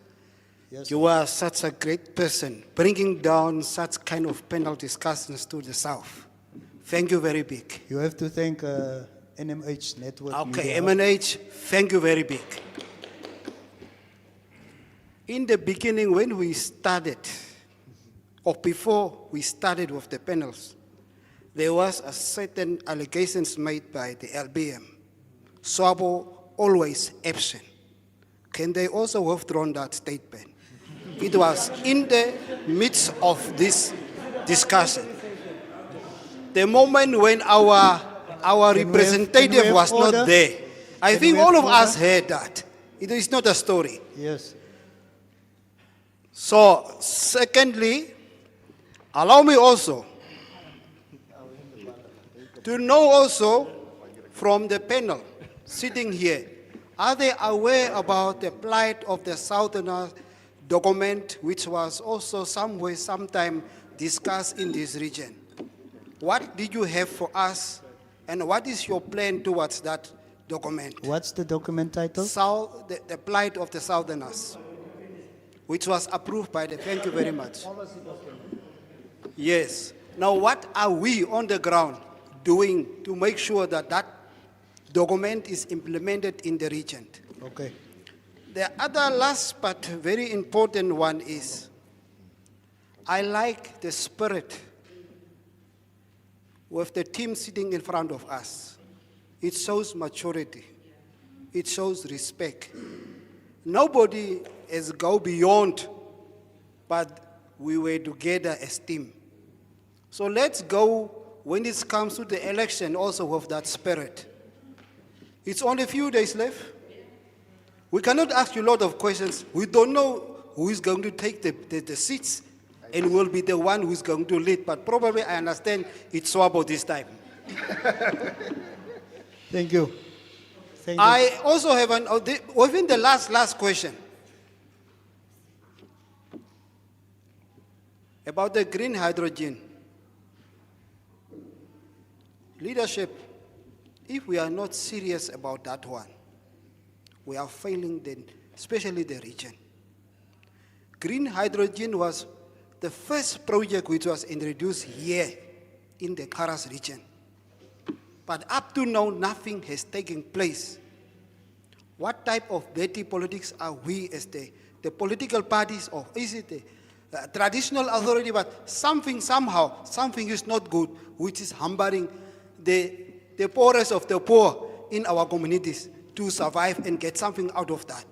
Yes, you are such a great person, bringing down such kind of panel discussions to the South. Thank you very big. you have to thank NMH Network. Okay, Media. MNH, thank you very big. In the beginning, when we started, or before we started with the panels, there was a certain allegations made by the LBM. Swabo always absent. Can they also withdraw that statement? It was in the midst of this discussion. The moment when our Can we representative have was order? not there, I Can think we have all of us order? heard that. It is not a story. Yes. So, secondly, allow me also to know also from the panel sitting here, are they aware about the plight of the Southerners document, which was also somewhere, sometime discussed in this region? What did you have for us, and what is your plan towards that document? What's the document title? The plight of the Southerners, which was approved by the, thank you very much. Yes. Now, what are we on the ground doing to make sure that that document is implemented in the region? Okay. The other last but very important one is, I like the spirit with the team sitting in front of us. It shows maturity. It shows respect. Nobody has gone beyond, but we were together as team. So let's go, when it comes to the election, also with that spirit. It's only a few days left. We cannot ask you a lot of questions. We don't know who is going to take the seats and will be the one who is going to lead. But probably I understand it's Swabo this time. Thank you. Thank you. I also have within the last question about the green hydrogen. Leadership, if we are not serious about that one, we are failing, especially the region. Green hydrogen was the first project which was introduced here in the Karas region. But up to now, nothing has taken place. What type of dirty politics are we as the political parties, or is it the traditional authority, but something is not good, which is hampering the poorest of the poor in our communities to survive and get something out of that.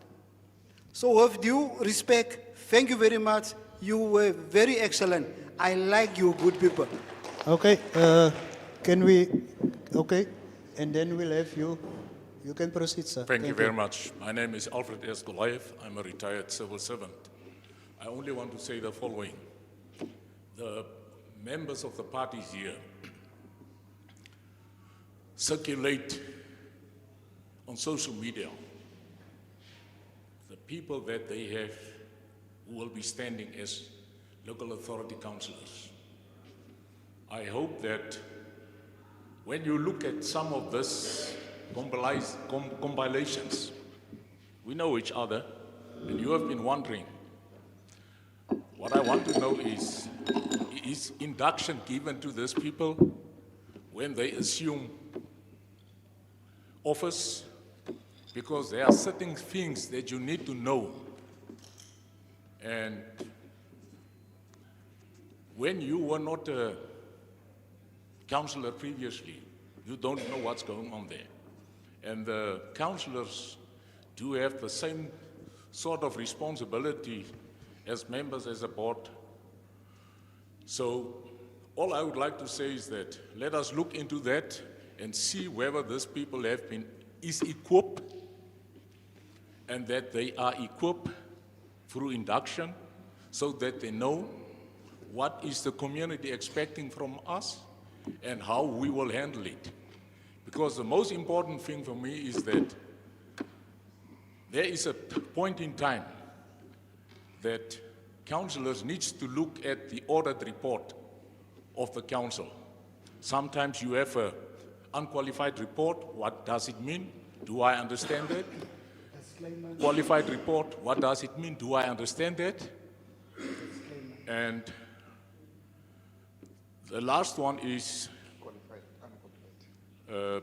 So with due respect, thank you very much. You were very excellent. I like you, good people. Okay. Okay. And then we'll have you. You can proceed, sir. Thank you very much. My name is Alfred S. Goliath. I'm a retired civil servant. I only want to say the following. The members of the parties here circulate on social media the people that they have who will be standing as local authority councillors. I hope that when you look at some of this compilations, we know each other, and you have been wondering. What I want to know is induction given to these people when they assume office? Because there are certain things that you need to know. And when you were not a councillor previously, you don't know what's going on there. And the councillors do have the same sort of responsibility as members as a board. So all I would like to say is that let us look into that and see whether these people is equipped, and that they are equipped through induction so that they know what is the community expecting from us and how we will handle it. Because the most important thing for me is that there is a point in time that councillors need to look at the audit report of the council. Sometimes you have an unqualified report. What does it mean? Do I understand that? Qualified report, what does it mean? Do I understand that? And the last one is, the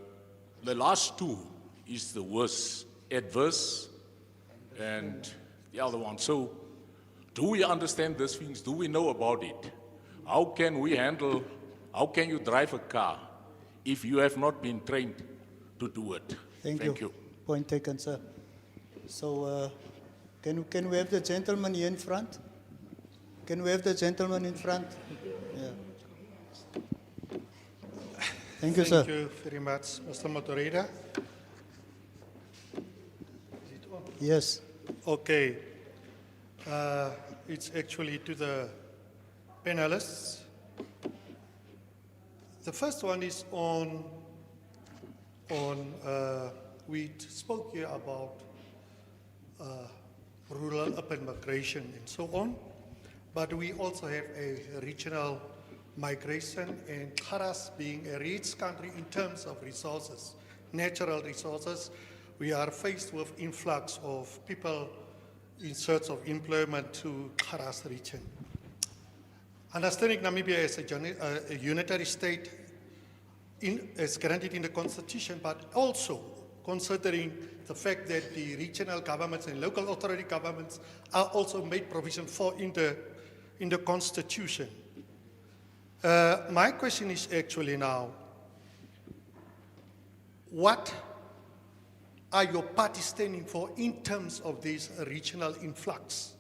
last two is the worst, adverse, and the other one. So Do we understand these things? Do we know about it? How can you drive a car if you have not been trained to do it? Thank you. Point taken, sir. So, can we have the gentleman here in front? Can we have the gentleman in front? Yeah. Thank you, sir. Thank you very much, Mr. Moderator. Yes. Okay. It's actually to the panelists. The first one is on we spoke here about rural urban migration and so on, but we also have a regional migration, and Karas being a rich country in terms of resources, natural resources, we are faced with influx of people in search of employment to Karas region. Understanding Namibia as a unitary state is granted in the constitution, but also considering the fact that the regional governments and local authority governments are also made provision for in the constitution. My question is actually now, what are your parties standing for in terms of this regional influx?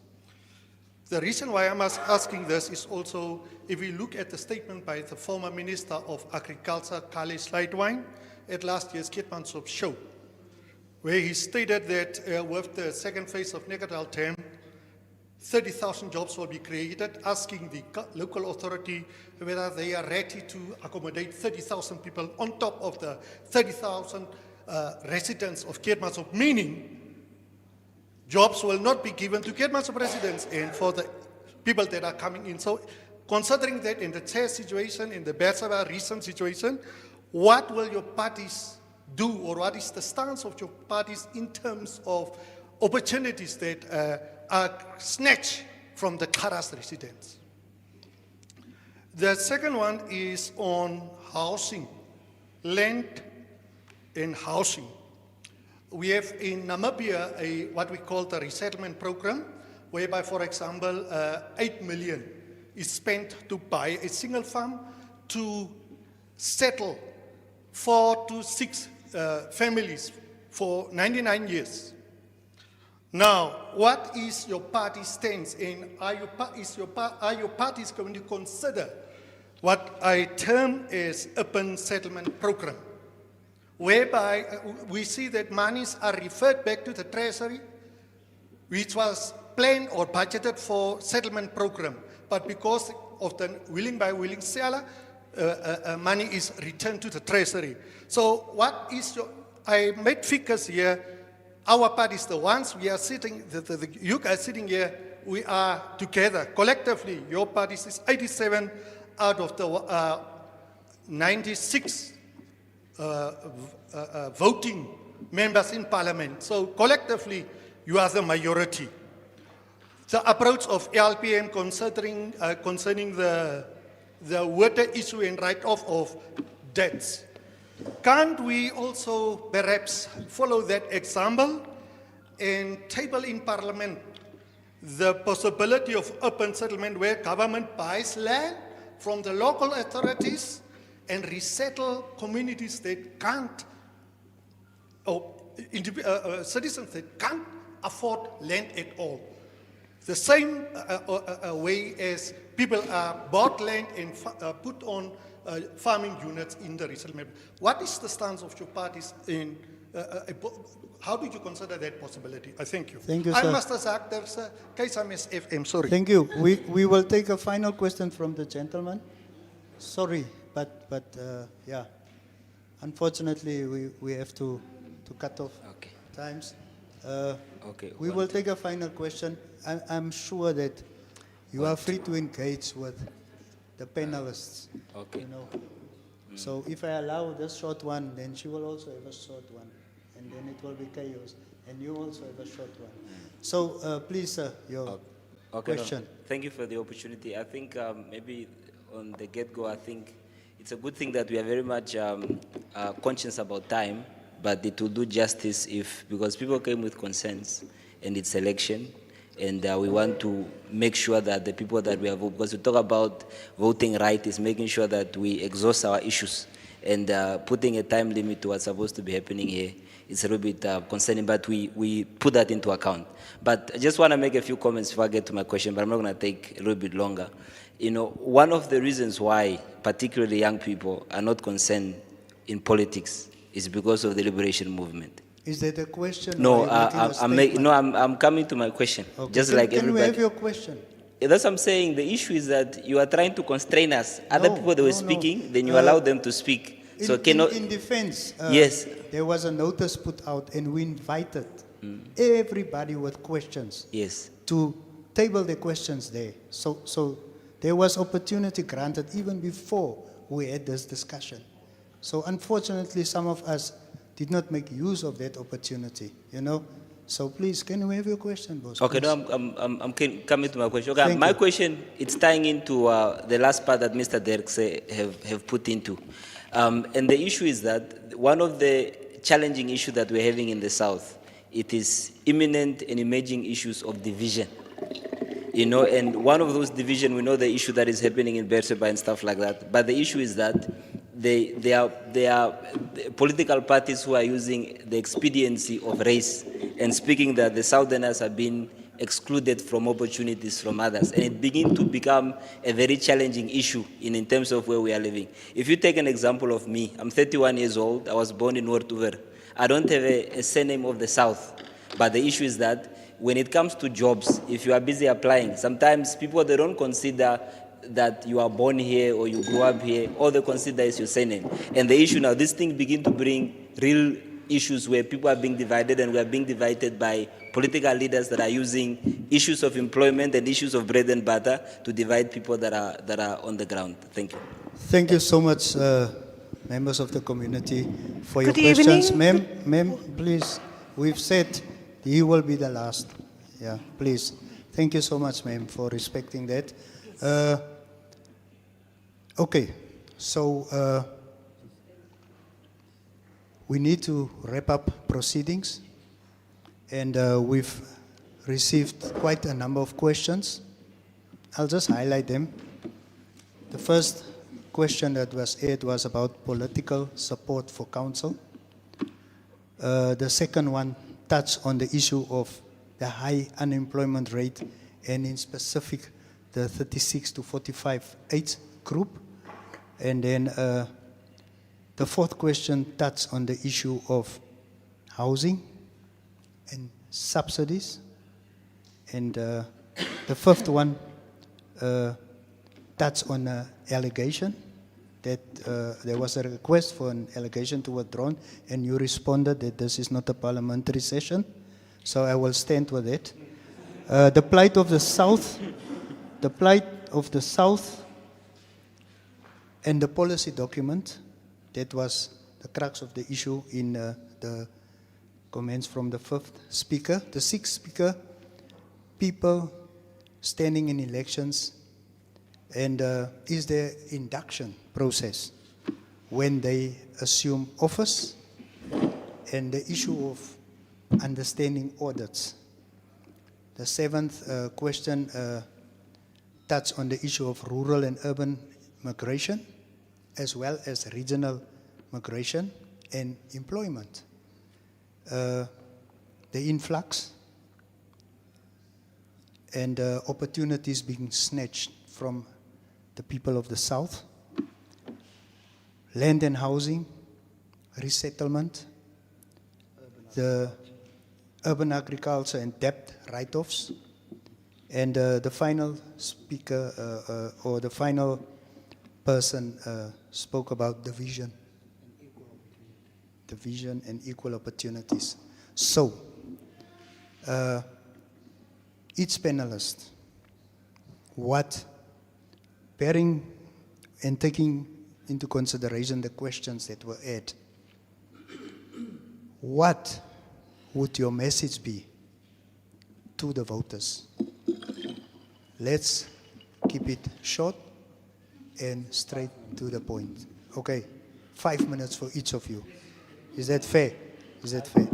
The reason why I'm asking this is also, if we look at the statement by the former Minister of Agriculture, Kale Slydwine, at last year's Keetmanshoop show, where he stated that with the second phase of Negatal term, 30,000 jobs will be created, asking the local authority whether they are ready to accommodate 30,000 people on top of the 30,000 residents of Keetmanshoop, meaning jobs will not be given to Keetmanshoop residents and for the people that are coming in. So considering that in the chair situation, in the Bersaba recent situation, what will your parties do, or what is the stance of your parties in terms of opportunities that are snatched from the Karas residents? The second one is on housing, land and housing. We have in Namibia what we call the resettlement program, whereby, for example, 8 million is spent to buy a single farm to settle 4 to 6 families for 99 years. Now, what is your party's stance, and are your parties going to consider what I term as urban settlement program, whereby we see that monies are referred back to the treasury, which was planned or budgeted for settlement program, but because of the willing by willing seller, money is returned to the treasury. So what is your, I made figures here, our parties, the ones we are sitting, you guys sitting here, we are together, collectively, your parties is 87 out of the 96 voting members in parliament. So collectively, you are the majority. The approach of LPM concerning the water issue and write-off of debts. Can't we also perhaps follow that example and table in parliament the possibility of urban settlement where government buys land from the local authorities and resettle communities that can't, or citizens that can't afford land at all? The same way as people are bought land and put on farming units in the resettlement. What is the stance of your parties in, how do you consider that possibility? I thank you. Thank you, sir. I'm Mr. Zak, there's a case I'm SFM, sorry. Thank you. We will take a final question from the gentleman. Sorry, but yeah, unfortunately we have to cut off times. We will take a final question. I'm sure that you are free to engage with the panelists. Okay. You know. So if I allow this short one, then she will also have a short one, and then it will be chaos, and you also have a short one. So please, sir, your question. No, thank you for the opportunity. I think maybe on the get-go, I think it's a good thing that we are very much conscious about time, but it will do justice if, because people came with concerns, and it's election, And we want to make sure that the people that we have, because we talk about voting right, is making sure that we exhaust our issues. And putting a time limit to what's supposed to be happening here is a little bit concerning, but we put that into account. But I just want to make a few comments before I get to my question, but I'm not going to take a little bit longer. You know, one of the reasons why particularly young people are not concerned in politics is because of the liberation movement. Is that a question? No, or are you making a statement? I'm coming to my question. Okay. Just Can- like can everybody. we have your question? That's what I'm saying. The issue is that you are trying to constrain us. Other No, people that were no, no. speaking, then you allow them to speak. So In defense, Yes. there was a notice put out and we invited everybody with questions Yes. to table the questions there. So there was opportunity granted even before we had this discussion. So unfortunately, some of us did not make use of that opportunity, you know. So please, can we have your question, boss? Okay, please? no, I'm coming to my question. Okay, Thank my you. question, it's tying into the last part that Mr. Derek have put into. And the issue is that one of the challenging issues that we're having in the South, it is imminent and emerging issues of division. You know, and one of those division, we know the issue that is happening in Beersheba and stuff like that. But the issue is that they are political parties who are using the expediency of race and speaking that the Southerners have been excluded from opportunities from others. And it begins to become a very challenging issue in terms of where we are living. If you take an example of me, I'm 31 years old. I was born in Noord-Oever. I don't have a surname of the South. But the issue is that when it comes to jobs, if you are busy applying, sometimes people, they don't consider that you are born here or you grew up here. All they consider is your surname. And the issue now, this thing begin to bring real issues where people are being divided, and we are being divided by political leaders that are using issues of employment and issues of bread and butter to divide people that are on the ground. Thank you. Thank you so much, members of the community, for your Good questions. evening. Ma'am, please, we've said he will be the last. Yeah, please. Thank you so much, ma'am, for respecting that. Okay, so we need to wrap up proceedings, and we've received quite a number of questions. I'll just highlight them. The first question that was aired was about political support for council. The second one touched on the issue of the high unemployment rate, and in specific, the 36 to 45 age group. And then the fourth question touched on the issue of housing and subsidies. And the fifth one touched on an allegation that there was a request for an allegation to withdraw, and you responded that this is not a parliamentary session. So I will stand with it. The plight of the South, and the policy document, that was the crux of the issue in the comments from the fifth speaker. The sixth speaker, people standing in elections, and is there induction process when they assume office, and the issue of understanding audits. The seventh question touched on the issue of rural and urban migration, as well as regional migration and employment. The influx and opportunities being snatched from the people of the South, land and housing, resettlement, the urban agriculture and debt write-offs, and the final speaker or the final person spoke about division and equal opportunities. So, each panelist, bearing and taking into consideration the questions that were asked, what would your message be to the voters? Let's keep it short and straight to the point. Okay, 5 minutes for each of you. Is that fair? Is that fair?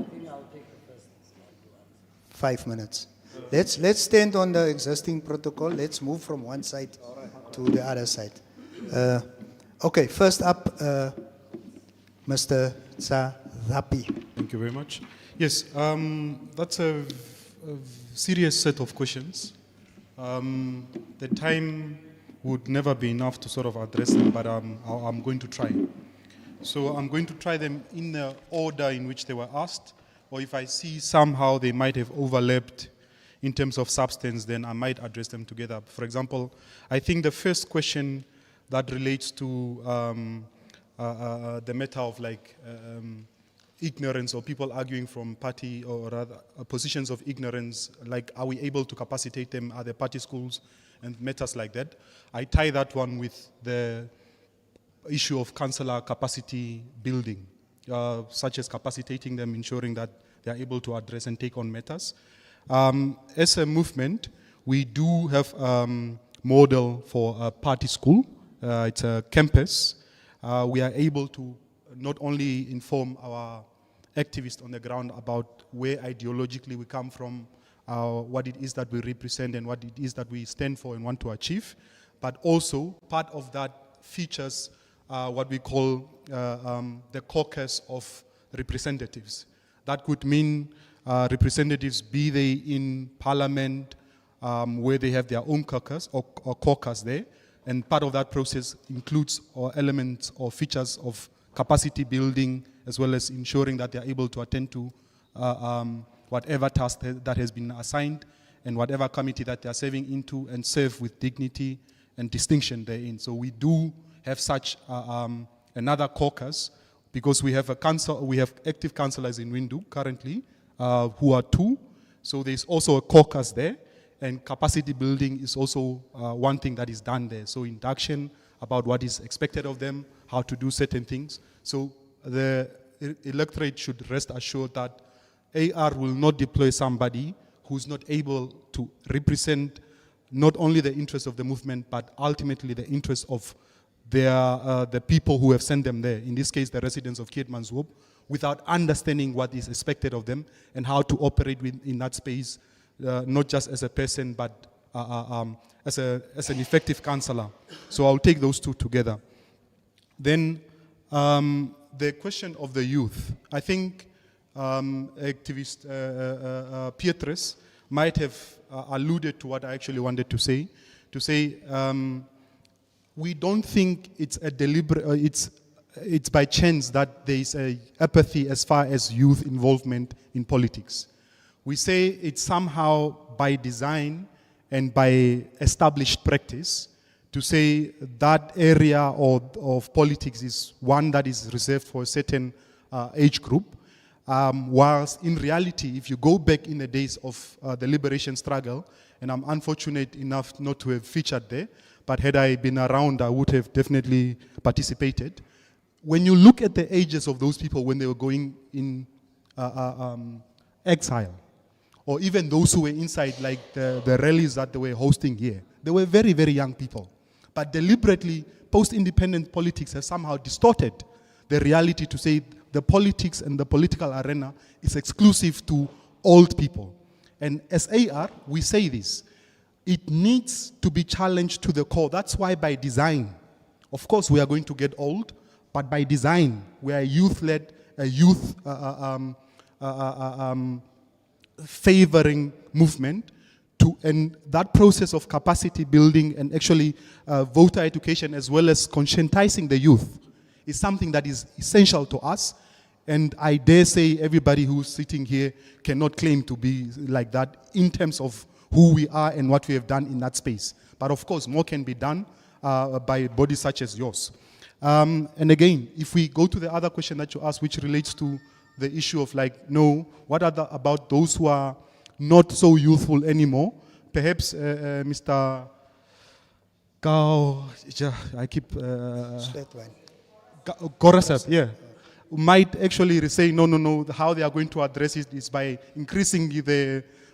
5 minutes. Let's stand on the existing protocol. Let's move from one side to the other side. Okay, first up, Mr. Tsazapi. Thank you very much. Yes, that's a serious set of questions. The time would never be enough to sort of address them, but I'm going to try. So I'm going to try them in the order in which they were asked, or if I see somehow they might have overlapped in terms of substance, then I might address them together. For example, I think the first question that relates to the matter of like ignorance or people arguing from party or rather positions of ignorance, like are we able to capacitate them, are there party schools and matters like that. I tie that one with the issue of councillor capacity building, such as capacitating them, ensuring that they are able to address and take on matters. As a movement, we do have model for a party school. It's a campus. We are able to not only inform our activists on the ground about where ideologically we come from, what it is that we represent and what it is that we stand for and want to achieve, but also part of that features what we call the caucus of representatives. That could mean representatives, be they in parliament, where they have their own caucus or caucus there, and part of that process includes elements or features of capacity building, as well as ensuring that they are able to attend to whatever task that has been assigned and whatever committee that they are serving into, and serve with dignity and distinction therein. So we do have such another caucus, because we have active councillors in Windhoek currently, who are 2. So there's also a caucus there, and capacity building is also one thing that is done there. So induction about what is expected of them, how to do certain things. So the electorate should rest assured that AR will not deploy somebody who's not able to represent not only the interests of the movement, but ultimately the interests of the people who have sent them there, in this case the residents of Keetmanshoop, without understanding what is expected of them and how to operate in that space, not just as a person, but as an effective councillor. So I'll take those two together. Then the question of the youth. I think activist Pietrus might have alluded to what I actually wanted to say. We don't think it's a deliberate, it's by chance that there is a apathy as far as youth involvement in politics. We say it's somehow by design and by established practice to say that area of politics is one that is reserved for a certain age group, whilst in reality, if you go back in the days of the liberation struggle, and I'm unfortunate enough not to have featured there, but had I been around, I would have definitely participated. When you look at the ages of those people when they were going in exile, or even those who were inside, like the rallies that they were hosting here, they were very, very young people. But deliberately, post-independent politics have somehow distorted the reality to say the politics and the political arena is exclusive to old people. And as AR, we say this. It needs to be challenged to the core. That's why by design, of course we are going to get old, but by design, we are youth-led, a youth favoring movement, and that process of capacity building and actually voter education as well as conscientizing the youth is something that is essential to us. And I dare say everybody who's sitting here cannot claim to be like that in terms of who we are and what we have done in that space. But of course, more can be done by bodies such as yours. And again, if we go to the other question that you asked, which relates to the issue of like, no, what about those who are not so youthful anymore? Perhaps Mr. Gao, I keep... Gorasep, yeah. Might actually say, no, how they are going to address it is by increasing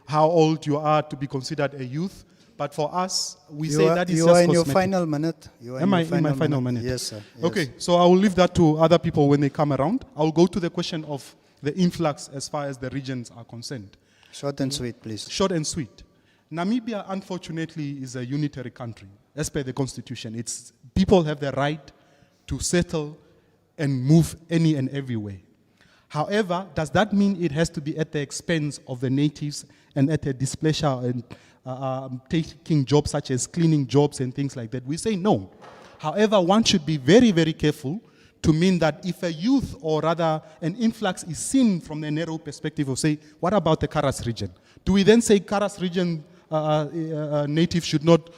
how old you are to be considered a youth. But for us, we say that is just cosmetic. You are in your final minute. Am I in my final minute? Yes, sir. Yes. Okay, so I will leave that to other people when they come around. I will go to the question of the influx as far as the regions are concerned. Short and sweet, please. Short and sweet. Namibia, unfortunately, is a unitary country. As per the constitution, people have the right to settle and move any and every way. However, does that mean it has to be at the expense of the natives and at their displeasure and taking jobs such as cleaning jobs and things like that? We say no. However, one should be very, very careful to mean that if a youth or rather an influx is seen from the narrow perspective of say, what about the Karas region? Do we then say Karas region natives should not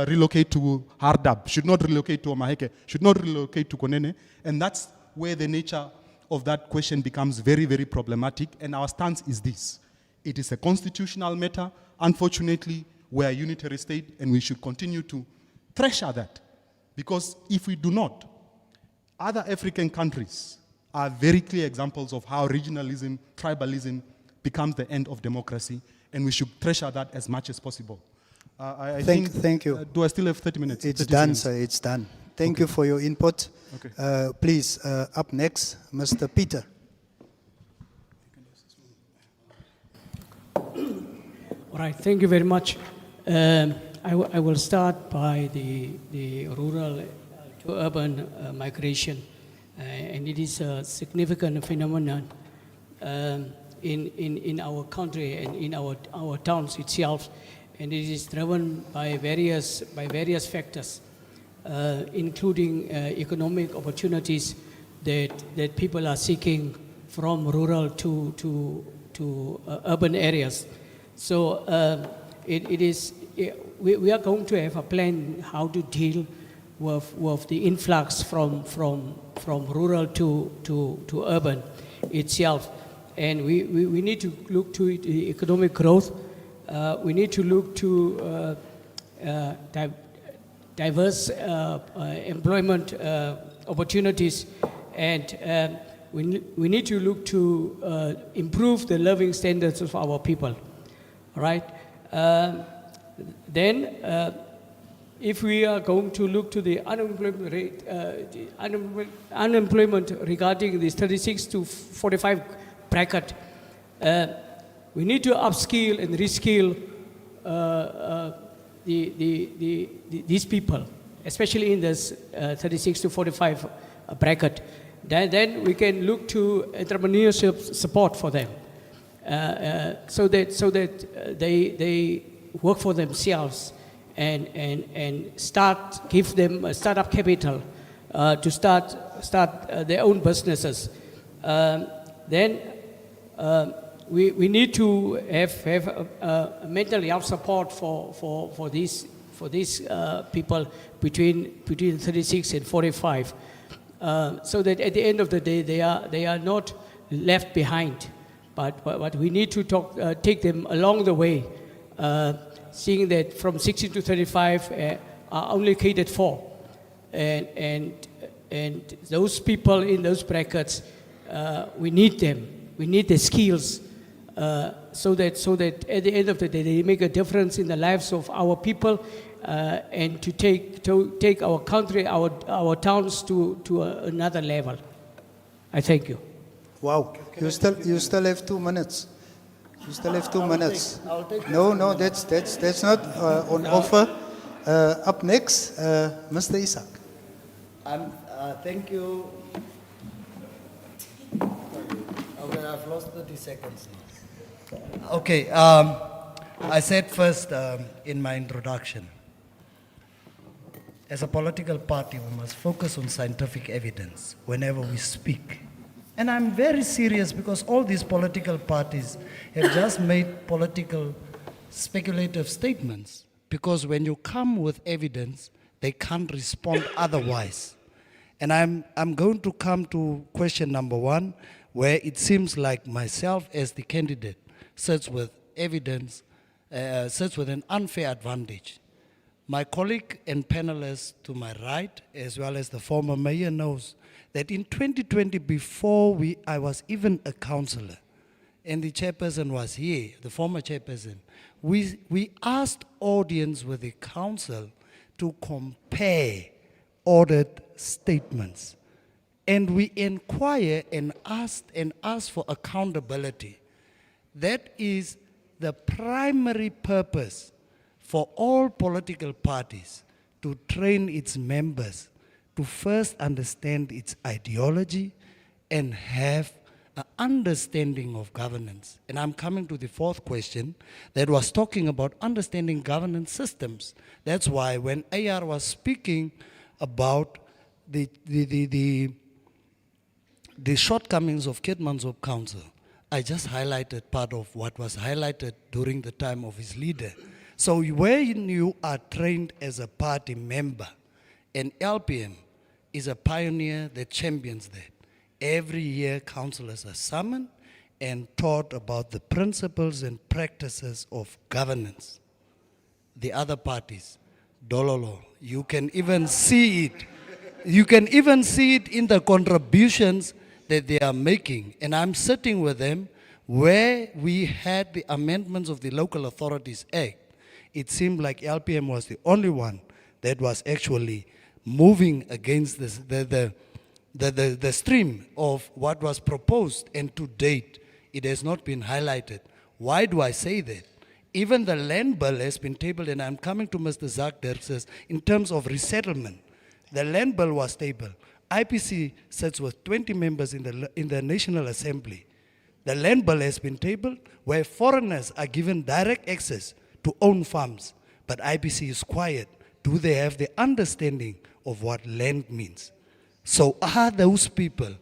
relocate to Hardab, should not relocate to Omaheke, should not relocate to Konene? And that's where the nature of that question becomes very, very problematic. And our stance is this. It is a constitutional matter. Unfortunately, we're a unitary state and we should continue to treasure that. Because if we do not, other African countries are very clear examples of how regionalism, tribalism becomes the end of democracy, and we should treasure that as much as possible. Thank you. Do I still have 30 minutes? It's 30 done, seconds. sir. It's done. Thank you for your input. Okay. Please, up next, Mr. Peter. All right, thank you very much. I will start by the rural to urban migration, and it is a significant phenomenon in our country and in our towns itself, and it is driven by various factors, including economic opportunities that people are seeking from rural to urban areas. So we are going to have a plan how to deal with the influx from rural to urban itself. And we need to look to the economic growth. We need to look to diverse employment opportunities, and we need to look to improve the living standards of our people. All right. Then, if we are going to look to the unemployment rate, unemployment regarding this 36 to 45 bracket, we need to upskill and reskill these people, especially in this 36 to 45 bracket. Then we can look to entrepreneurship support for them, so that they work for themselves and give them a startup capital to start their own businesses. Then we need to have a mental health support for these people between 36 and 45, so that at the end of the day they are not left behind, but we need to take them along the way, seeing that from 16 to 35 are only catered for, and those people in those brackets, we need them. We need the skills, so that at the end of the day they make a difference in the lives of our people, and to take our country, our towns to another level. I thank you. Wow, you still have 2 minutes. You still have 2 minutes. No, that's not on offer. Up next, Mr. Isaac. Thank you. Okay, I've lost 30 seconds now. Okay, I said first in my introduction, as a political party, we must focus on scientific evidence whenever we speak. And I'm very serious because all these political parties have just made political speculative statements, because when you come with evidence, they can't respond otherwise. And I'm going to come to question number 1, where it seems like myself as the candidate sits with evidence, sits with an unfair advantage. My colleague and panelist to my right, as well as the former mayor, knows that in 2020, before I was even a councillor, and the chairperson was here, the former chairperson, we asked audience with the council to compare audit statements. And we inquire and asked for accountability. That is the primary purpose for all political parties, to train its members to first understand its ideology and have an understanding of governance. And I'm coming to the fourth question that was talking about understanding governance systems. That's why when AR was speaking about the shortcomings of Keetmanshoop Council, I just highlighted part of what was highlighted during the time of his leader. So when you are trained as a party member, and LPM is a pioneer that champions that. Every year, councillors are summoned and taught about the principles and practices of governance. The other parties, Dololo, you can even see it. You can even see it in the contributions that they are making. And I'm sitting with them where we had the amendments of the Local Authorities Act. It seemed like LPM was the only one that was actually moving against this, the stream of what was proposed, and to date, it has not been highlighted. Why do I say that? Even the land bill has been tabled, and I'm coming to Mr. Zak Derkses in terms of resettlement. The land bill was tabled. IPC sits with 20 members in the National Assembly. The land bill has been tabled where foreigners are given direct access to own farms, but IPC is quiet. Do they have the understanding of what land means? So are those people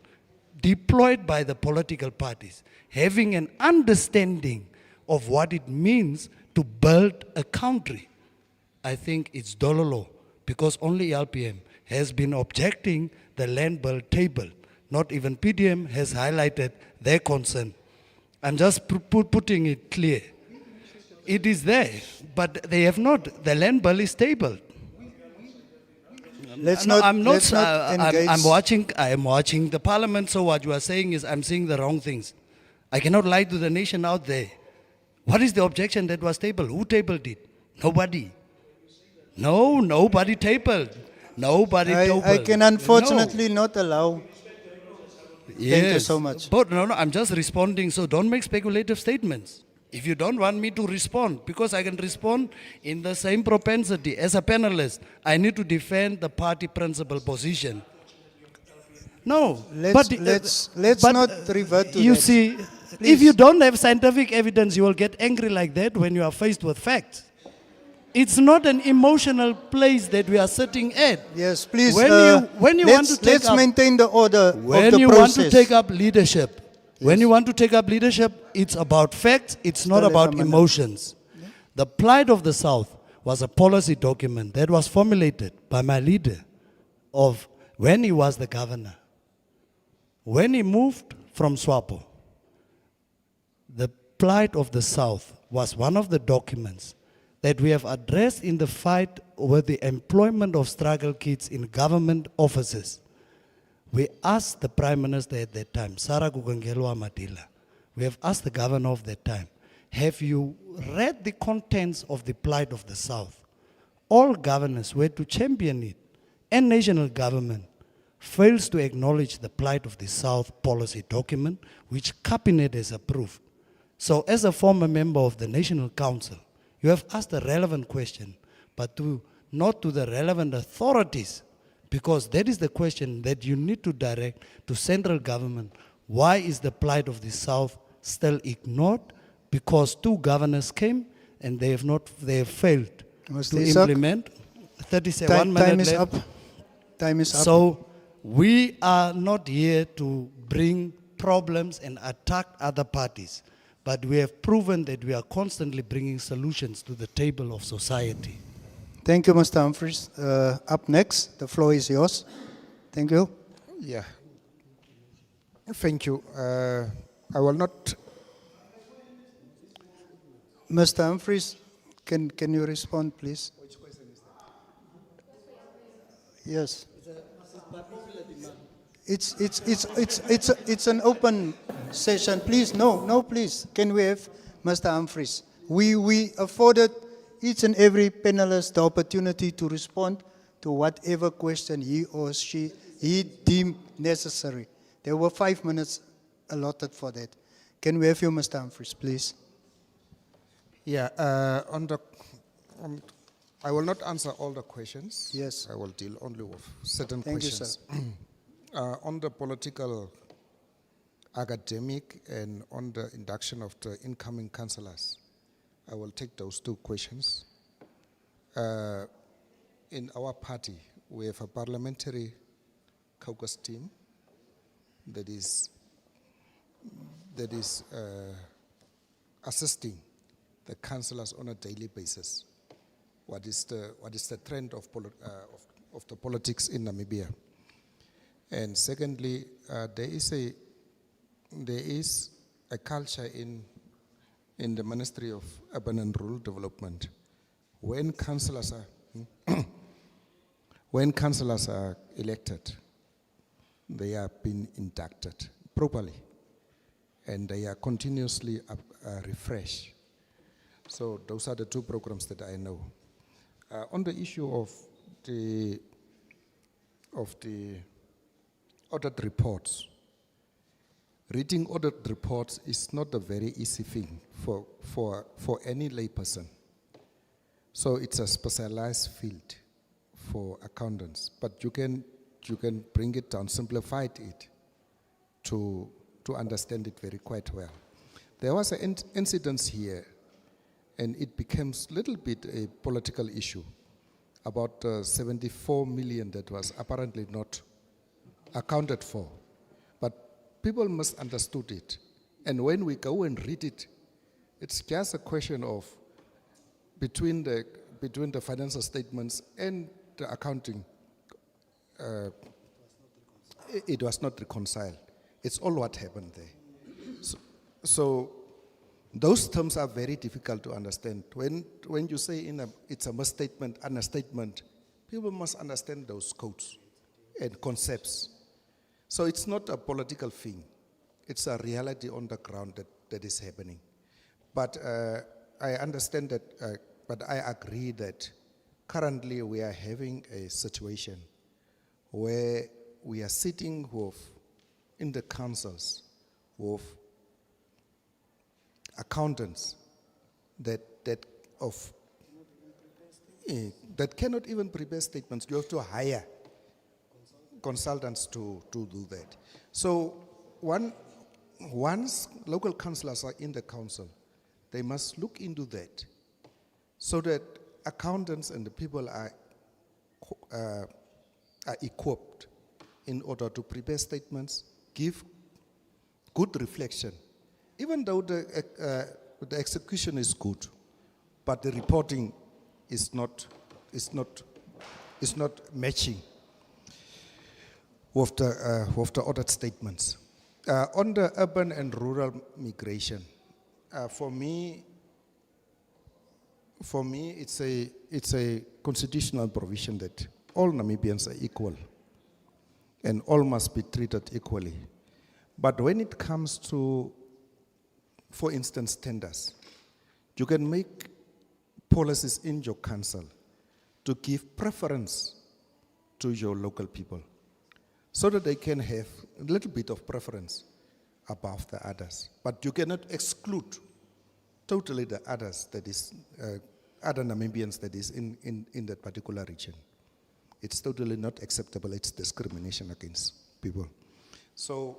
deployed by the political parties having an understanding of what it means to build a country? I think it's Dololo, because only LPM has been objecting the land bill table. Not even PDM has highlighted their concern. I'm just putting it clear. It is there, but they have not. The land bill is tabled. I'm watching the parliament, so what you are saying is I'm saying the wrong things. I cannot lie to the nation out there. What is the objection that was tabled? Who tabled it? Nobody. No, nobody tabled. Nobody tabled. I can unfortunately not allow. Yes. Thank you so much. But no, I'm just responding, so don't make speculative statements. If you don't want me to respond, because I can respond in the same propensity as a panelist, I need to defend the party principal position. No, Let's not revert to you that. see, Please. if you don't have scientific evidence, you will get angry like that when you are faced with facts. It's not an emotional place that we are sitting at. Yes, please. When you want to take let's up, maintain the order when of the you process. want to take up leadership, when you want to take up leadership, it's about facts, it's not about emotions. The plight of the South was a policy document that was formulated by my leader of when he was the governor. When he moved from SWAPO, the plight of the South was one of the documents that we have addressed in the fight with the employment of struggle kids in government offices. We asked the Prime Minister at that time, Sarah Gugangelwa Madila, we have asked the governor of that time, have you read the contents of the plight of the South? All governors were to champion it, and national government fails to acknowledge the plight of the South policy document, which Cabinet has approved. So as a former member of the National Council, you have asked a relevant question, but not to the relevant authorities, because that is the question that you need to direct to central government. Why is the plight of the South still ignored? Because 2 governors came and they have failed to implement. 37 minutes Time is left. up. Time is up. So we are not here to bring problems and attack other parties, but we have proven that we are constantly bringing solutions to the table of society. Thank you, Mr. Humphries. Up next, the floor is yours. Thank you. Yeah. Thank you. I will not. Mr. Humphries, can you respond, please? Which question is that? Yes. It's an open session. Please, no, please. Can we have Mr. Humphries? We afforded each and every panelist the opportunity to respond to whatever question he or he deemed necessary. There were 5 minutes allotted for that. Can we have you, Mr. Humphries, please? Yeah, I will not answer all the questions. Yes. I will deal only with certain Thank you, questions. On the political, academic, and on the induction of the incoming councillors, I will take those two questions. In our party, we have a parliamentary caucus team that is assisting the councillors on a daily basis. What is the trend of the politics in Namibia? And secondly, there is a culture in the Ministry of Urban and Rural Development when councillors are elected, they are being inducted properly, and they are continuously refreshed. So those are the two programs that I know. On the issue of the audit reports, reading audit reports is not a very easy thing for any layperson. So it's a specialized field for accountants, but you can bring it down, simplify it to understand it very quite well. There was an incident here, and it becomes a little bit a political issue about 74 million that was apparently not accounted for. But people must understood it. And when we go and read it, it's just a question of between the financial statements and the accounting, it was not reconciled. It's all what happened there. So those terms are very difficult to understand. When you say it's a misstatement, understatement, people must understand those codes and concepts. So it's not a political thing. It's a reality on the ground that is happening. But I understand that, but I agree that currently we are having a situation where we are sitting in the councils with accountants that cannot even prepare statements. You have to hire consultants to do that. So once local councillors are in the council, they must look into that so that accountants and the people are equipped in order to prepare statements, give good reflection, even though the execution is good, but the reporting is not matching with the audit statements. On the urban and rural migration, for me, it's a constitutional provision that all Namibians are equal and all must be treated equally. But when it comes to, for instance, tenders, you can make policies in your council to give preference to your local people so that they can have a little bit of preference above the others. But you cannot exclude totally the others, that is, other Namibians that is in that particular region. It's totally not acceptable. It's discrimination against people. So,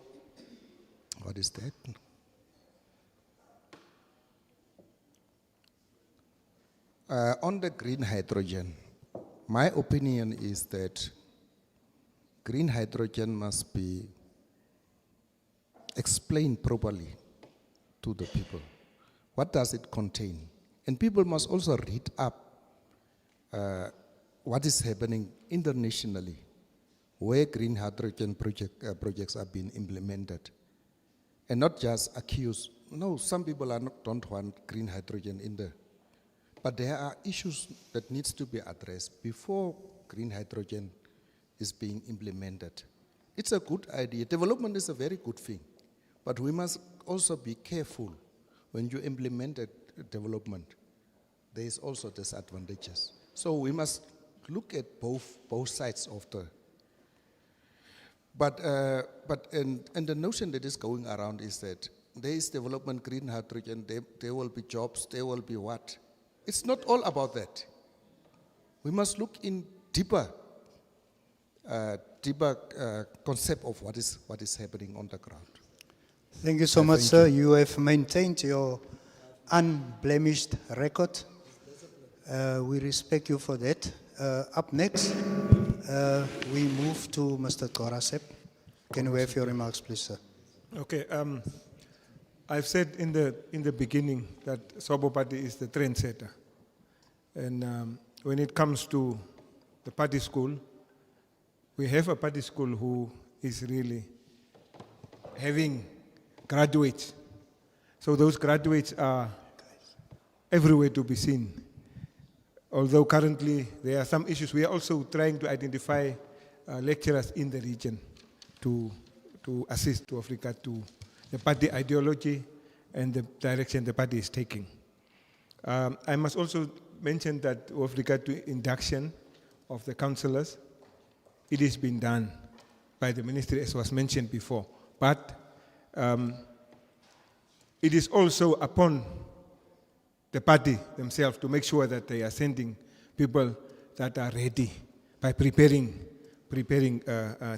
what is that? On the green hydrogen, my opinion is that green hydrogen must be explained properly to the people. What does it contain? And people must also read up what is happening internationally, where green hydrogen projects are being implemented, and not just accuse. No, some people don't want green hydrogen in there. But there are issues that needs to be addressed before green hydrogen is being implemented. It's a good idea. Development is a very good thing. But we must also be careful when you implement a development. There is also disadvantages. So we must look at both sides of the. But the notion that is going around is that there is development, green hydrogen, there will be jobs, there will be what. It's not all about that. We must look in deeper concept of what is happening on the ground. Thank you so much, sir. You have maintained your unblemished record. We respect you for that. Up next, we move to Mr. Korasep. Can we have your remarks, please, sir? Okay. I've said in the beginning that Swabo Party is the trendsetter. And when it comes to the party school, we have a party school who is really having graduates. So those graduates are everywhere to be seen. Although currently there are some issues, we are also trying to identify lecturers in the region to assist to Africa to the party ideology and the direction the party is taking. I must also mention that with regard to induction of the councillors, it has been done by the ministry, as was mentioned before. But it is also upon the party themselves to make sure that they are sending people that are ready by preparing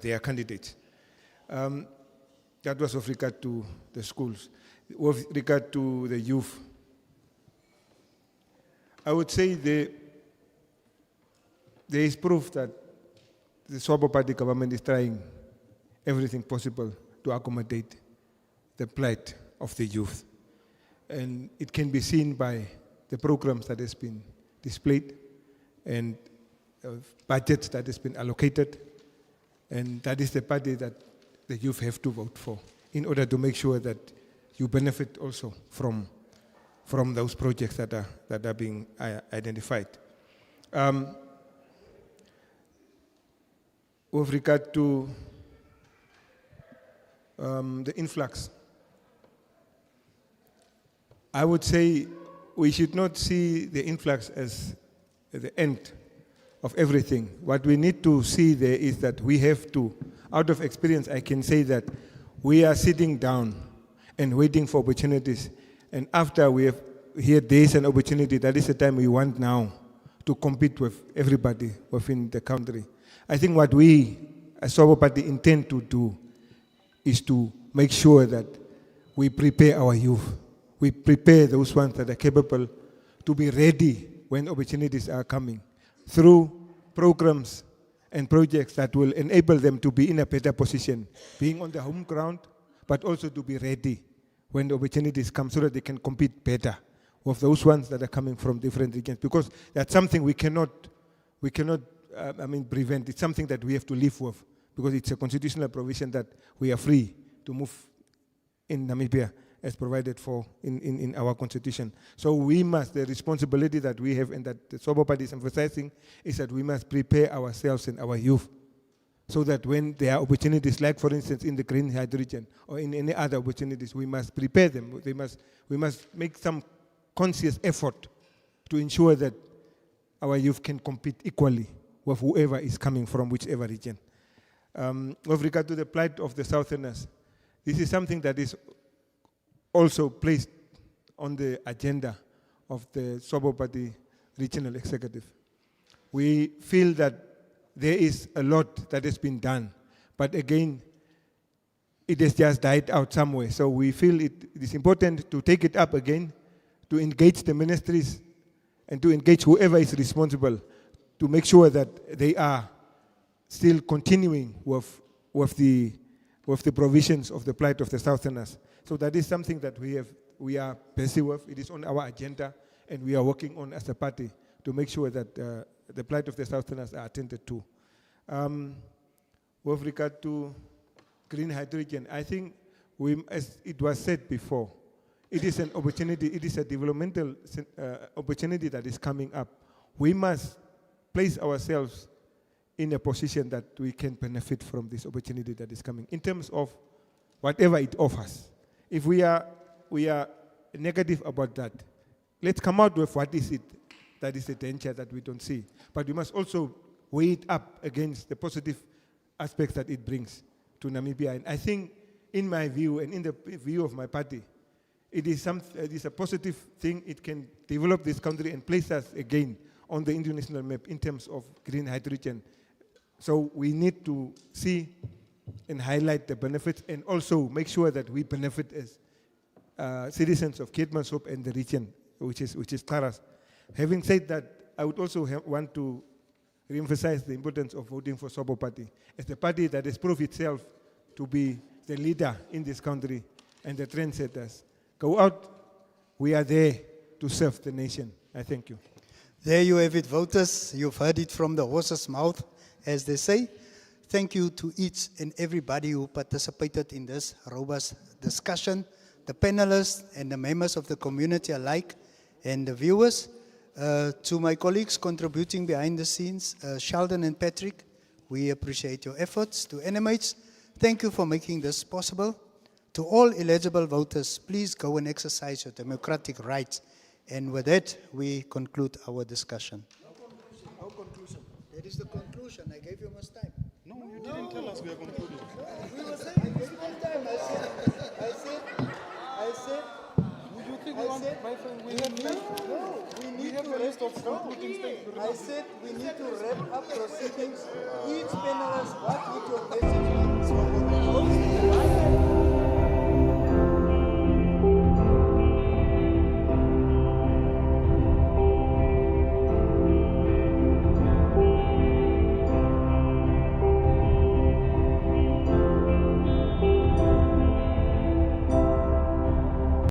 their candidates. That was with regard to the schools. With regard to the youth, I would say there is proof that the Swabo Party government is trying everything possible to accommodate the plight of the youth. And it can be seen by the programs that has been displayed and budgets that has been allocated. And that is the party that the youth have to vote for in order to make sure that you benefit also from those projects that are being identified. With regard to the influx, I would say we should not see the influx as the end of everything. What we need to see there is that we have to, out of experience, I can say that we are sitting down and waiting for opportunities. And after we have here, there is an opportunity. That is the time we want now to compete with everybody within the country. I think what we, as Swabo Party, intend to do is to make sure that we prepare our youth. We prepare those ones that are capable to be ready when opportunities are coming through programs and projects that will enable them to be in a better position, being on the home ground, but also to be ready when the opportunities come so that they can compete better with those ones that are coming from different regions. Because that's something we cannot prevent. It's something that we have to live with because it's a constitutional provision that we are free to move in Namibia as provided for in our constitution. So we must, the responsibility that we have and that the Swabo Party is emphasizing is that we must prepare ourselves and our youth so that when there are opportunities, like for instance in the green hydrogen or in any other opportunities, we must prepare them. We must make some conscious effort to ensure that our youth can compete equally with whoever is coming from whichever region. With regard to the plight of the Southerners, this is something that is also placed on the agenda of the Swabo Party Regional Executive. We feel that there is a lot that has been done, but again, it has just died out somewhere. So we feel it is important to take it up again, to engage the ministries and to engage whoever is responsible to make sure that they are still continuing with the provisions of the plight of the Southerners. So that is something that we are busy with. It is on our agenda, and we are working on as a party to make sure that the plight of the Southerners are attended to. With regard to green hydrogen, I think as it was said before, it is an opportunity, it is a developmental opportunity that is coming up. We must place ourselves in a position that we can benefit from this opportunity that is coming in terms of whatever it offers. If we are negative about that, let's come out with what is it that is a danger that we don't see. But we must also weigh it up against the positive aspects that it brings to Namibia. And I think in my view and in the view of my party, it is a positive thing. It can develop this country and place us again on the international map in terms of green hydrogen. So we need to see and highlight the benefits and also make sure that we benefit as citizens of Keetmanshoop and the region, which is Taras. Having said that, I would also want to re-emphasize the importance of voting for SWAPO Party as the party that has proved itself to be the leader in this country and the trendsetters. Go out, we are there to serve the nation. I thank you. There you have it, voters. You've heard it from the horse's mouth, as they say. Thank you to each and everybody who participated in this robust discussion, the panelists and the members of the community alike, and the viewers. To my colleagues contributing behind the scenes, Sheldon and Patrick, we appreciate your efforts. To NMH, thank you for making this possible. To all eligible voters, please go and exercise your democratic rights. And with that, we conclude our discussion. Our conclusion. That is the conclusion. I gave you much time. No, you didn't tell us we are concluding. We were saying, I gave you much time. I said, You think we want my friend? we need to a list of concluding statements. I said we need to wrap up proceedings. Each panel